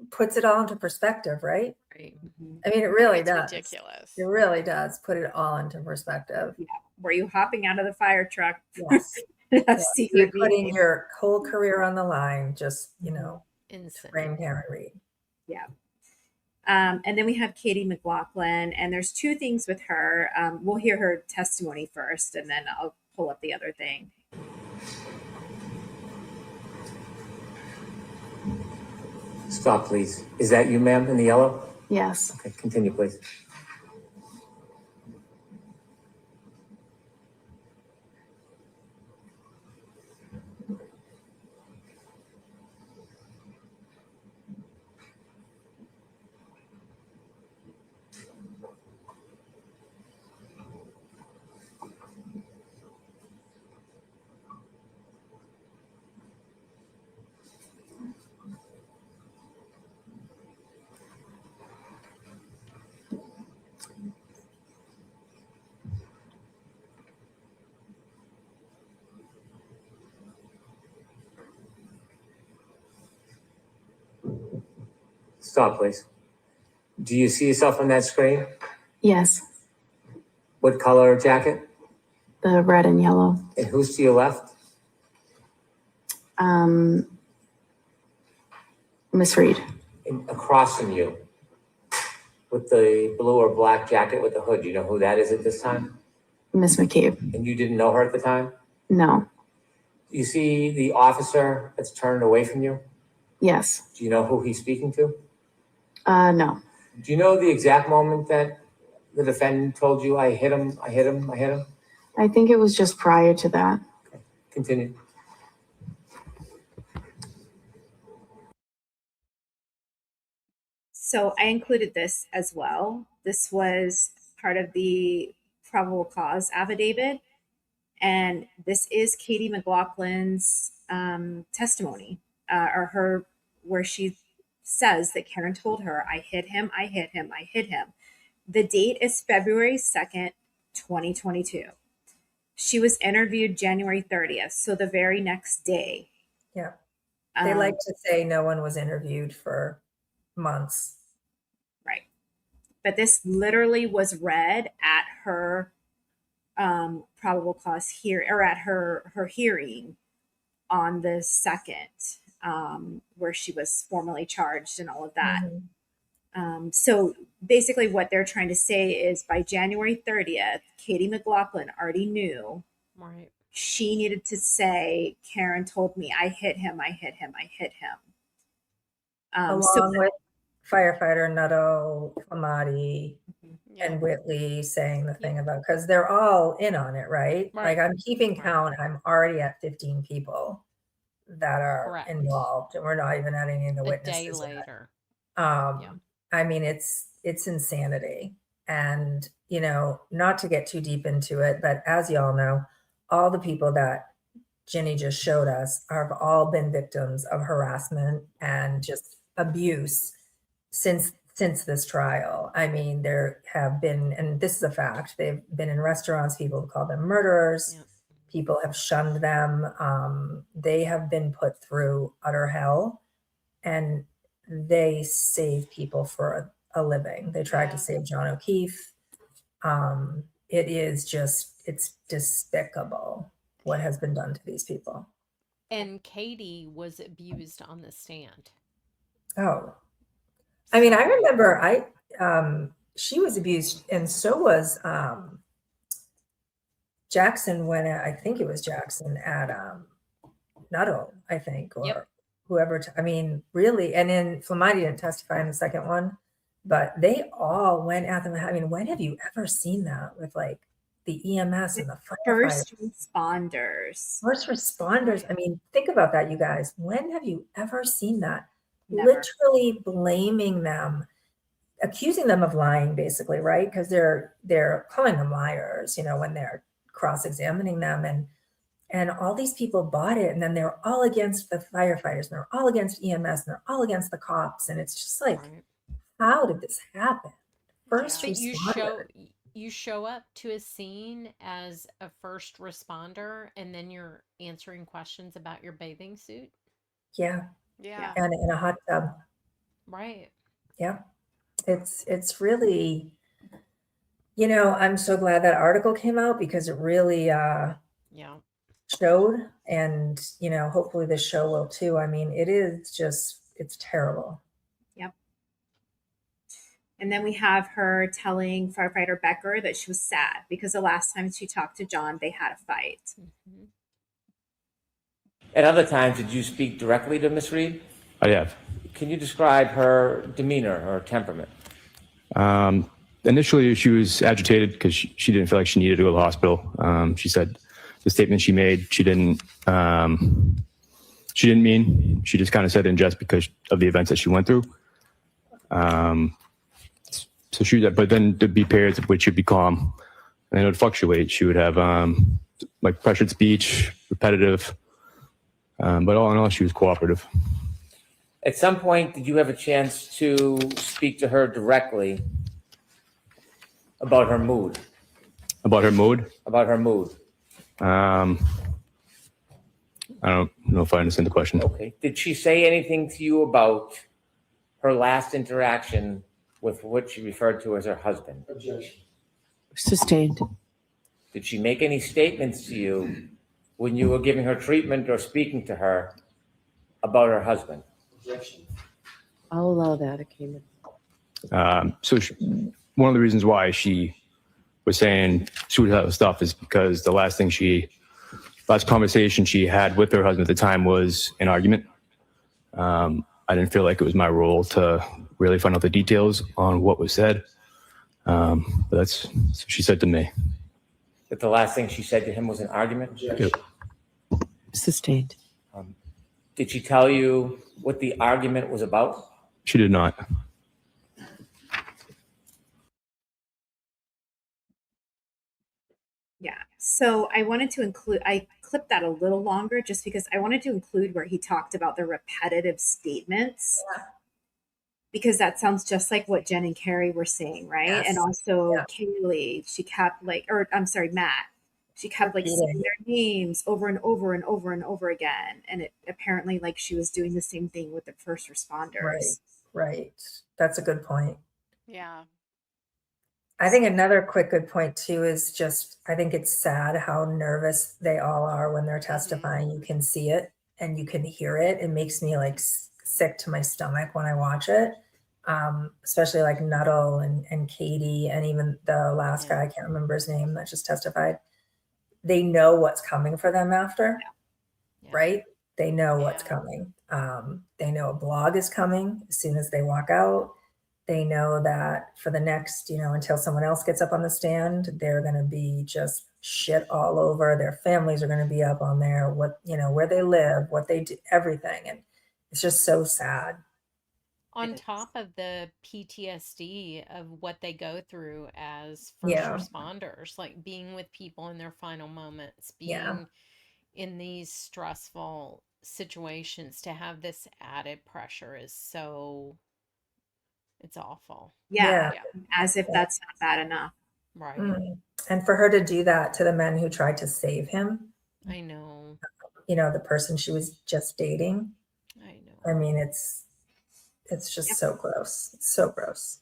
puts it all into perspective, right? Right. I mean, it really It's does. ridiculous. It really does put it all into perspective. Yeah. Were you hopping out of the fire truck? Yes. Secret You're putting meeting. your whole career on the line, just, Insane. frame Harry Reid. Yeah. And then we have Katie McLaughlin, and there's two things with her. We'll hear her testimony first, and then I'll pull up the other thing. Stop, please. Is that you, ma'am, in the yellow? Yes. Okay, continue, please. Stop, please. Do you see yourself on that screen? Yes. What color jacket? The red and yellow. And who's to your left? Miss Reed. And across from you, with the blue or black jacket with the hood. You know who that is at this time? Miss McCabe. And you didn't know her at the time? No. You see the officer that's turned away from you? Yes. Do you know who he's speaking to? No. Do you know the exact moment that the defendant told you, I hit him, I hit him, I hit him? I think it was just prior to that. Continue. So I included this as well. This was part of the probable cause affidavit. And this is Katie McLaughlin's testimony, or her, where she says that Karen told her, I hit him, I hit him, I hit him. The date is February 2nd, 2022. She was interviewed January 30th, so the very next day. Yeah. They like to say no one was interviewed for months. Right. But this literally was read at her probable cause here, or at her hearing on the 2nd, where she was formally charged and all of that. So basically what they're trying to say is by January 30th, Katie McLaughlin already knew she needed to say, Karen told me I hit him, I hit him, I hit him. Along with firefighter Nutto, Amati, and Whitley saying the thing about, because they're all in on it, right? Like I'm keeping count. I'm already at 15 people that are involved, and we're not even at any of the witnesses. A day later. I mean, it's insanity. And, you know, not to get too deep into it, but as y'all know, all the people that Ginny just showed us have all been victims of harassment and just abuse since this trial. I mean, there have been, and this is a fact, they've been in restaurants, people have called them murderers, people have shunned them, they have been put through utter hell, and they save people for a living. They tried to save John O'Keefe. It is just, it's despicable what has been done to these people. And Katie was abused on the stand. Oh, I mean, I remember she was abused, and so was Jackson when I think it was Jackson at Nutto, I think, or whoever. I mean, really, and then Flamati didn't testify in the second one, but they all went at them. I mean, when have you ever seen that with like the EMS and the first responders? First responders. I mean, think about that, you guys. When have you ever seen that? Never. Literally blaming them, accusing them of lying, basically, right? Because they're calling them liars, you know, when they're cross-examining them, and all these people bought it, and then they're all against the firefighters, and they're all against EMS, and they're all against the cops, and it's just like, how did this happen? First responder. You show up to a scene as a first responder, and then you're answering questions about your bathing suit. Yeah. Yeah. And in a hot tub. Right. Yeah. It's really, you know, I'm so glad that article came out because it really showed, and, you know, hopefully this show will too. I mean, it is just, it's terrible. Yep. And then we have her telling firefighter Becker that she was sad because the last time she talked to John, they had a fight. Mm-hmm. At other times, did you speak directly to Miss Reed? I have. Can you describe her demeanor or temperament? Initially, she was agitated because she didn't feel like she needed to go to the hospital. She said the statement she made, she didn't mean. She just kind of said in jest because of the events that she went through. So she, but then there'd be periods of which she'd be calm, and it would fluctuate. She would have like pressured speech, repetitive, but all in all, she was cooperative. At some point, did you have a chance to speak to her directly about her mood? About her mood? About her mood. I don't know if I understand the question. Okay. Did she say anything to you about her last interaction with what she referred to as her husband? Objection. Sustained. Did she make any statements to you when you were giving her treatment or speaking to her about her husband? Objection. I'll allow that. It came in. So one of the reasons why she was saying suicidal stuff is because the last conversation she had with her husband at the time was an argument. I didn't feel like it was my role to really find out the details on what was said. But that's what she said to me. That the last thing she said to him was an argument? Yep. Sustained. Did she tell you what the argument was about? She did not. Yeah. So I wanted to include, I clipped that a little longer just because I wanted to include where he talked about the repetitive statements. Yeah. Because that sounds just like what Jen and Carrie were saying, right? Yes. And also Yeah. Kaylee, she kept like, or I'm sorry, Matt, she kept like Repeating. saying their names over and over and over and over again. And it apparently like she was doing the same thing with the first responders. Right. Right. That's a good point. Yeah. I think another quick good point too is just, I think it's sad how nervous they all are when they're testifying. You can see it and you can hear it. It makes me like sick to my stomach when I watch it. Especially like Nuttall and Katie and even the last guy, I can't remember his name, that just testified. They know what's coming for them after, right? They know what's coming. They know a blog is coming as soon as they walk out. They know that for the next, until someone else gets up on the stand, they're going to be just shit all over. Their families are going to be up on there, where they live, what they do, everything. And it's just so sad. On top of the PTSD of what they go through as first responders, like being with people in their final moments, being in these stressful situations, to have this added pressure is so, it's awful. Yeah. As if that's not bad enough. Right. And for her to do that to the men who tried to save him. I know. The person she was just dating. I know. I mean, it's just so gross. It's so gross.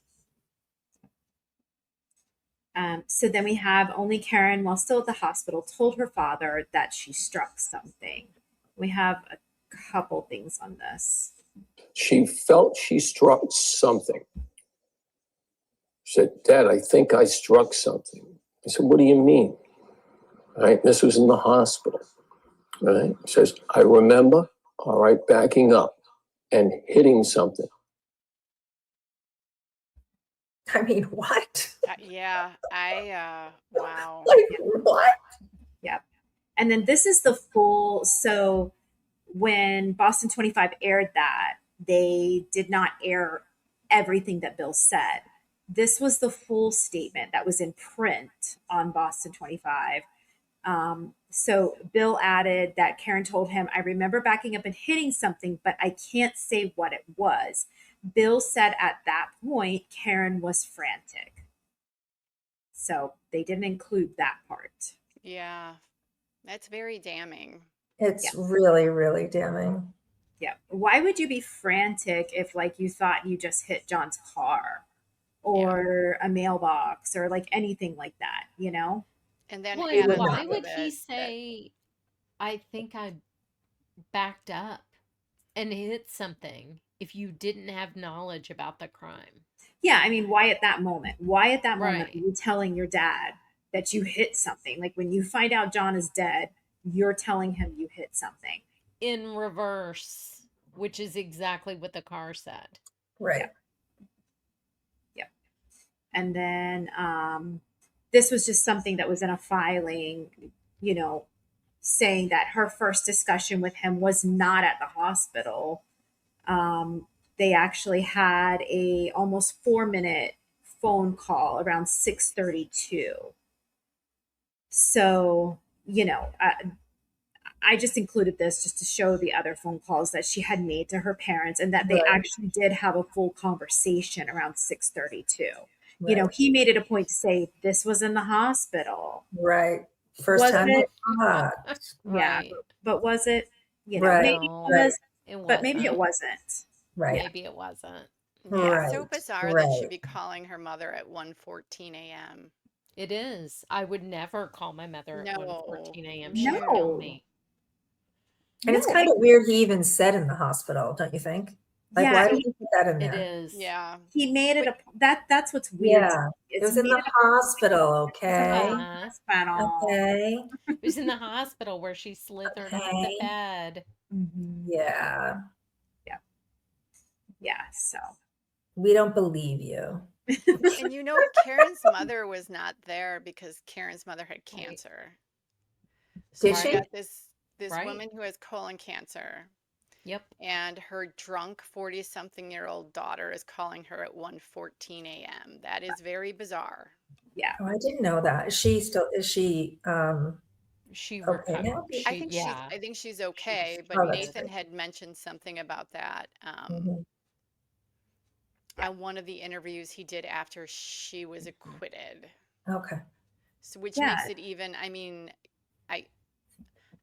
So then we have only Karen, while still at the hospital, told her father that she struck something. We have a couple things on this. She felt she struck something. She said, Dad, I think I struck something. I said, what do you mean? All right, this was in the hospital. All right, she says, I remember, all right, backing up and hitting something. I mean, what? Wow. Like, what? Yep. And then this is the full, so when Boston 25 aired that, they did not air everything that Bill said. This was the full statement that was in print on Boston 25. So Bill added that Karen told him, I remember backing up and hitting something, but I can't say what it was. Bill said at that point, Karen was frantic. So they didn't include that part. Yeah. That's very damning. It's really, really damning. Yeah. Why would you be frantic if like you thought you just hit John's car or a mailbox or like anything like that, And then why would he say, I think I backed up and hit something if you didn't have knowledge about the crime? Yeah, I mean, why at that moment? Why at that moment Right. are you telling your dad that you hit something? Like when you find out John is dead, you're telling him you hit something. In reverse, which is exactly what the car said. Right. Yep. And then this was just something that was in a filing, saying that her first discussion with him was not at the hospital. They actually had a almost 4-minute phone call around 6:32. So, I just included this just to show the other phone calls that she had made to her parents and that they actually did have a full conversation around 6:32. Right. He made it a point to say this was in the hospital. Right. First Was time it? they talked. Yeah. But was it? Right. Maybe it was, It but maybe it wasn't. wasn't. Right. Maybe it wasn't. Yeah, it's so Right, bizarre that she'd right. be calling her mother at 1:14 a.m. It is. I would never call my mother at 1:14 a.m. She'd No. kill me. And it's kind of weird he even said in the hospital, don't you think? Like, Yeah, why did he put that in It there? is. Yeah. He made it that's what's weird. Yeah. It It's was in made the it hospital, a okay? hospital. Okay. It was in the hospital where she slithered off the Okay. bed. Yeah. Yeah. Yeah, so we don't believe you. And you know, Karen's mother was not there because Karen's mother had cancer. So Did you she? got this Right. woman who has colon cancer, Yep. and her drunk 40-something-year-old daughter is calling her at 1:14 a.m. That is very bizarre. Yeah. Oh, I didn't know that. Is she She okay now? I think she's okay, but Oh, that's Nathan great. had mentioned something about that Mhm. on one of the interviews he did after she was acquitted. Okay. So, which Yeah. makes it even, I mean,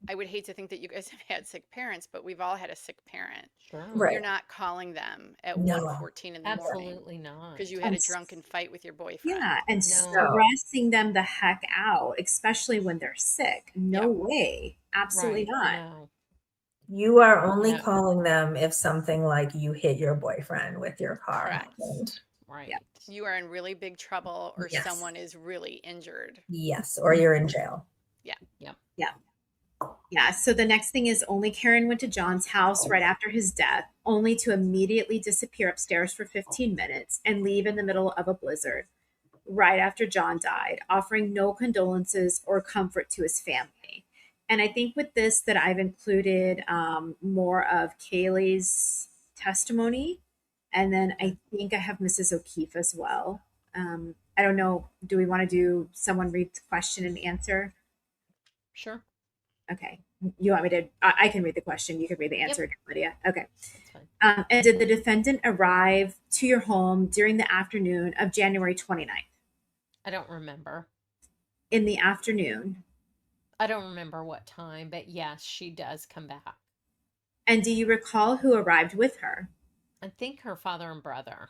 I would hate to think that you guys have had sick parents, but we've all had a sick parent. Sure. Right. You're not calling them at No. 1:14 in the morning. Absolutely not. Because you had a drunken fight with your boyfriend. Yeah, and stressing them the heck out, especially when they're sick. No way. Absolutely not. No. You are only No. calling them if something like you hit your boyfriend with your car Correct. happened. Right. Yeah. You are in really big trouble, or Yes. someone is really injured. Yes, or you're in jail. Yeah. Yep. Yeah. Yeah. So the next thing is only Karen went to John's house right after his death, only to immediately disappear upstairs for 15 minutes and leave in the middle of a blizzard right after John died, offering no condolences or comfort to his family. And I think with this that I've included more of Kaylee's testimony. And then I think I have Mrs. O'Keefe as well. I don't know. Do we want to do someone read the question and answer? Sure. Okay. You want me to? I can read the question. You can read the answer, Yep. Lydia. Okay. That's fine. And did the defendant arrive to your home during the afternoon of January 29th? I don't remember. In the afternoon. I don't remember what time, but yes, she does come back. And do you recall who arrived with her? I think her father and brother.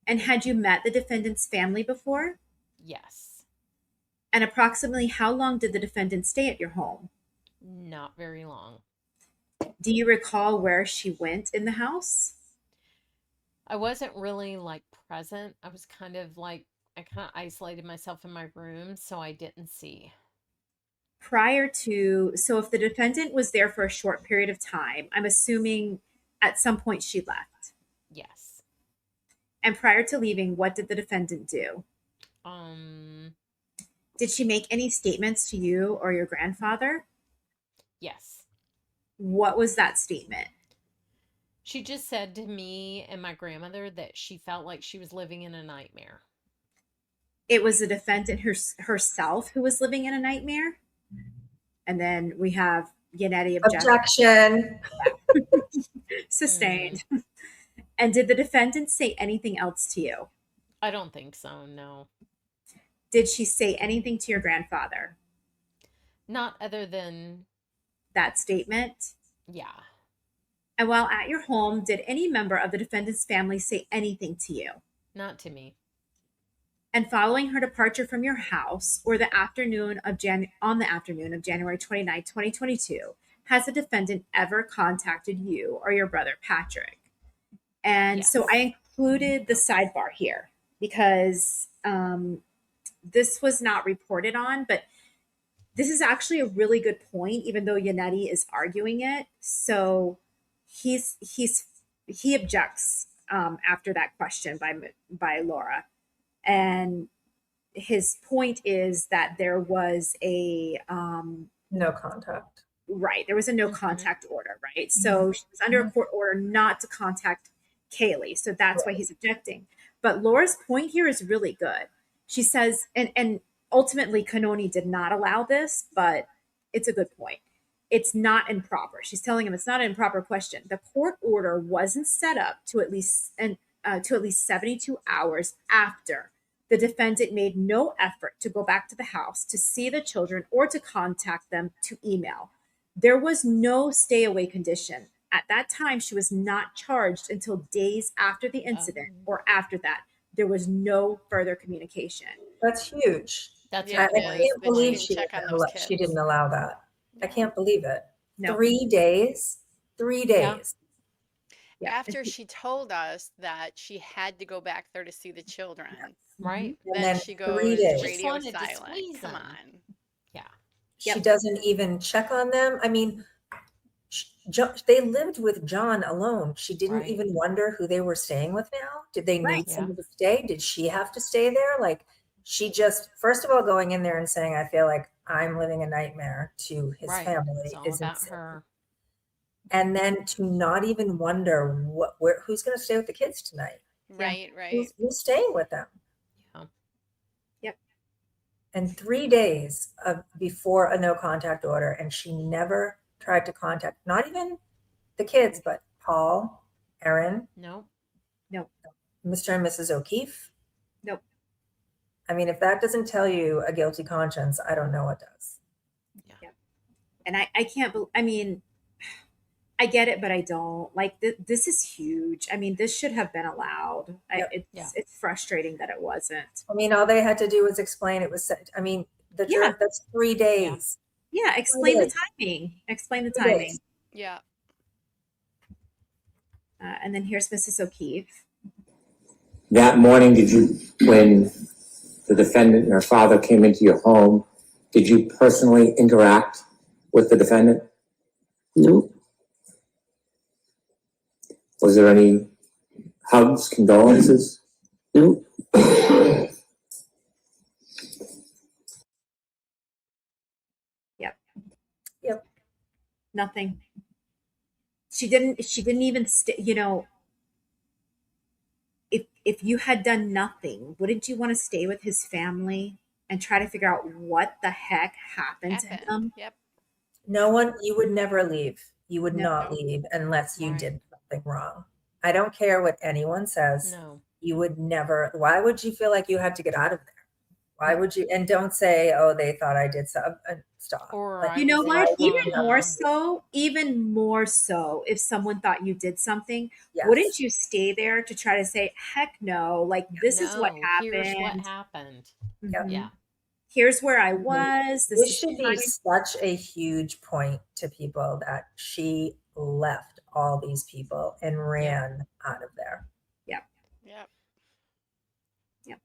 And had you met the defendant's family before? Yes. And approximately how long did the defendant stay at your home? Not very long. Do you recall where she went in the house? I wasn't really like present. I was kind of isolated myself in my room, so I didn't see. So if the defendant was there for a short period of time, I'm assuming at some point she left. Yes. And prior to leaving, what did the defendant do? Did she make any statements to you or your grandfather? Yes. What was that statement? She just said to me and my grandmother that she felt like she was living in a nightmare. It was the defendant herself who was living in a nightmare? And then we have Yannetti Objection. Sustained. And did the defendant say anything else to you? I don't think so, no. Did she say anything to your grandfather? Not other than that statement? Yeah. And while at your home, did any member of the defendant's family say anything to you? Not to me. And following her departure from your house, or the afternoon of on the afternoon of January 29, 2022, has the defendant ever contacted you or your brother Patrick? And so I included the sidebar here because this was not reported on, but this is actually a really good point, even though Yannetti is arguing it. So he objects after that question by Laura. And his point is that there was a no contact. Right. There was a no contact order, right? So she was under a court order not to contact Kaylee. So that's why he's objecting. But Laura's point here is really good. She says, and ultimately Canoni did not allow this, but it's a good point. It's not improper. She's telling him it's not an improper question. The court order wasn't set up to at least 72 hours after the defendant made no effort to go back to the house to see the children or to contact them to email. There was no stay away condition. At that time, she was not charged until days after the incident or after that. There was no further communication. That's huge. That's I can't believe she didn't allow that. I can't believe it. No. 3 days. 3 days. Yeah. After she told us that she had to go back there to see the children. Right. Then she goes 3 days. radio silent. Come on. Yeah. She doesn't even check on them. I mean, they lived with John alone. She didn't Right. even wonder who they were staying with now. Did they Right. need Yeah. someone to stay? Did she have to stay there? Like, she just, first of all, going in there and saying, I feel like I'm living a nightmare to his Right. family It's all is about insane. her. And then to not even wonder who's going to stay with the kids tonight. Right, right. Who's staying with them? Yeah. Yep. And 3 days before a no contact order, and she never tried to contact, not even the kids, but Paul, Erin, Nope. Nope. Mr. and Mrs. O'Keefe. Nope. I mean, if that doesn't tell you a guilty conscience, I don't know what does. Yeah. And I can't believe, I mean, I get it, but I don't. Like, this is huge. I mean, this should have been allowed. Yep. It's frustrating that it wasn't. I mean, all they had to do was explain it was, I mean, Yeah. that's 3 days. Yeah, explain the days. timing. Explain the 3 timing. days. Yeah. And then here's Mrs. O'Keefe. That morning, when the defendant and her father came into your home, did you personally interact with the defendant? No. Was there any hugs, condolences? No. Yep. Nothing. She didn't even if you had done nothing, wouldn't you want to stay with his family and try to figure out what the heck happened to him? Yep. No one, you would never leave. You would No. not leave unless you Right. did something wrong. I don't care what anyone says. No. You would never. Why would you feel like you had to get out of there? Why would you? And don't say, "Oh, they thought I did some." Stop. Or Like, I You know was what? in Even more so, if someone thought you did something, yes. wouldn't you stay there to try to say, heck no, like this is what No, happened. here's what happened. Yep. Yeah. Here's where I was. This is should the be time. such a huge point to people that she left all these people and ran out of there. Yep. Yep. Yep.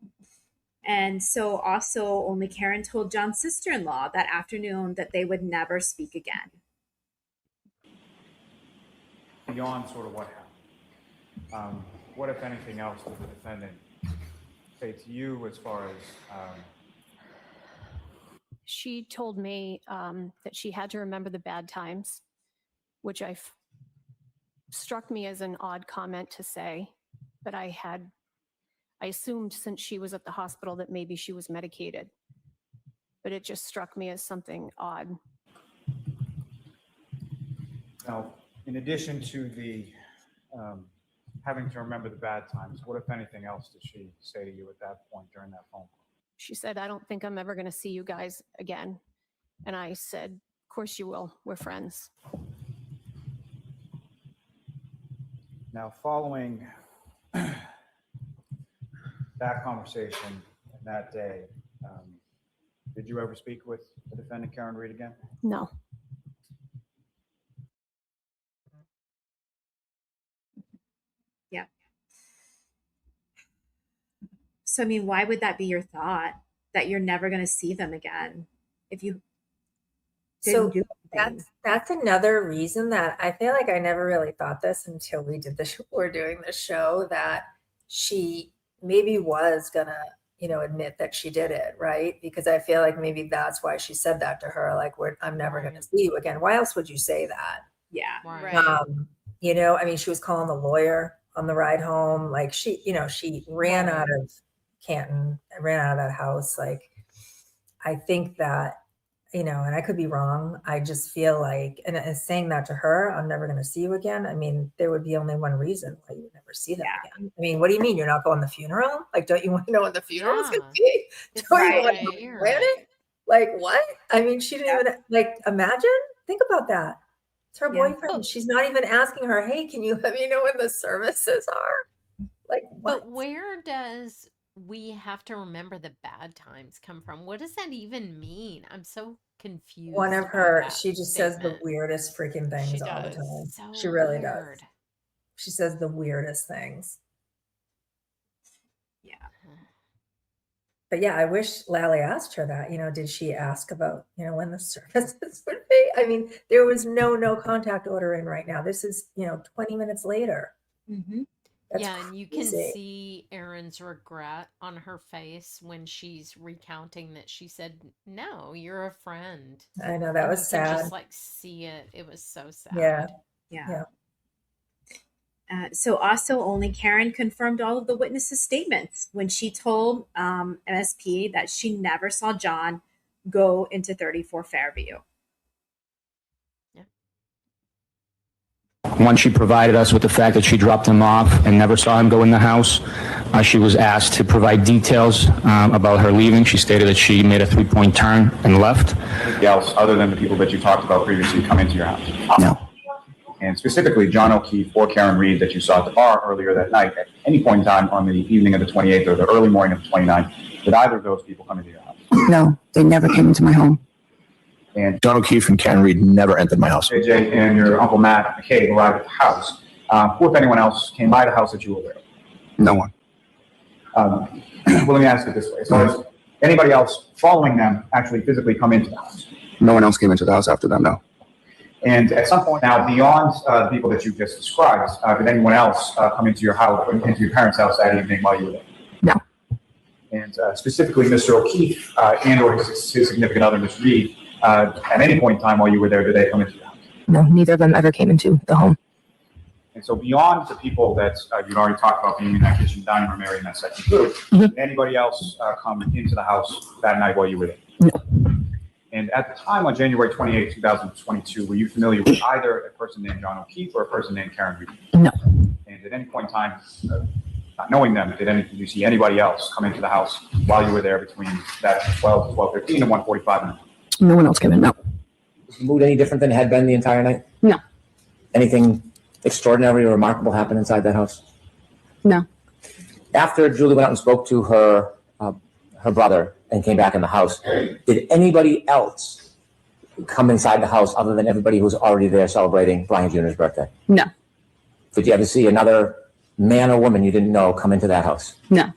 And so also only Karen told John's sister-in-law that afternoon that they would never speak again. Beyond sort of what happened, what, if anything else, did the defendant say to you as far as, She told me that she had to remember the bad times, which struck me as an odd comment to say, but I assumed since she was at the hospital that maybe she was medicated, but it just struck me as something odd. now, in addition to the having to remember the bad times, what, if anything else, did she say to you at that point during that phone call? She said, I don't think I'm ever going to see you guys again. And I said, of course you will. We're friends. Now, following that conversation and that day, did you ever speak with the defendant, Karen Reed, again? No. Yeah. So, I mean, why would that be your thought that you're never going to see them again if you So didn't do anything? that's another reason that I feel like I never really thought this until we did we're doing the show, that she maybe was gonna, admit that she did it, right? Because I feel like maybe that's why she said that to her, like, I'm never gonna see you again. Why else would you say that? Yeah. Right. I mean, she was calling the lawyer on the ride home. Like, she ran out of Canton, ran out of that house. Like, I think that, and I could be wrong. I just feel like, and saying that to her, I'm never going to see you again. I mean, there would be only one reason why you would never see them again. I mean, what do you mean you're not going to the funeral? Like, don't you want to know when the funeral is going to be? It's Don't you want right. to plan it? Like, what? I mean, she didn't even, like, imagine, think about that. It's her boyfriend. She's not even asking her, hey, can you let me know when the services are? Like, what? But where does we have to remember the bad times come from? What does that even mean? I'm so confused. One of about her, that she just says the statement. weirdest freaking things She all the does. time. So She really weird. does. She says the weirdest things. Yeah. But yeah, I wish Lally asked her that. Did she ask about, when the services would be? I mean, there was no contact order in right now. This is, 20 minutes later. Mm-hmm. That's Yeah, and you can crazy. see Erin's regret on her face when she's recounting that she said, "No, you're a friend." I know, that And was you can sad. just like see it. It was so sad. Yeah. Yeah. So also only Karen confirmed all of the witnesses' statements when she told MSP that she never saw John go into 34 Fairview. One, she provided us with the fact that she dropped him off and never saw him go in the house. She was asked to provide details about her leaving. She stated that she made a 3-point turn and left. Anything else other than the people that you talked about previously come into your house? No. And specifically, John O'Keefe or Karen Reed that you saw at the bar earlier that night, at any point in time on the evening of the 28th or the early morning of the 29th, did either of those people come into your house? No, they never came into my home. And John O'Keefe and Karen Reed never entered my house. JJ and your uncle Matt McCabe arrived at the house. Who, if anyone else, came by the house that you were aware of? No one. Well, let me ask it this way. So has anybody else following them actually physically come into the house? No one else came into the house after them, no. And at some point now, beyond the people that you just described, did anyone else come into your house, into your parents' house that evening while you were there? No. And specifically, Mr. O'Keefe and/or his significant other, Ms. Reed, at any point in time while you were there, did they come into your house? No, neither of them ever came into the home. And so, beyond the people that you'd already talked about being in that kitchen dining room area in that second group, did anybody else come into the house that night while you were there? No. And at the time on January 28, 2022, were you familiar with either a person named John O'Keefe or a person named Karen Reed? No. And at any point in time, not knowing them, did you see anybody else come into the house while you were there between that 12 to 12:15 and 1:45 minutes? No one else came in, no. Was the mood any different than it had been the entire night? No. Anything extraordinary or remarkable happen inside that house? No. After Julie went out and spoke to her brother and came back in the house, did anybody else come inside the house other than everybody who was already there celebrating Brian Jr.'s birthday? No. Did you ever see another man or woman you didn't know come into that house? No.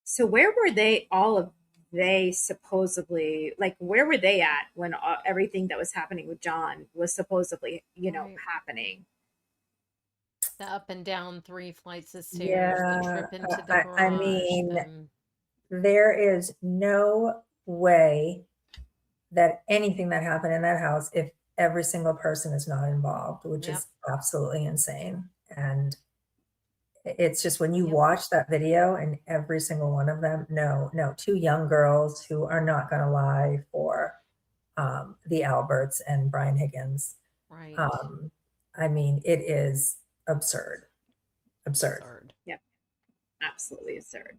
So where were they supposedly, like, where were they at when everything that was happening with John was supposedly, happening? The up and down 3 flights of stairs, Yeah, the trip into the garage. I mean, there is no way that anything that happened in that house, if every single person is not involved, which is absolutely insane. And it's just when you watch that video and every single one of them, no, 2 young girls who are not going to lie for the Alberts and Brian Higgins. Right. I mean, it is absurd. Yep. Absolutely absurd.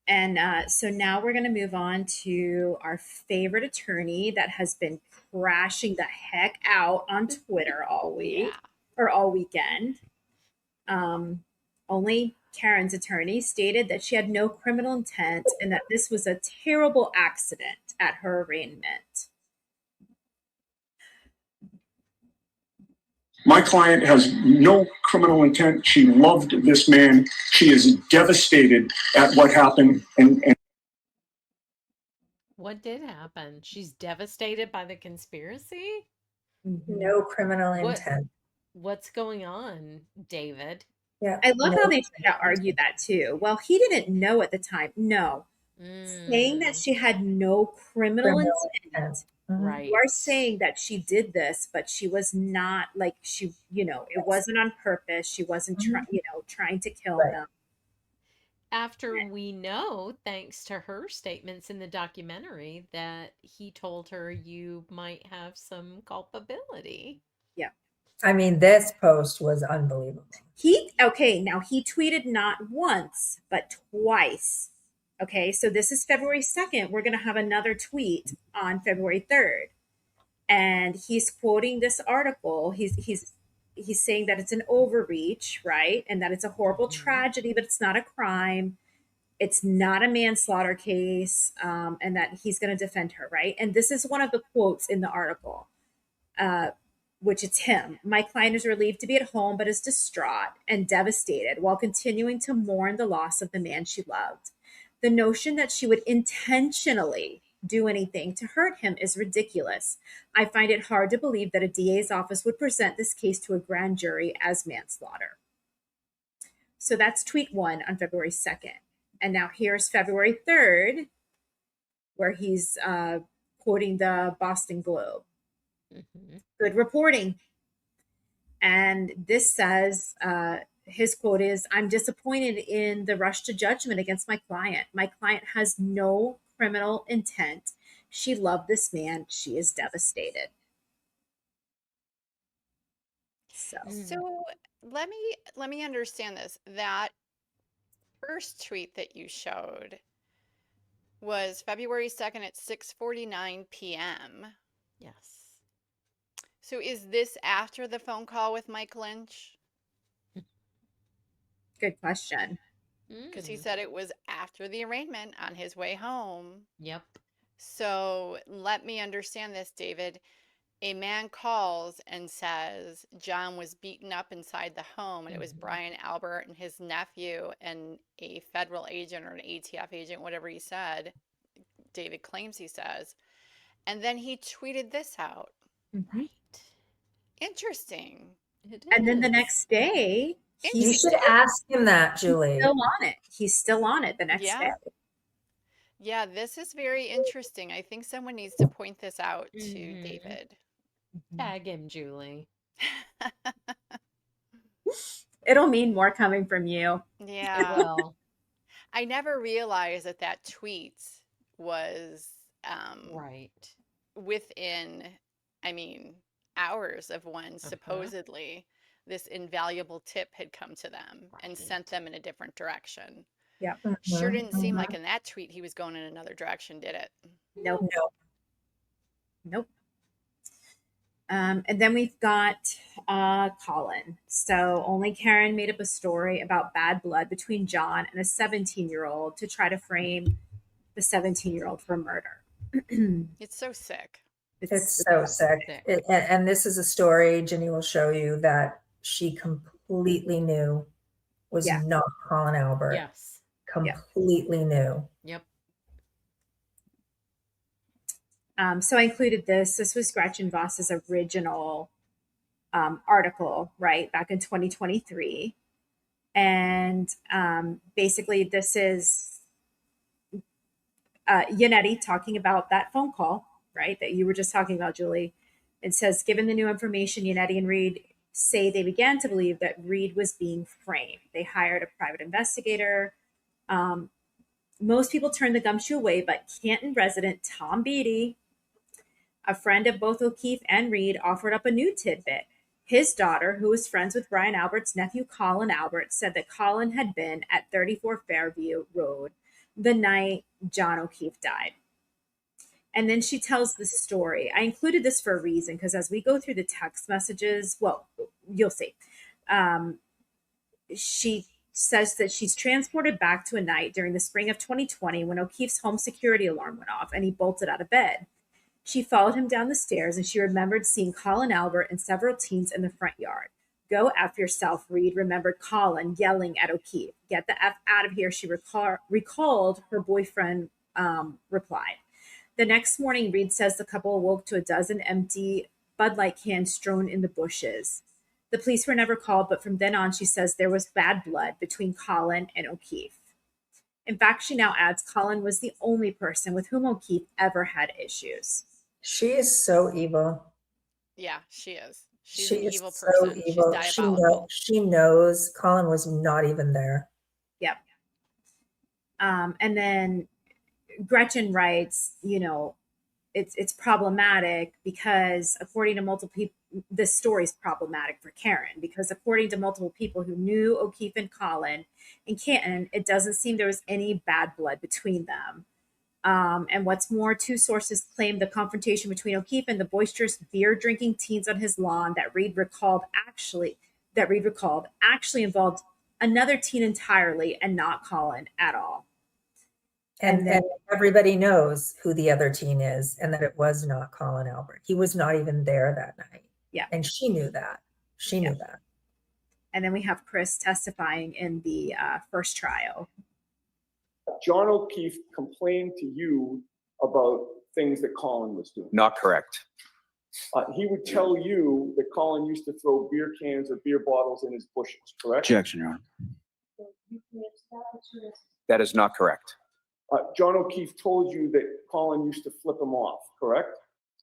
And so now we're going to move on to our favorite attorney that has been crashing the heck out on Twitter all week or all weekend. Only Karen's attorney stated that she had no criminal intent and that this was a terrible accident at her arraignment. My client has no criminal intent. She loved this man. She is devastated at what happened. And What did happen? She's devastated by the conspiracy? No criminal intent. What's going on, David? Yeah. I love how they tried to argue that too. Well, he didn't know at the time. No. Saying that she had no criminal intent. Right. You are saying that she did this, but she was not like it wasn't on purpose. She wasn't trying to kill him. After we know, thanks to her statements in the documentary, that he told her you might have some culpability. Yeah. I mean, this post was unbelievable. Now he tweeted not once, but twice. Okay, so this is February 2nd. We're going to have another tweet on February 3rd. And he's quoting this article. He's saying that it's an overreach, right? And that it's a horrible tragedy, but it's not a crime. It's not a manslaughter case, and that he's going to defend her, right? And this is one of the quotes in the article. which it's him. My client is relieved to be at home, but is distraught and devastated while continuing to mourn the loss of the man she loved. The notion that she would intentionally do anything to hurt him is ridiculous. I find it hard to believe that a DA's office would present this case to a grand jury as manslaughter. So that's tweet 1 on February 2nd. And now here's February 3rd, where he's quoting the Boston Globe. Good reporting. And this says, his quote is, "I'm disappointed in the rush to judgment against my client. My client has no criminal intent. She loved this man. She is devastated." So let me understand this. That first tweet that you showed was February 2nd at 6:49 p.m. Yes. So is this after the phone call with Mike Lynch? Good question. Because he said it was after the arraignment on his way home. Yep. So let me understand this, David. A man calls and says John was beaten up inside the home, and it was Brian Albert and his nephew and a federal agent or an ATF agent, whatever he said. David claims he says. And then he tweeted this out. Right. Interesting. And then the next day, You should ask him that, Julie. He's still on it. He's still on it the next day. Yeah, this is very interesting. I think someone needs to point this out to David. Tag him, Julie. It'll mean more coming from you. Yeah. Well, I never realized that that tweet was right within, I mean, hours of when supposedly this invaluable tip had come to them and sent them in a different direction. Yeah. Sure didn't seem like in that tweet he was going in another direction, did it? Nope. And then we've got Colin. So only Karen made up a story about bad blood between John and a 17-year-old to try to frame the 17-year-old for murder. It's so sick. It's so sick. And this is a story Ginny will show you that she completely knew was not Colin Albert. Yes. Completely knew. Yep. So I included this. This was Gretchen Voss's original article, right, back in 2023. And basically this is Yannetti talking about that phone call, right, that you were just talking about, Julie. It says, given the new information, Yannetti and Reed say they began to believe that Reed was being framed. They hired a private investigator. Most people turned the gumshoe away, but Canton resident Tom Beatty, a friend of both O'Keefe and Reed, offered up a new tidbit. His daughter, who was friends with Brian Albert's nephew, Colin Albert, said that Colin had been at 34 Fairview Road the night John O'Keefe died. And then she tells the story. I included this for a reason, because as we go through the text messages, well, you'll see. She says that she's transported back to a night during the spring of 2020 when O'Keefe's home security alarm went off and he bolted out of bed. She followed him down the stairs and she remembered seeing Colin Albert and several teens in the front yard. Go F yourself, Reed remembered Colin yelling at O'Keefe. Get the F out of here, she recalled her boyfriend replied. The next morning, Reed says the couple awoke to a dozen empty Bud Light cans strewn in the bushes. The police were never called, but from then on, she says there was bad blood between Colin and O'Keefe. In fact, she now adds Colin was the only person with whom O'Keefe ever had issues. She is so evil. Yeah, she is. She's She an is evil so person. evil. She's diabolical. She knows Colin was not even there. Yep. And then Gretchen writes, you know, it's problematic because according to multiple people, this story is problematic for Karen because according to multiple people who knew O'Keefe and Colin and Canton, it doesn't seem there was any bad blood between them. And what's more, two sources claim the confrontation between O'Keefe and the boisterous beer drinking teens on his lawn that Reed recalled actually involved another teen entirely and not Colin at all. And everybody knows who the other teen is and that it was not Colin Albert. He was not even there that night. Yeah. And she knew that. She knew that. And then we have Chris testifying in the first trial. John O'Keefe complained to you about things that Colin was doing. Not correct. He would tell you that Colin used to throw beer cans or beer bottles in his bushes, correct? Objection, Your Honor. That is not correct. John O'Keefe told you that Colin used to flip him off, correct?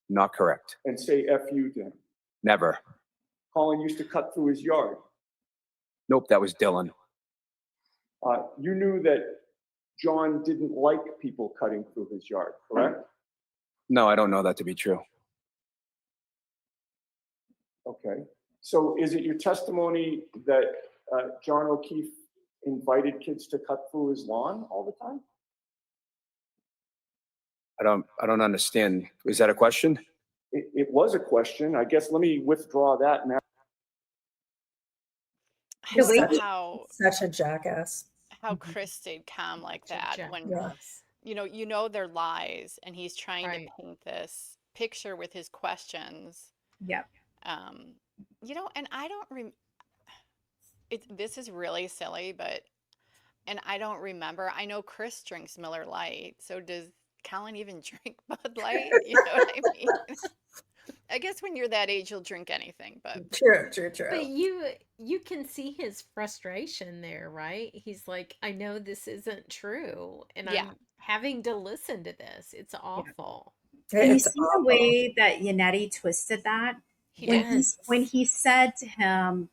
Not correct. And say F you to him. Never. Colin used to cut through his yard. Nope, that was Dylan. You knew that John didn't like people cutting through his yard, correct? No, I don't know that to be true. Okay. So is it your testimony that John O'Keefe invited kids to cut through his lawn all the time? I don't understand. Is that a question? It was a question. I guess let me withdraw that now. Such a jackass. How Chris stayed calm like that when you know they're lies, and he's trying to paint this picture with his questions. Yep. And I don't this is really silly, but I don't remember. I know Chris drinks Miller Lite, so does Colin even drink Bud Light? You know what I mean? I guess when you're that age, you'll drink anything, but true. But you can see his frustration there, right? He's like, I know this isn't true, and I'm having to listen to this. It's awful. And you see the way that Yannetti twisted that when he said to him,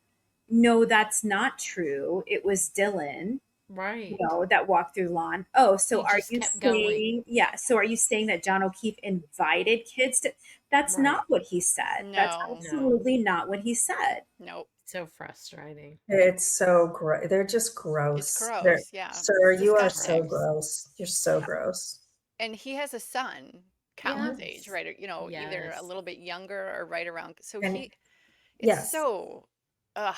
"No, that's not true. It was Dylan." Right. You know, that walked through the lawn. Oh, so He are just you kept saying, so are you saying that John O'Keefe invited kids to, that's not what he said. That's absolutely not what he said. Nope. So frustrating. It's so gross. They're just gross. It's gross, yeah. Sir, you are so Disgusting. gross. You're so gross. And he has a son, Colin's age, right? You know, either a little bit younger or right around. So it's so.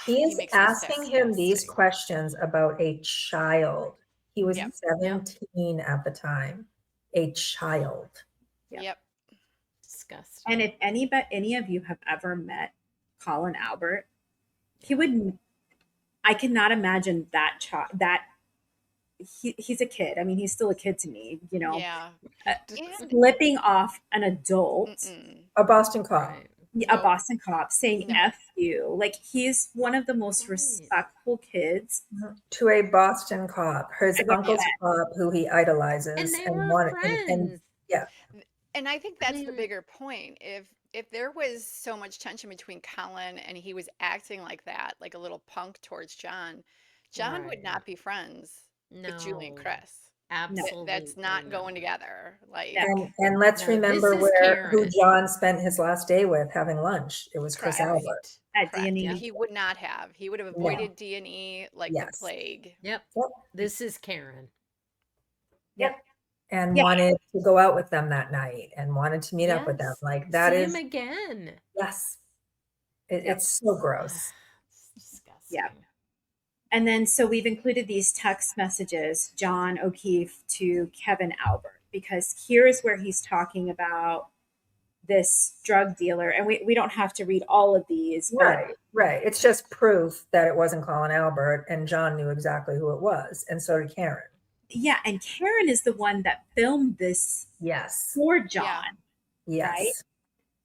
He is makes me asking him these questions about a child. He was 17 at the time. A child. Yep. Disgusting. And if any of you have ever met Colin Albert, he would. I cannot imagine that child. He's a kid. I mean, he's still a kid to me. You know. Yeah. Flipping off an adult, a Boston cop. A Boston cop saying F you. Like, he's one of the most respectful kids. To a Boston cop, his uncle's cop who he idolizes. And they were friends. And I think that's the bigger point. If there was so much tension between Colin and he was acting like that, like a little punk towards John would not be friends with Julie and Chris. Absolutely. That's not going together. Like, and let's remember who John spent his last day with having lunch. It was Chris Albert. At D&E. He would not have. He would have avoided D&E like the plague. Yep. This is Karen. Yep. And wanted to go out with them that night and wanted to meet up with them. Like that See is him again. Yes. It's so gross. Yeah. And then, so we've included these text messages, John O'Keefe to Kevin Albert, because here's where he's talking about this drug dealer. And we don't have to read all of these. But Right. It's just proof that it wasn't Colin Albert, and John knew exactly who it was. And so did Karen. Yeah. And Karen is the one that filmed this for John. Yes. Right?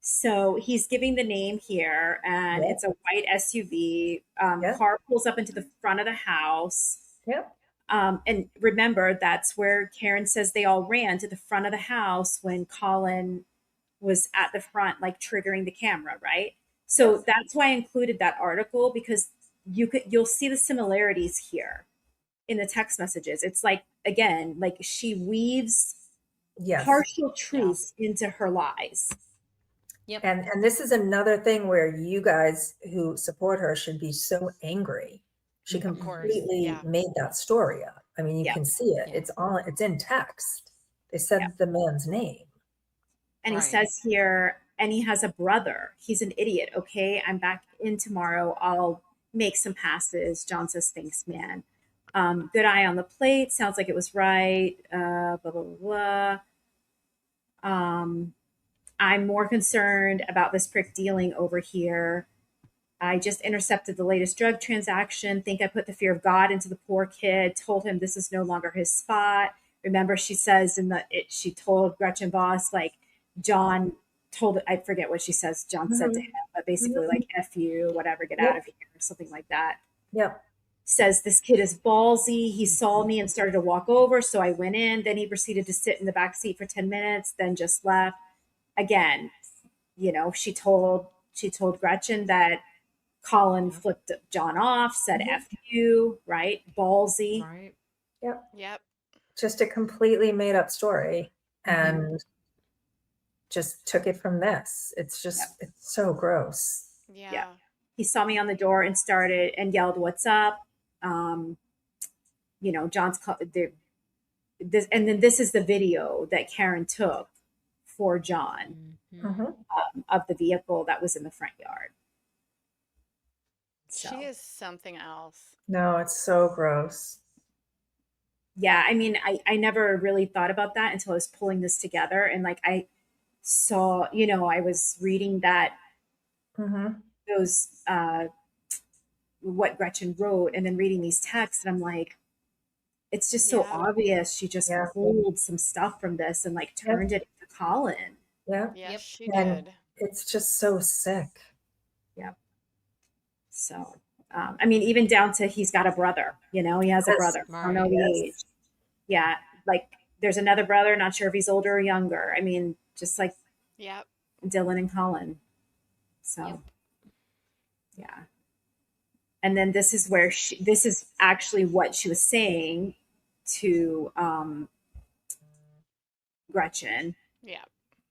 So he's giving the name here, and it's a white SUV. Car pulls up into the front of the house. Yep. And remember, that's where Karen says they all ran to the front of the house when Colin was at the front, like triggering the camera, right? So that's why I included that article, because you'll see the similarities here in the text messages. It's like, again, like she weaves partial truths into her lies. Yep. And this is another thing where you guys who support her should be so angry. She completely made that story up. I mean, you can see it. It's in text. They said the man's name. And he says here, and he has a brother. He's an idiot. Okay, I'm back in tomorrow. I'll make some passes. John says, thanks, man. Good eye on the plate. Sounds like it was right. Blah, blah, blah. I'm more concerned about this prick dealing over here. I just intercepted the latest drug transaction. Think I put the fear of God into the poor kid. Told him this is no longer his spot. Remember, she says she told Gretchen Voss, like, John told, I forget what she says John said to him, but basically like, F you, whatever, get out of here, or something like that. Yep. Says this kid is ballsy. He saw me and started to walk over, so I went in. Then he proceeded to sit in the back seat for 10 minutes, then just left. Again, you know, she told Gretchen that Colin flipped John off, said F you, right? Ballsy. Right. Yep. Yep. Just a completely made up story and just took it from this. It's just, it's so gross. Yeah. He saw me on the door and started and yelled, "What's up?" You know, John's this, and then this is the video that Karen took for John of the vehicle that was in the front yard. So. She is something else. No, it's so gross. Yeah, I mean, I never really thought about that until I was pulling this together, and like I saw, you know, I was reading that those what Gretchen wrote, and then reading these texts, and I'm like, it's just so obvious she just pulled some stuff from this and like turned it into Colin. Yeah. Yes, she And did. it's just so sick. Yeah. So, I mean, even down to he's got a brother, you know, he has a brother. I don't know the age. Yeah. Like there's another brother, not sure if he's older or younger. I mean, just like Dylan and Colin. So, yeah. And then this is where this is actually what she was saying to Gretchen. Yeah.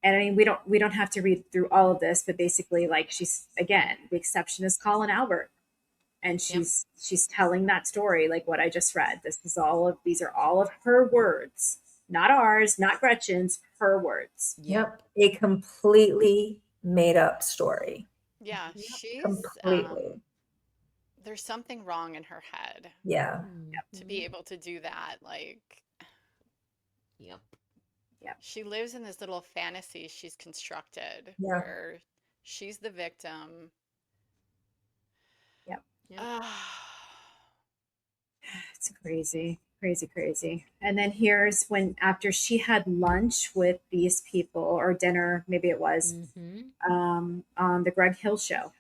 And I mean, we don't have to read through all of this, but basically, like, she's, again, the exception is Colin Albert, and she's telling that story like what I just read. These are all of her words, not ours, not Gretchen's, her words. Yep, a completely made up story. Yeah, she's completely. There's something wrong in her head. Yeah. To be able to do that, like. Yep. She lives in this little fantasy she's constructed where she's the victim. Yep. It's crazy. And then here's when, after she had lunch with these people, or dinner, maybe it was, on the Greg Hill show.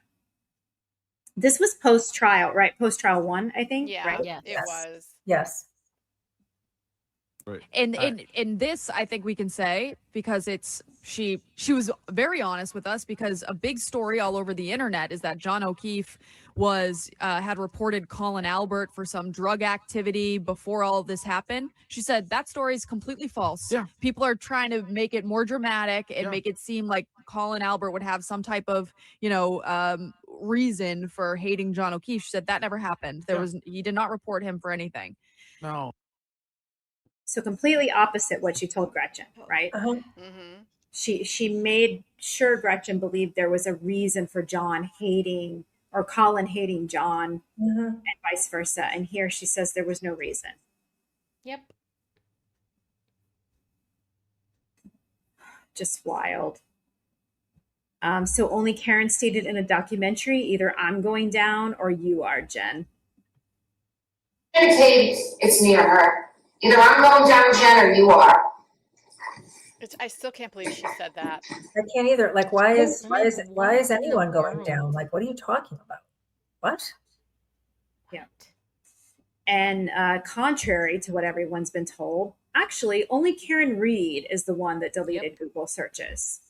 This was post-trial, right? Post-trial 1, I think. Yeah, right? it was. Yes. Right. And in this, I think we can say, because she was very honest with us, because a big story all over the internet is that John O'Keefe had reported Colin Albert for some drug activity before all of this happened. She said that story is completely false. Yeah. People are trying to make it more dramatic and make it seem like Colin Albert would have some type of, reason for hating John O'Keefe. She said that never happened. He did not report him for anything. No. So completely opposite what she told Gretchen, right? She made sure Gretchen believed there was a reason for John hating, or Colin hating John, and vice versa. And here she says there was no reason. Yep. Just wild. So only Karen stated in a documentary, either I'm going down or you are, Jen. McCabes, it's me or her. Either I'm going down, Jen, or you are. I still can't believe she said that. I can't either. Like, why is anyone going down? Like, what are you talking about? What? Yeah. And contrary to what everyone's been told, actually, only Karen Reed is the one that deleted Google searches.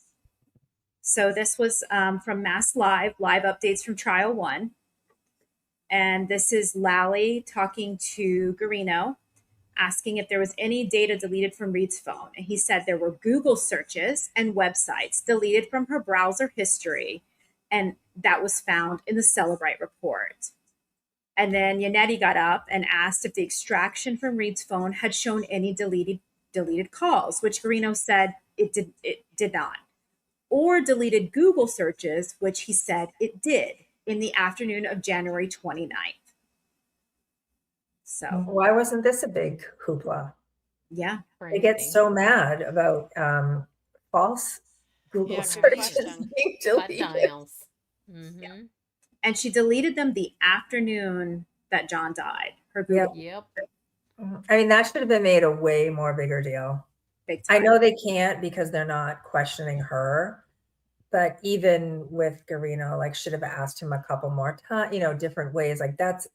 So this was from Mass live updates from Trial 1. And this is Lally talking to Garino, asking if there was any data deleted from Reed's phone. And he said there were Google searches and websites deleted from her browser history, and that was found in the Celebrite report. And then Yannetti got up and asked if the extraction from Reed's phone had shown any deleted calls, which Garino said it did not, or deleted Google searches, which he said it did in the afternoon of January 29th. So why wasn't this a big hoopla? Yeah. They get so mad about false Google Yeah, searches question. being Butt deleted. dials. Mm-hmm. And she deleted them the afternoon that John died. Her Google. Yep. I mean, that should have been made a way more bigger deal. Big I time. know they can't because they're not questioning her, but even with Garino, like should have asked him a couple more times, different ways. Like that's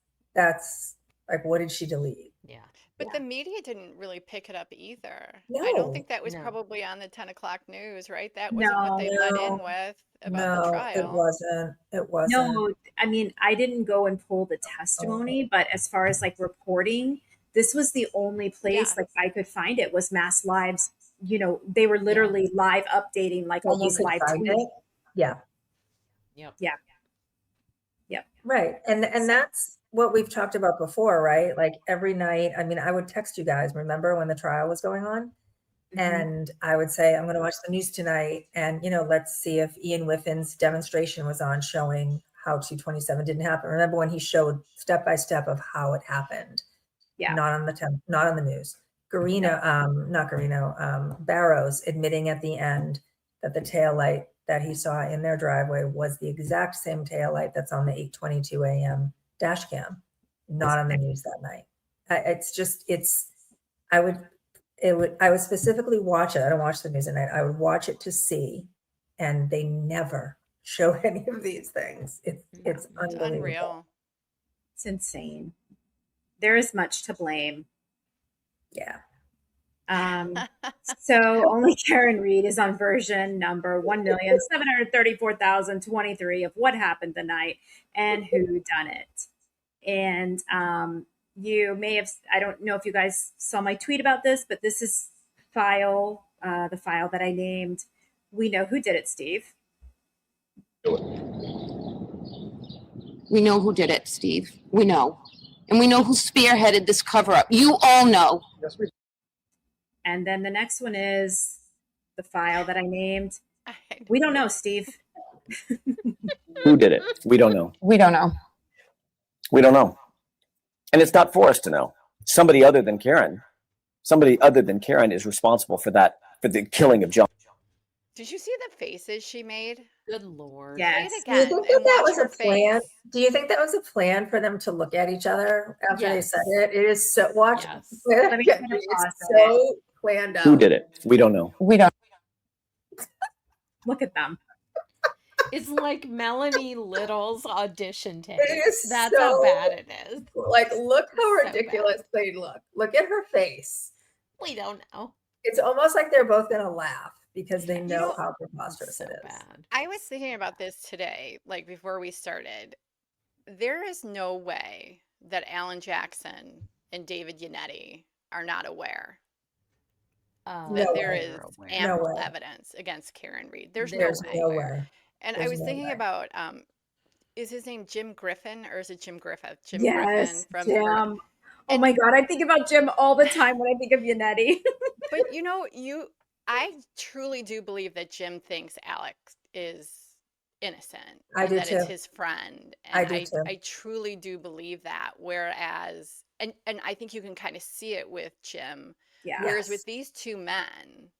like, what did she delete? Yeah. But the media didn't really pick it up either. I No. don't think that was No. probably on the 10 o'clock news, right? That wasn't what they let in with about the No, trial. it wasn't. It wasn't. No, I mean, I didn't go and pull the testimony, but as far as like reporting, this was the only place like I could find it was Mass Lives. They were literally live updating, like Like, you almost could live find tweeting. it? Yeah. Yep. Yeah. Yep. Right. And that's what we've talked about before, right? Like every night, I mean, I would text you guys, remember when the trial was going on? And I would say, I'm going to watch the news tonight. And, let's see if Ian Whiffin's demonstration was on showing how 227 didn't happen. Remember when he showed step by step of how it happened? Yeah. Not on the news. Barrows admitting at the end that the taillight that he saw in their driveway was the exact same taillight that's on the 8:22 a.m. dash cam, not on the news that night. I would specifically watch it. I don't watch the news at night. I would watch it to see, and they never show any of these things. It's unbelievable. Unreal. It's insane. There is much to blame. Yeah. So only Karen Reed is on version number 1,734,023 of what happened the night and who done it. And you may have, I don't know if you guys saw my tweet about this, but this is the file that I named. We know who did it, Steve. We know who did it, Steve. We know. And we know who spearheaded this cover up. You all know. And then the next one is the file that I named. We don't know, Steve. Who did it? We don't know. We don't know. We don't know. And it's not for us to know. Somebody other than Karen is responsible for the killing of John. Did you see the faces she made? Good Lord. Yes. Say it Do you again think and that watch was her a plan? face. Do you think that was a plan for them to look at each other after they Yes. said it? It is so watch. Yes. Let me It's finish so planned out. Who did it? We don't know. We don't. Look at them. It's like Melanie Little's audition tape. It is That's so, how bad it is. Like, look how So ridiculous they look. Look at her face. We don't know. It's almost like they're both gonna laugh because they know know, how preposterous So it is. bad. I was thinking about this today, like before we started. There is no way that Alan Jackson and David Yannetti are not aware that No there way. is No ample way. evidence against Karen Reed. There's There's no way. no way. And I There's was no thinking way. about, is his name Jim Griffin or is it Jim Griffith? Jim Yes, Griffin from Jim. Oh my God, I think about Jim all the time when I think of Yannetti. But I truly do believe that Jim thinks Alex is innocent I and do that it's too. his friend. I And do too. I truly do believe that. Whereas, and I think you can kind of see it with Jim. Yeah. Whereas Yes. with these two men,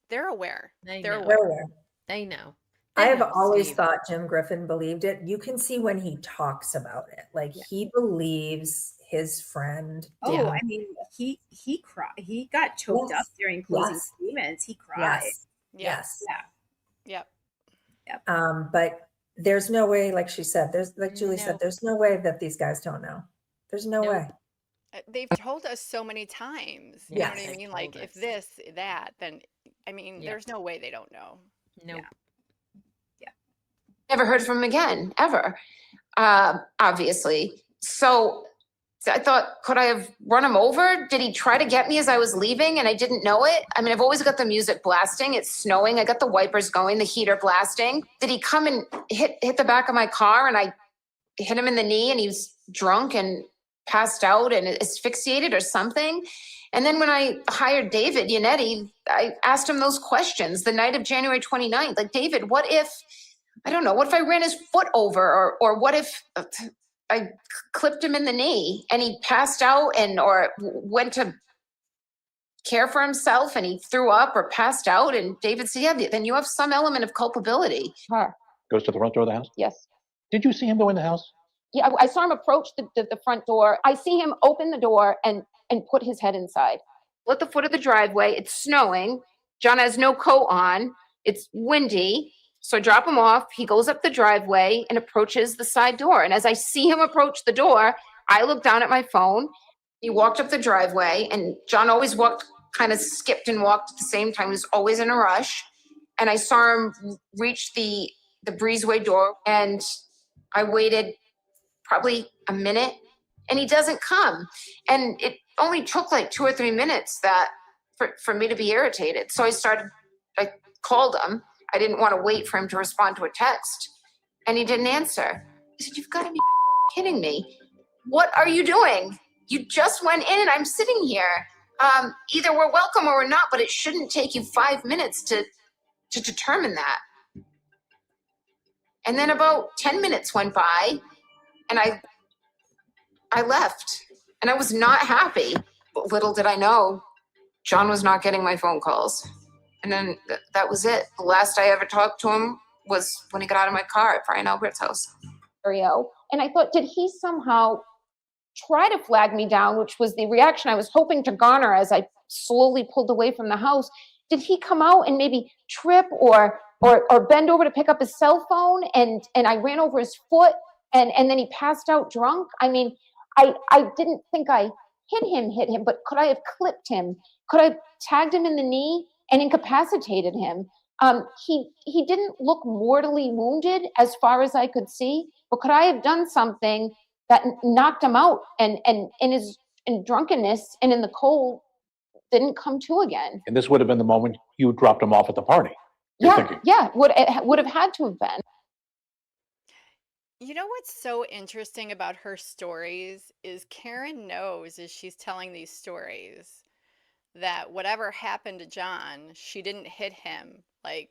they're aware. They They're know. They're aware. aware. They know. I They have know, always Steve. thought Jim Griffin believed it. You can see when he talks about it. Like he believes his friend. Oh, did. I mean, he cried. He got choked Yes. up during closing Yes. statements. He cried. Yes. Yeah. Yes. Yeah. Yep. But there's no way, like she said, like Julie said, Nope. there's no way that these guys don't know. There's no Nope. way. They've told us so many times. You know what I Yes. mean? Like if this, that, then I mean, Yep. there's no way they don't know. Nope. Never heard from him again, ever. Obviously. So I thought, could I have run him over? Did he try to get me as I was leaving and I didn't know it? I mean, I've always got the music blasting. It's snowing. I got the wipers going, the heater blasting. Did he come and hit the back of my car and I hit him in the knee and he was drunk and passed out and asphyxiated or something? And then when I hired David Yannetti, I asked him those questions the night of January 29th. Like, David, what if, I don't know, what if I ran his foot over or what if I clipped him in the knee and he passed out or went to care for himself and he threw up or passed out. And David said, yeah, then you have some element of culpability. Sure. Goes to the front door of the house? Yes. Did you see him go in the house? Yeah, I saw him approach the front door. I see him open the door and put his head inside. At the foot of the driveway, it's snowing. John has no coat on. It's windy. So I drop him off. He goes up the driveway and approaches the side door. And as I see him approach the door, I look down at my phone. He walked up the driveway, and John always kind of skipped and walked at the same time. He was always in a rush. And I saw him reach the breezeway door, and I waited probably a minute, and he doesn't come. And it only took like 2 or 3 minutes for me to be irritated. So I called him. I didn't want to wait for him to respond to a text, and he didn't answer. I said, you've got to be kidding me. What are you doing? You just went in and I'm sitting here. Either we're welcome or we're not, but it shouldn't take you 5 minutes to determine that. And then about 10 minutes went by, and I left, and I was not happy. But little did I know, John was not getting my phone calls. And then that was it. The last I ever talked to him was when he got out of my car at Brian Albert's house. And I thought, did he somehow try to flag me down, which was the reaction I was hoping to garner as I slowly pulled away from the house? Did he come out and maybe trip or bend over to pick up his cell phone and I ran over his foot and then he passed out drunk? I mean, I didn't think I hit him, but could I have clipped him? Could I have tagged him in the knee and incapacitated him? He didn't look mortally wounded as far as I could see, but could I have done something that knocked him out and in drunkenness and in the cold didn't come to again? And this would have been the moment you dropped him off at the party. Yeah, would have had to have been. You know what's so interesting about her stories is Karen knows as she's telling these stories that whatever happened to John, she didn't hit him like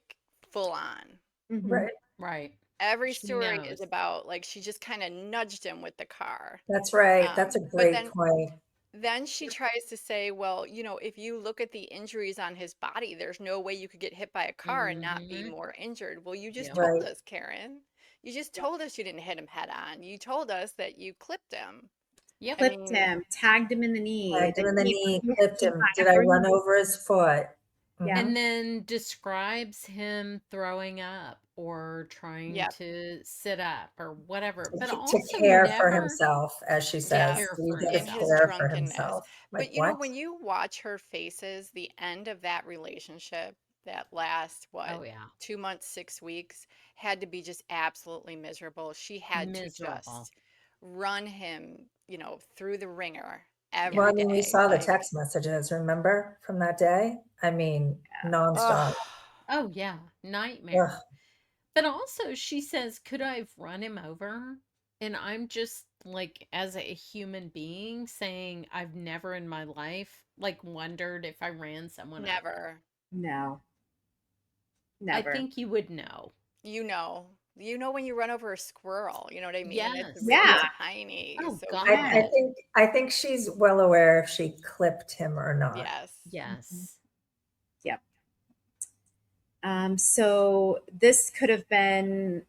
full on. Right. Every She story knows. is about like she just kind of nudged him with the car. That's right. That's a But great then point. then she tries to say, well, if you look at the injuries on his body, there's no way you could get hit by a car and not be more injured. Well, you just told us, Karen. You just told us you didn't hit him head on. You told us that you clipped him. Yep. Clipped him, tagged him in the knee. Tagged him in the knee, he- clipped him. he- Did I run over his foot? Yeah. And then describes him throwing up or trying Yep. to sit up or whatever. But To also care for never himself, as she says. care He for did in a his care for drunkenness. himself. Like, But what? when you watch her faces, the end of that relationship that lasts Oh yeah. 2 months, 6 weeks, had to be just absolutely miserable. She had to Miserable. just run him, through the ringer Well, every I mean, we day. saw the Like, text messages, remember, from that day? I mean, nonstop. ugh. Oh yeah. Nightmare. Ugh. But also she says, could I have run him over? And I'm just like, as a human being saying, I've never in my life wondered if I ran someone over. Never. No. I Never. think you would know. You know when you run over a squirrel, you know what I mean? Yes. It's really Yeah. tiny. Oh So God. I think she's well aware if she clipped him or not. yes. Yes. Yep. So this could have been,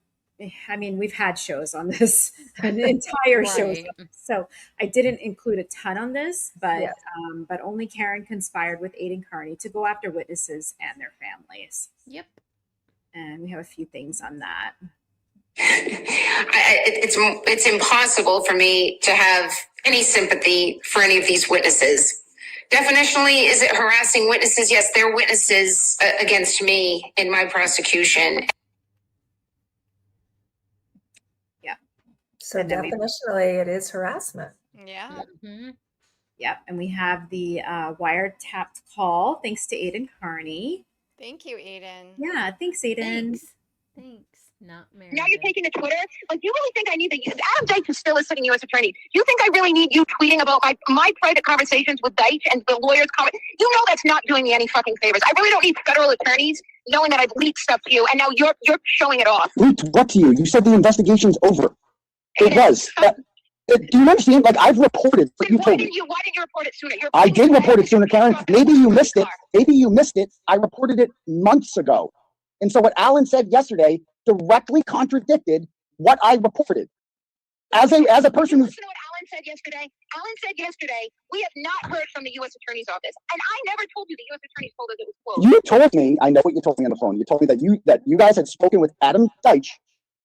I mean, we've had shows on this, an entire shows. Right. On this. So I didn't include a ton on this, but Yes. but only Karen conspired with Aiden Carney to go after witnesses and their families. Yep. And we have a few things on that. It's impossible for me to have any sympathy for any of these witnesses. Definitionally, is it harassing witnesses? Yes, they're witnesses against me in my prosecution. So And then we- definitionally, it is harassment. Yeah. Mm-hmm. Yep. And we have the wiretapped call, thanks to Aiden Carney. Thank you, Aiden. Yeah, thanks, Aiden. Thanks. Not married. Now you're taking to Twitter. Like, do you really think I need Adam Deitch is still a sitting U.S. attorney. Do you think I really need you tweeting about my private conversations with Deitch and the lawyers' comment? You know that's not doing me any fucking favors. I really don't need federal attorneys knowing that I've leaked stuff to you, and now you're showing it off. Leaked what to you? You said the investigation's over. It was. Do you understand? Like, I've reported what you told me. Why didn't you report it sooner? I did report it sooner, Karen. Maybe you missed it. Maybe you missed it. I reported it months ago. And so what Alan said yesterday directly contradicted what I reported. As a person who's... Listen to what Alan said yesterday. Alan said yesterday, we have not heard from the U.S. Attorney's Office. And I never told you the U.S. Attorney's told us it was closed. You told me, I know what you told me on the phone. You told me that you guys had spoken with Adam Deitch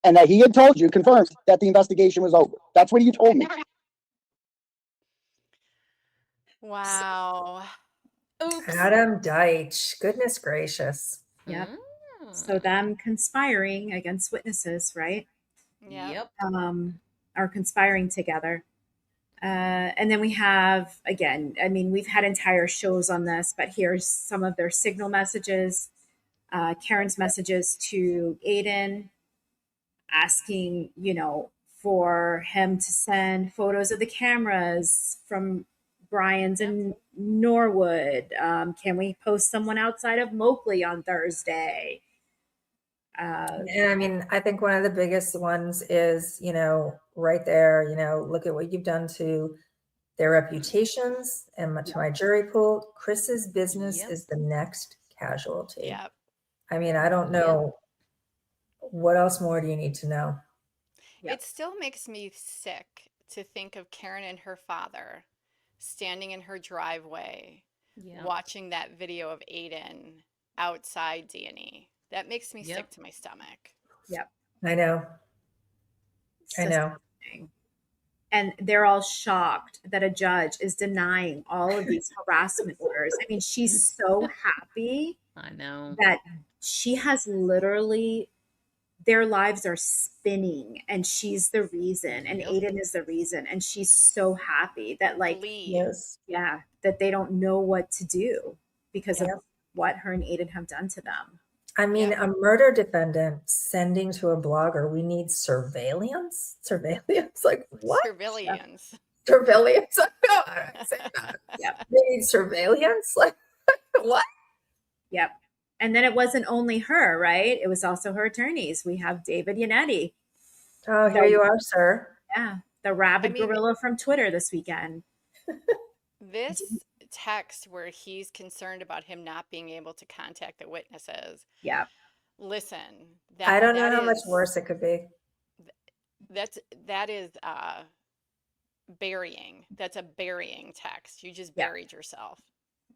and that he had told you, confirmed, that the investigation was over. That's what you told me. Wow. Oops. Adam Deitch. Goodness gracious. Yep. So them conspiring against witnesses, right? Yep. Are conspiring together. And then we have, again, I mean, we've had entire shows on this, but here's some of their signal messages. Karen's messages to Aiden, asking, for him to send photos of the cameras from Brian's in Norwood. Can we post someone outside of Moakley on Thursday? And I mean, I think one of the biggest ones is, right there, look at what you've done to their reputations and to my jury pool. Chris's business is the next casualty. Yep. I mean, I don't know. What else more do you need to know? It still makes me sick to think of Karen and her father standing in her driveway, watching that video of Aiden outside D&E. That makes me sick to my stomach. Yep. I know. I know. And they're all shocked that a judge is denying all of these harassment orders. I mean, she's so happy. I know. That she has literally, their lives are spinning and she's the reason and Aiden is the reason. And she's so happy that that they don't know what to do because of what her and Aiden have done to them. I mean, a murder defendant sending to a blogger, we need surveillance? Surveillance? Like what? Surveillance. Surveillance? I know how to say that. They need surveillance? Like what? Yep. And then it wasn't only her, right? It was also her attorneys. We have David Yannetti. Oh, here you are, sir. Yeah. The rabid gorilla from Twitter this weekend. This text where he's concerned about him not being able to contact the witnesses. Yeah. Listen, I don't know how much worse it could be. That is burying. That's a burying text. You just buried yourself.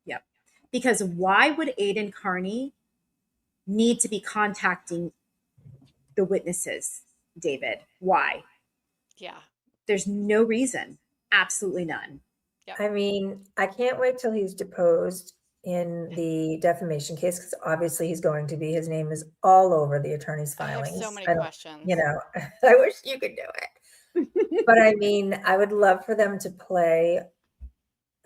Yep. Because why would Aiden Carney need to be contacting the witnesses, David? Why? Yeah. There's no reason. Absolutely none. Yep. I mean, I can't wait till he's deposed in the defamation case because obviously he's going to be. His name is all over the attorney's filings. I have so many questions. I wish you could do it. But I mean, I would love for them to play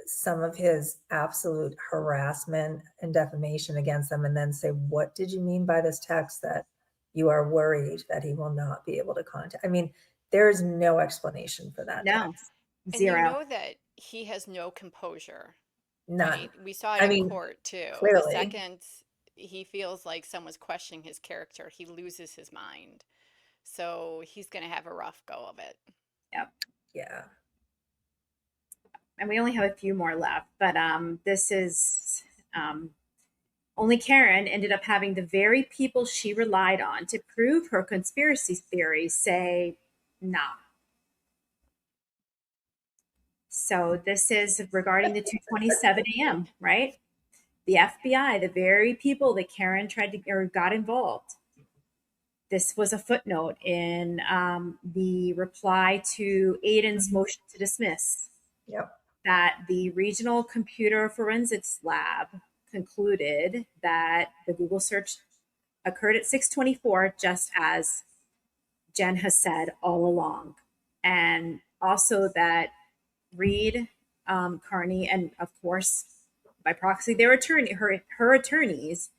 some of his absolute harassment and defamation against them and then say, what did you mean by this text that you are worried that he will not be able to contact? I mean, there is no explanation for that. No. And Zero. you know that he has no composure. None. Right? We saw it in court too. Clearly. The second he feels like someone's questioning his character, he loses his mind. So he's going to have a rough go of it. Yep. Yeah. And we only have a few more left, but this is only Karen ended up having the very people she relied on to prove her conspiracy theories say nah. So this is regarding the 2:27 a.m., right? The FBI, the very people that Karen tried to or got involved. This was a footnote in the reply to Aiden's motion to dismiss. Yep. That the Regional Computer Forensics Lab concluded that the Google search occurred at 6:24, just as Jen has said all along. And also that Reed, Carney, and of course, by proxy, their attorney, her attorneys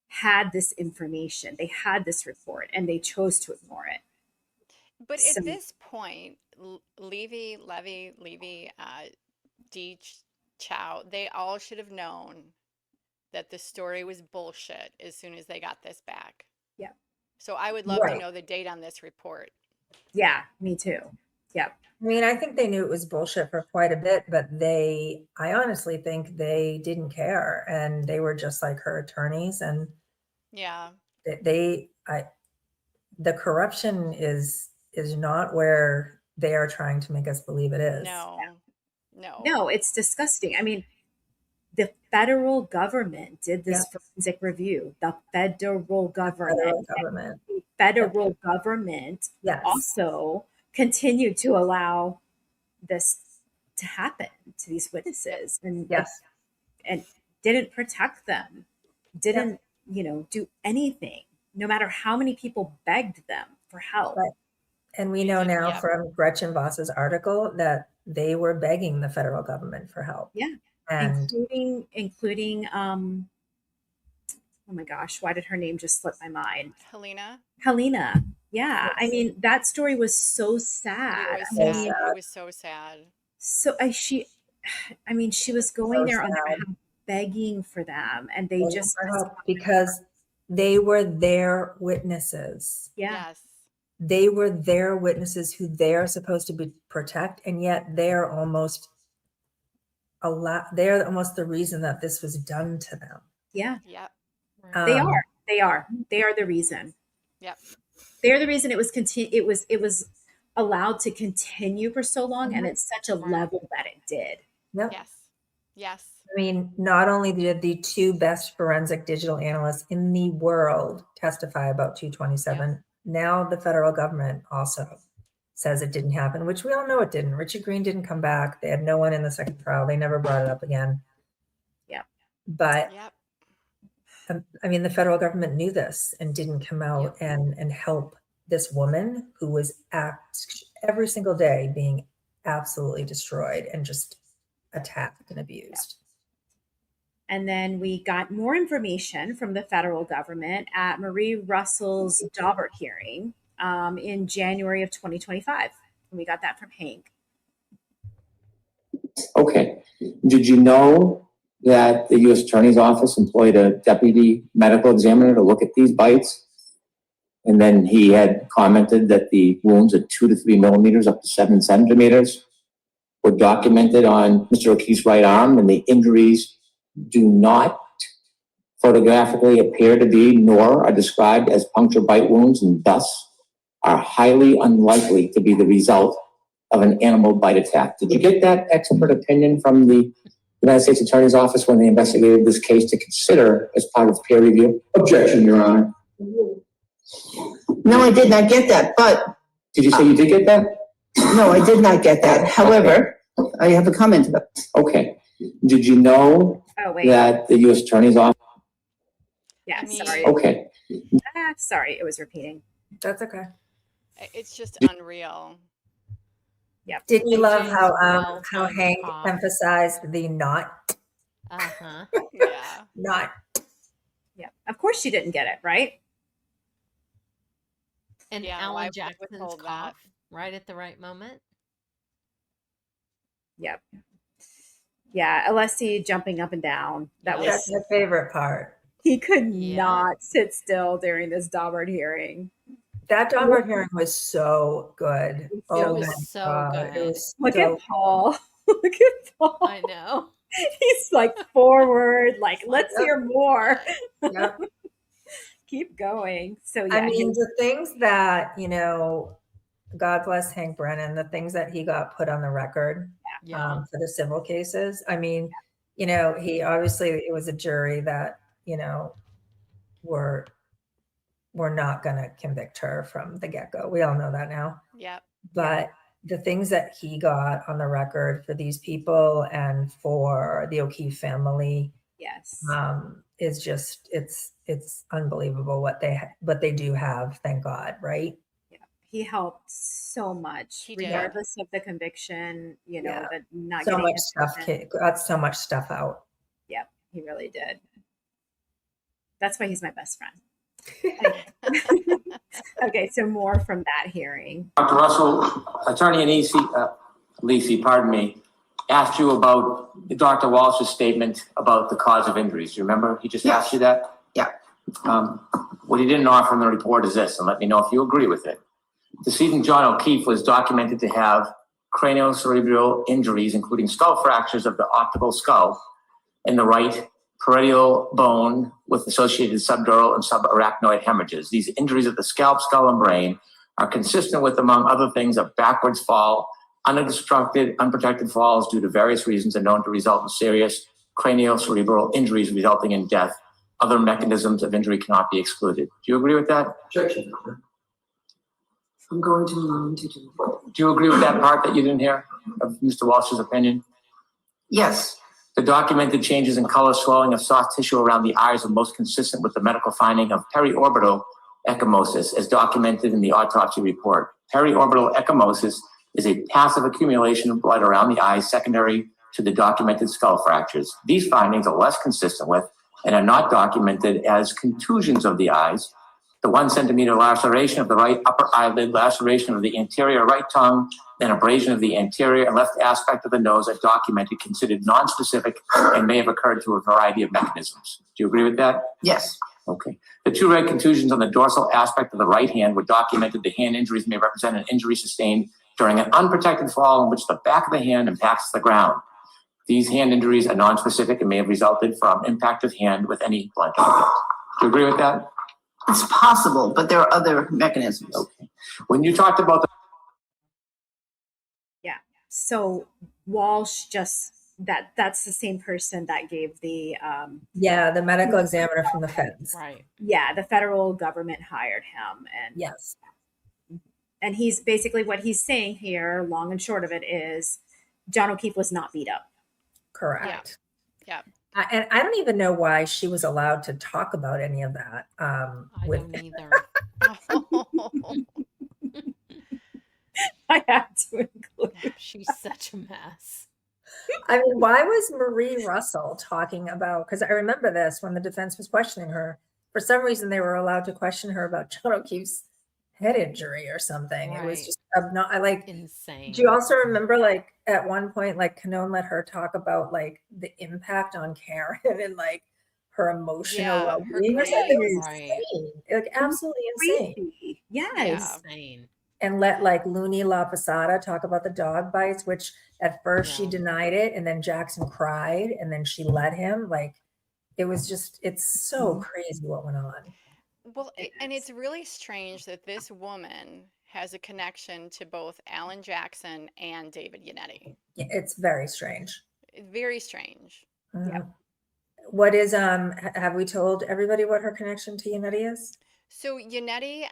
had this information. They had this report and they chose to ignore it. But at this point, Levy, Deech, Chow, they all should have known that the story was bullshit as soon as they got this back. Yeah. So I would love to know the date on this report. Yeah, me too. Yep. I mean, I think they knew it was bullshit for quite a bit, but I honestly think they didn't care, and they were just like her attorneys, and Yeah. the corruption is not where they are trying to make us believe it is. No, it's disgusting. I mean, the federal government did this forensic review. The federal government. The federal government also continued to allow this to happen to these witnesses, and and didn't protect them, didn't do anything, no matter how many people begged them for help. Right. And we know now from Gretchen Voss's article that they were begging the federal government for help. Yeah. And including oh my gosh, why did her name just slip my mind? Helena. Yeah. I mean, that story was so sad. It was so sad. So she was going there on their behalf, begging for them, and they just because they were their witnesses. Yes. They were their witnesses who they're supposed to protect, and yet they're almost the reason that this was done to them. Yeah. Yep. They are the reason. Yep. They're the reason it was allowed to continue for so long, and it's such a level that it did. Yep. Yes. I mean, not only did the two best forensic digital analysts in the world testify about 227, now the federal government also says it didn't happen, which we all know it didn't. Richard Green didn't come back. They had no one in the second trial. They never brought it up again. Yeah. But I mean, the federal government knew this and didn't come out and help this woman who was every single day being absolutely destroyed and just attacked and abused. And then we got more information from the federal government at Marie Russell's Daubert hearing in January of 2025. And we got that from Hank. Okay. Did you know that the U.S. Attorney's Office employed a deputy medical examiner to look at these bites? And then he had commented that the wounds at 2 to 3 millimeters up to 7 centimeters were documented on Mr. O'Keefe's right arm, and the injuries do not photographically appear to be nor are described as puncture bite wounds, and thus are highly unlikely to be the result of an animal bite attack. Did you get that expert opinion from the United States Attorney's Office when they investigated this case to consider as part of peer review? Objection, Your Honor. No, I did not get that, but. Did you say you did get that? No, I did not get that. However, I have a comment about it. Okay. Did you know that the U.S. Attorney's Office? Yeah, sorry. Okay. Sorry, it was repeating. That's okay. It's just unreal. Yep. Didn't you love how Hank emphasized the not? Yeah. Not. Yeah. Of course she didn't get it, right? And Yeah, Alan I would Jackson's withhold cough right at the right moment. Yep. Yeah, Alessi jumping up and down. That's my favorite part. He could not sit still during this Daubert hearing. That Daubert hearing was so good. It Oh was my so God. good. It was Look so at Paul. Look at Paul. I know. He's like forward, like, let's hear more. Yep. Keep going. So yeah. I mean, the things that, God bless Hank Brennan, the things that he got put on the record for the civil cases. I mean, he obviously, it was a jury that, were not going to convict her from the get-go. We all know that now. Yep. But the things that he got on the record for these people and for the O'Keefe family, yes, is just it's unbelievable what they do have. Thank God, right? Yeah, he helped so much, He did. regardless of the conviction. That not So getting much his stuff sentence. got so much stuff out. Yep, he really did. That's why he's my best friend. Okay, so more from that hearing. Dr. Russell, Attorney Lisi, pardon me, asked you about Dr. Walsh's statement about the cause of injuries. You remember? He just asked you that? Yeah. What he didn't offer in the report is this, and let me know if you agree with it. Decedent John O'Keefe was documented to have craniocerebral injuries, including skull fractures of the occipital skull in the right parietal bone with associated subdural and subarachnoid hemorrhages. These injuries of the scalp, skull, and brain are consistent with, among other things, a backwards fall, unprotected falls due to various reasons are known to result in serious craniocerebral injuries resulting in death. Other mechanisms of injury cannot be excluded. Do you agree with that? Objection. I'm going to allow him to do it. Do you agree with that part that you didn't hear of Mr. Walsh's opinion? Yes. The documented changes in color, swelling of soft tissue around the eyes are most consistent with the medical finding of periorbital ecchymosis, as documented in the autopsy report. Periorbital ecchymosis is a passive accumulation of blood around the eyes secondary to the documented skull fractures. These findings are less consistent with and are not documented as contusions of the eyes. The 1 centimeter laceration of the right upper eyelid, laceration of the anterior right tongue, and abrasion of the anterior and left aspect of the nose are documented, considered nonspecific, and may have occurred through a variety of mechanisms. Do you agree with that? Yes. Okay. The 2 red contusions on the dorsal aspect of the right hand were documented. The hand injuries may represent an injury sustained during an unprotected fall in which the back of the hand impacts the ground. These hand injuries are nonspecific and may have resulted from impact of hand with any blunt object. Do you agree with that? It's possible, but there are other mechanisms. Okay. When you talked about the So Walsh that's the same person that gave the the medical examiner from the feds. Right. Yeah, the federal government hired him, and yes. And he's basically, what he's saying here, long and short of it, is John O'Keefe was not beat up. Correct. Yeah. And I don't even know why she was allowed to talk about any of that. I don't either. I had to include. She's such a mess. I mean, why was Marie Russell talking about, because I remember this when the defense was questioning her, for some reason they were allowed to question her about John O'Keefe's head injury or something. It was just insane. Do you also remember, like, at one point, like, Canone let her talk about, like, the impact on Karen and, like, her emotional well-being or something? Insane. Like, absolutely insane. Yes. Insane. And let, like, Looney La Posada talk about the dog bites, which at first she denied it, and then Jackson cried, and then she let him. Like, it was just, it's so crazy what went on. Well, and it's really strange that this woman has a connection to both Alan Jackson and David Yannetti. Yeah, it's very strange. Very strange. Yeah. What is, have we told everybody what her connection to Yannetti is? So Yannetti,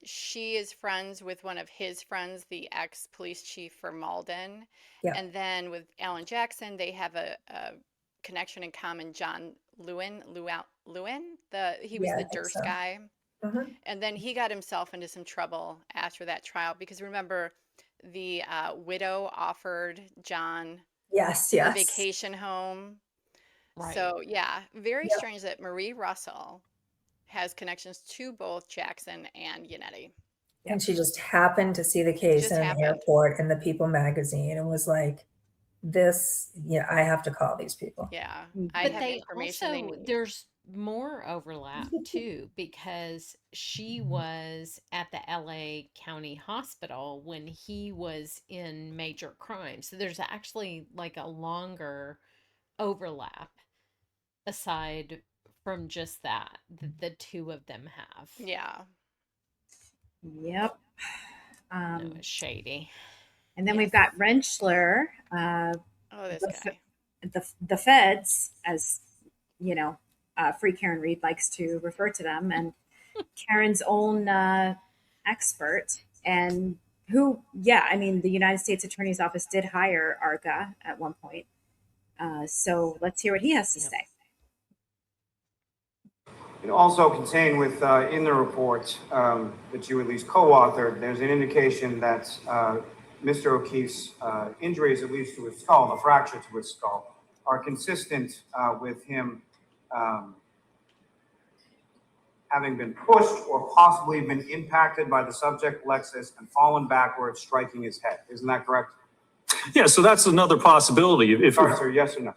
she is friends with one of his friends, the ex-police chief for Malden. Yeah. And then with Alan Jackson, they have a connection in common, John Lewin, he was Yeah, I the think Durst so. guy. Mhm. And then he got himself into some trouble after that trial because remember, the widow offered John Yes, a yes. vacation home. Right. So yeah, very Yep. strange that Marie Russell has connections to both Jackson and Yannetti. And she just happened to see the case Just in an happened. airport in the People magazine and was like, this, I have to call these people. Yeah, I But have they information they also, need. there's more overlap too, because she was at the LA County Hospital when he was in major crime. So there's actually like a longer overlap aside from just that the two of them have. Yeah. Yep. It was shady. And then we've got Rentschler, Oh, this guy. the feds, as you know, Free Karen Reed likes to refer to them, and Karen's own expert, and who, I mean, the United States Attorney's Office did hire Arca at one point. So let's hear what he has to say. And also contained with in the report that you at least co-authored, there's an indication that Mr. O'Keefe's injuries, at least to his skull, the fracture to his skull, are consistent with him having been pushed or possibly been impacted by the subject Lexus and fallen backwards, striking his head. Isn't that correct? Yeah, so that's another possibility. Sorry, sir, yes or no?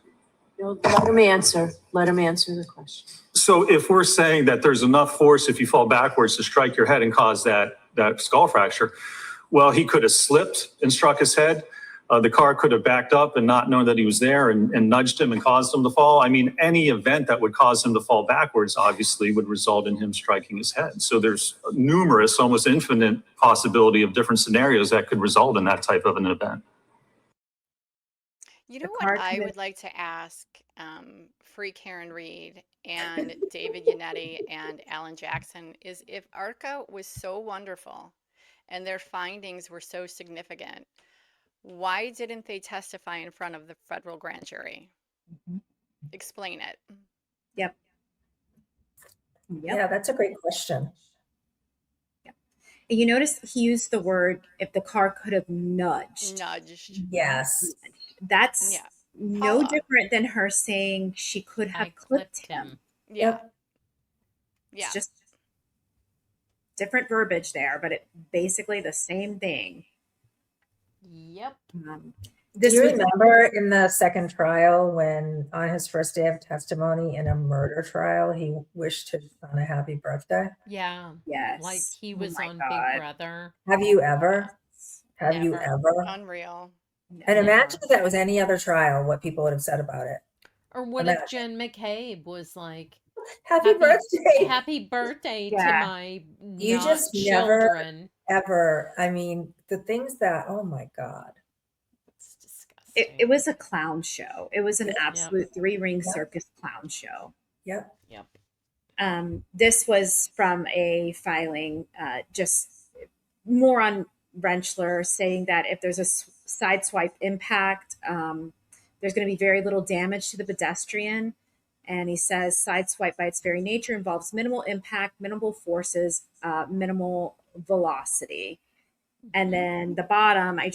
Let him answer. Let him answer the question. So if we're saying that there's enough force if you fall backwards to strike your head and cause that that skull fracture. Well, he could have slipped and struck his head. The car could have backed up and not known that he was there and nudged him and caused him to fall. I mean, any event that would cause him to fall backwards obviously would result in him striking his head. So there's numerous, almost infinite possibility of different scenarios that could result in that type of an event. You know what I would like to ask Free Karen Reed and David Yannetti and Alan Jackson is if ARCA was so wonderful and their findings were so significant, why didn't they testify in front of the federal grand jury? Explain it. Yep. Yeah, that's a great question. And you notice he used the word if the car could have nudged. Yes. That's no different than her saying she could have clipped him. Yeah. It's just different verbiage there, but it basically the same thing. Yep. Do you remember in the second trial when on his first day of testimony in a murder trial, he wished his son a happy birthday? Yeah. Yes. Like he was on God. Big Brother. Have you ever? Have you Never. ever? Unreal. And imagine if that was any other trial, what people would have said about it. Or what if Jen McCabe was like, Happy birthday. Happy birthday to Yeah. my You not just never, children. ever. I mean, the things that, oh my God. It's disgusting. It was a clown show. It was an absolute three-ring circus clown show. Yep. Yep. This was from a filing, just more on Rentschler saying that if there's a sideswipe impact, there's going to be very little damage to the pedestrian. And he says sideswipe by its very nature involves minimal impact, minimal forces, minimal velocity. And then the bottom, I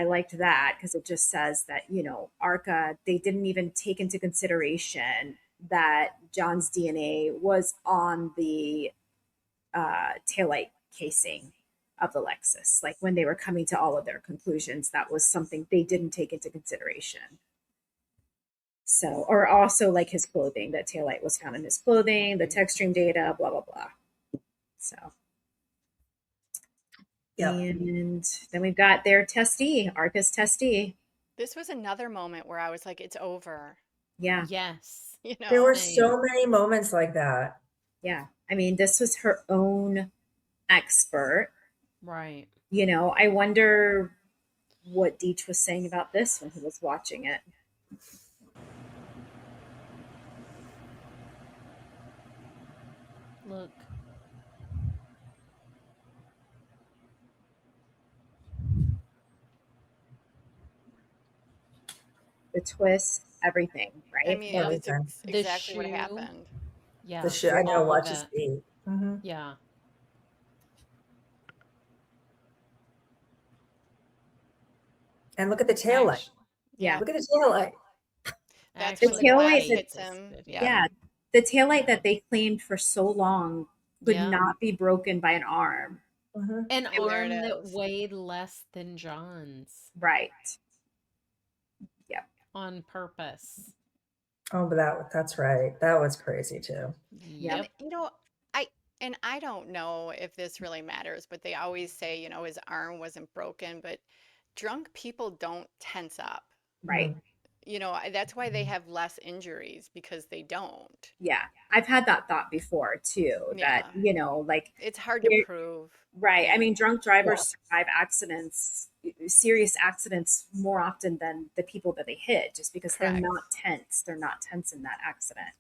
liked that because it just says that, ARCA, they didn't even take into consideration that John's DNA was on the taillight casing of the Lexus. Like when they were coming to all of their conclusions, that was something they didn't take into consideration. So, or also like his clothing, that taillight was found in his clothing, the TechStream data, blah, blah, blah. So. Yep. And then we've got their testee, ARCA's testee. This was another moment where I was like, it's over. Yeah. Yes. There were so many moments like that. Yeah. I mean, this was her own expert. Right. I wonder what Deitch was saying about this when he was watching it. Look. The twist, everything, right? I mean, it's exactly what shoe. happened. Yeah. The shoe, I know, all watch of his it. feet. Yeah. And look at the tail light. Yeah. Look at the tail light. That's The when the tail glass light hits that- him. Yeah. The taillight that they claimed for so long could Yeah. not be broken by an arm. Mm-hmm. An And there arm it that is. weighed less than John's Right. Yep. on purpose. Oh, but that's right. That was crazy too. Yep. And, I don't know if this really matters, but they always say, his arm wasn't broken, but drunk people don't tense up. Right. That's why they have less injuries because they don't. Yeah. I've had that thought before too, that, like It's hard to prove. right. I mean, drunk drivers survive accidents, serious accidents more often than the people that they hit just because they're Correct. not tense. They're not tense in that accident.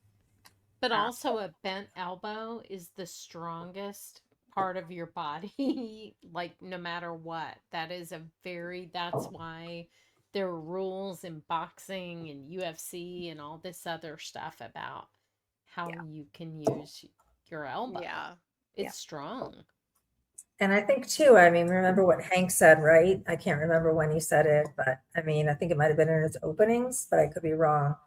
But also a bent elbow is the strongest part of your body, like no matter what. That's why there are rules in boxing and UFC and all this other stuff about how you can use your elbow. Yeah. It's strong. And I think too, I mean, remember what Hank said, right? I can't remember when he said it, but I mean, I think it might have been in his openings, but I could be wrong.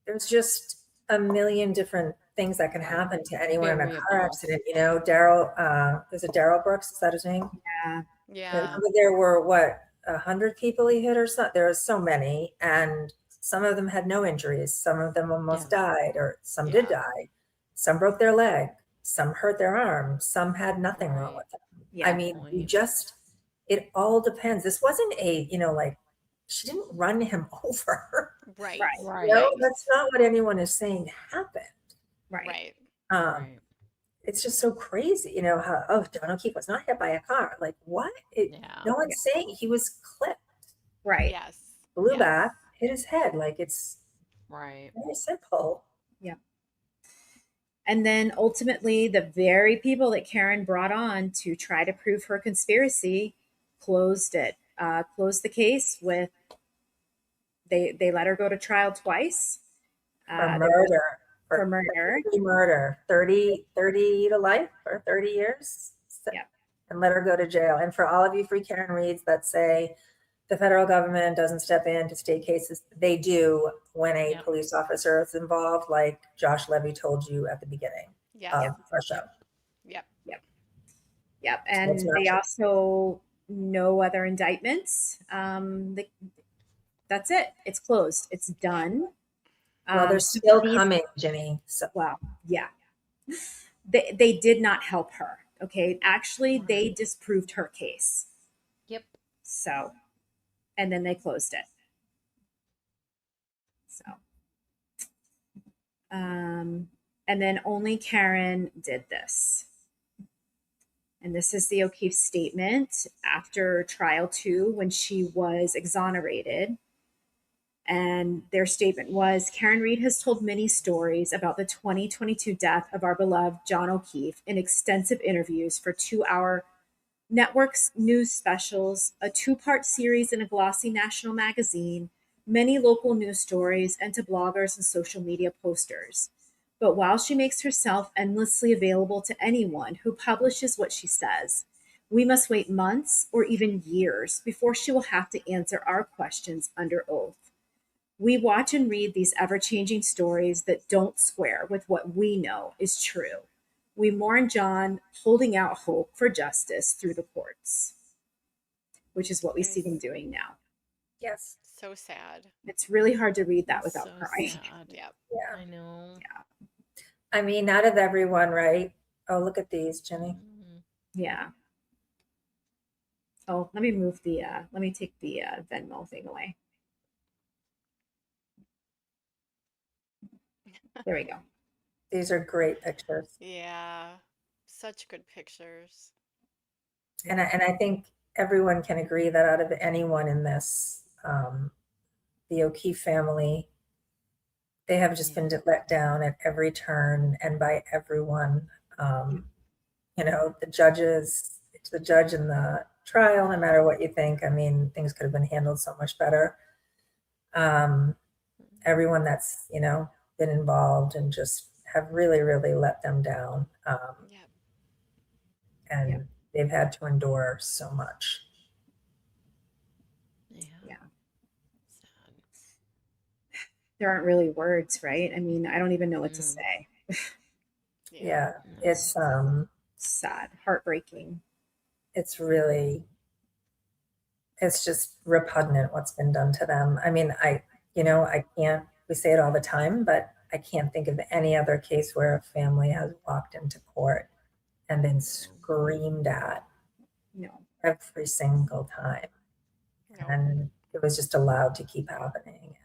There's just a million different things that can happen to anyone in a car Variables. accident. Daryl, is it Daryl Brooks? Is that his name? Yeah. Yeah. Remember there were 100 people he hit or something? There were so many, and some of them had no injuries. Some of them almost died, or some did die. Some broke their leg. Some hurt their arm. Some had nothing wrong with them. Yeah. I mean, it all depends. This wasn't a, like, she didn't run him over. Right. That's not what anyone is saying happened. Right. It's just so crazy, how, John O'Keefe was not hit by a car. Like, what? No one's saying he was clipped. Right. Yes. Blew back, hit his head. Like, it's right. very simple. Yeah. And then ultimately, the very people that Karen brought on to try to prove her conspiracy closed the case with, they let her go to trial twice. For murder. For murder. Murder. 30 to life or 30 years. Yeah. And let her go to jail. And for all of you free Karen Reeds that say the federal government doesn't step in to state cases, they do when a police officer is involved, like Josh Levy told you at the beginning of our show. Yep. And they also, no other indictments. That's it. It's closed. It's done. Well, they're still coming, Jenny. So. Well, yeah. They did not help her. Okay. Actually, they disproved her case. Yep. So, and then they closed it. So, and then only Karen did this. And this is the O'Keefe statement after trial 2 when she was exonerated. And their statement was, Karen Reed has told many stories about the 2022 death of our beloved John O'Keefe in extensive interviews for 2-hour networks news specials, a 2-part series in a glossy national magazine, many local news stories, and to bloggers and social media posters. But while she makes herself endlessly available to anyone who publishes what she says, we must wait months or even years before she will have to answer our questions under oath. We watch and read these ever-changing stories that don't square with what we know is true. We mourn John, holding out hope for justice through the courts, which is what we see them doing now. Yes. So sad. It's really hard to read that without crying. Sad. Yep. Yeah. I know. Yeah. I mean, out of everyone, right? Oh, look at these, Jenny. Yeah. Oh, let me take the Venmo thing away. There we go. These are great pictures. Yeah. Such good pictures. And I think everyone can agree that out of anyone in this, the O'Keefe family, they have just been let down at every turn and by everyone. The judge in the trial, no matter what you think, I mean, things could have been handled so much better. Everyone that's, been involved and just have really, really let them down. And they've had to endure so much. Yeah. There aren't really words, right? I mean, I don't even know what to say. Yeah. It's sad, heartbreaking. It's just repugnant what's been done to them. I mean, I can't, we say it all the time, but I can't think of any other case where a family has walked into court and been screamed at every single time. And it was just allowed to keep happening.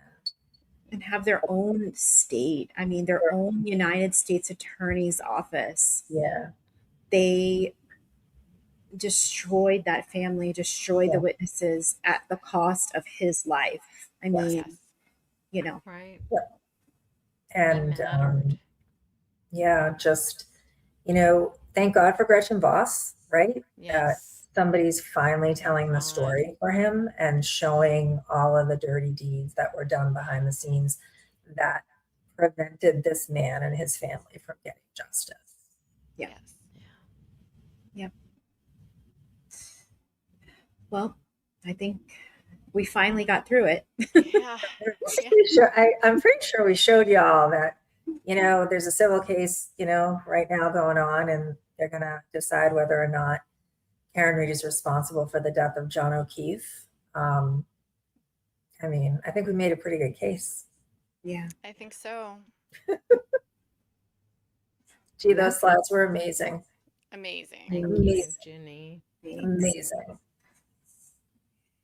And have their own state. I mean, their own United States Attorney's Office. Yeah. They destroyed that family, destroyed the witnesses at the cost of his life. I mean, Right. Yep. And just, thank God for Gretchen Voss, right? Yes. Somebody's finally telling the story for him and showing all of the dirty deeds that were done behind the scenes that prevented this man and his family from getting justice. Yeah. Yep. Well, I think we finally got through it. I'm pretty sure we showed y'all that, there's a civil case, right now going on, and they're going to decide whether or not Karen Reed is responsible for the death of John O'Keefe. I think we made a pretty good case. Yeah. I think so. Gee, those slides were amazing. Amazing. Thank you, Amazing. Ginny. Amazing.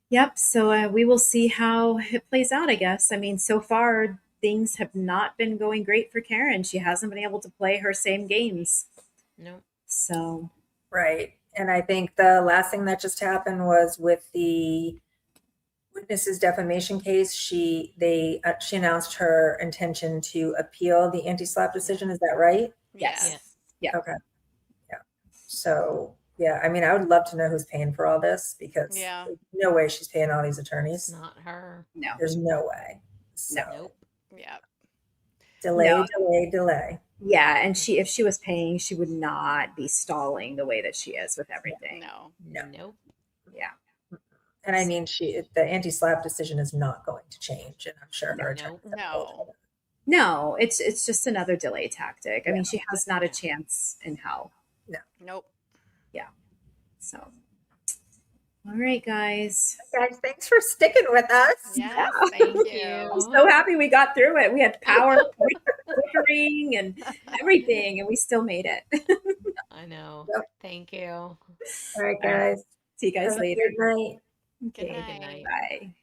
Yep. So we will see how it plays out, I guess. I mean, so far, things have not been going great for Karen. She hasn't been able to play her same games. No. So. Right. And I think the last thing that just happened was with the witnesses defamation case. She announced her intention to appeal the anti-SLAPP decision. Is that right? Yes. Yeah. Okay. Yeah. So yeah, I mean, I would love to know who's paying for all this because Yeah. there's no way she's paying all these attorneys. Not her. No. There's no way. So Nope. Yeah. delay. Yeah, and if she was paying, she would not be stalling the way that she is with everything. No. Nope. Yeah. And I mean, the anti-SLAPP decision is not going to change, and I'm sure her attorney. No. No, it's just another delay tactic. I mean, she has not a chance in hell. No. Nope. Yeah. So, all right, guys. Guys, thanks for sticking with us. Yes, thank you. I'm so happy we got through it. We had power flickering and everything, and we still made it. I know. Yep. Thank you. All right, guys. See you guys Have a later. good night. Good Okay, night. Bye.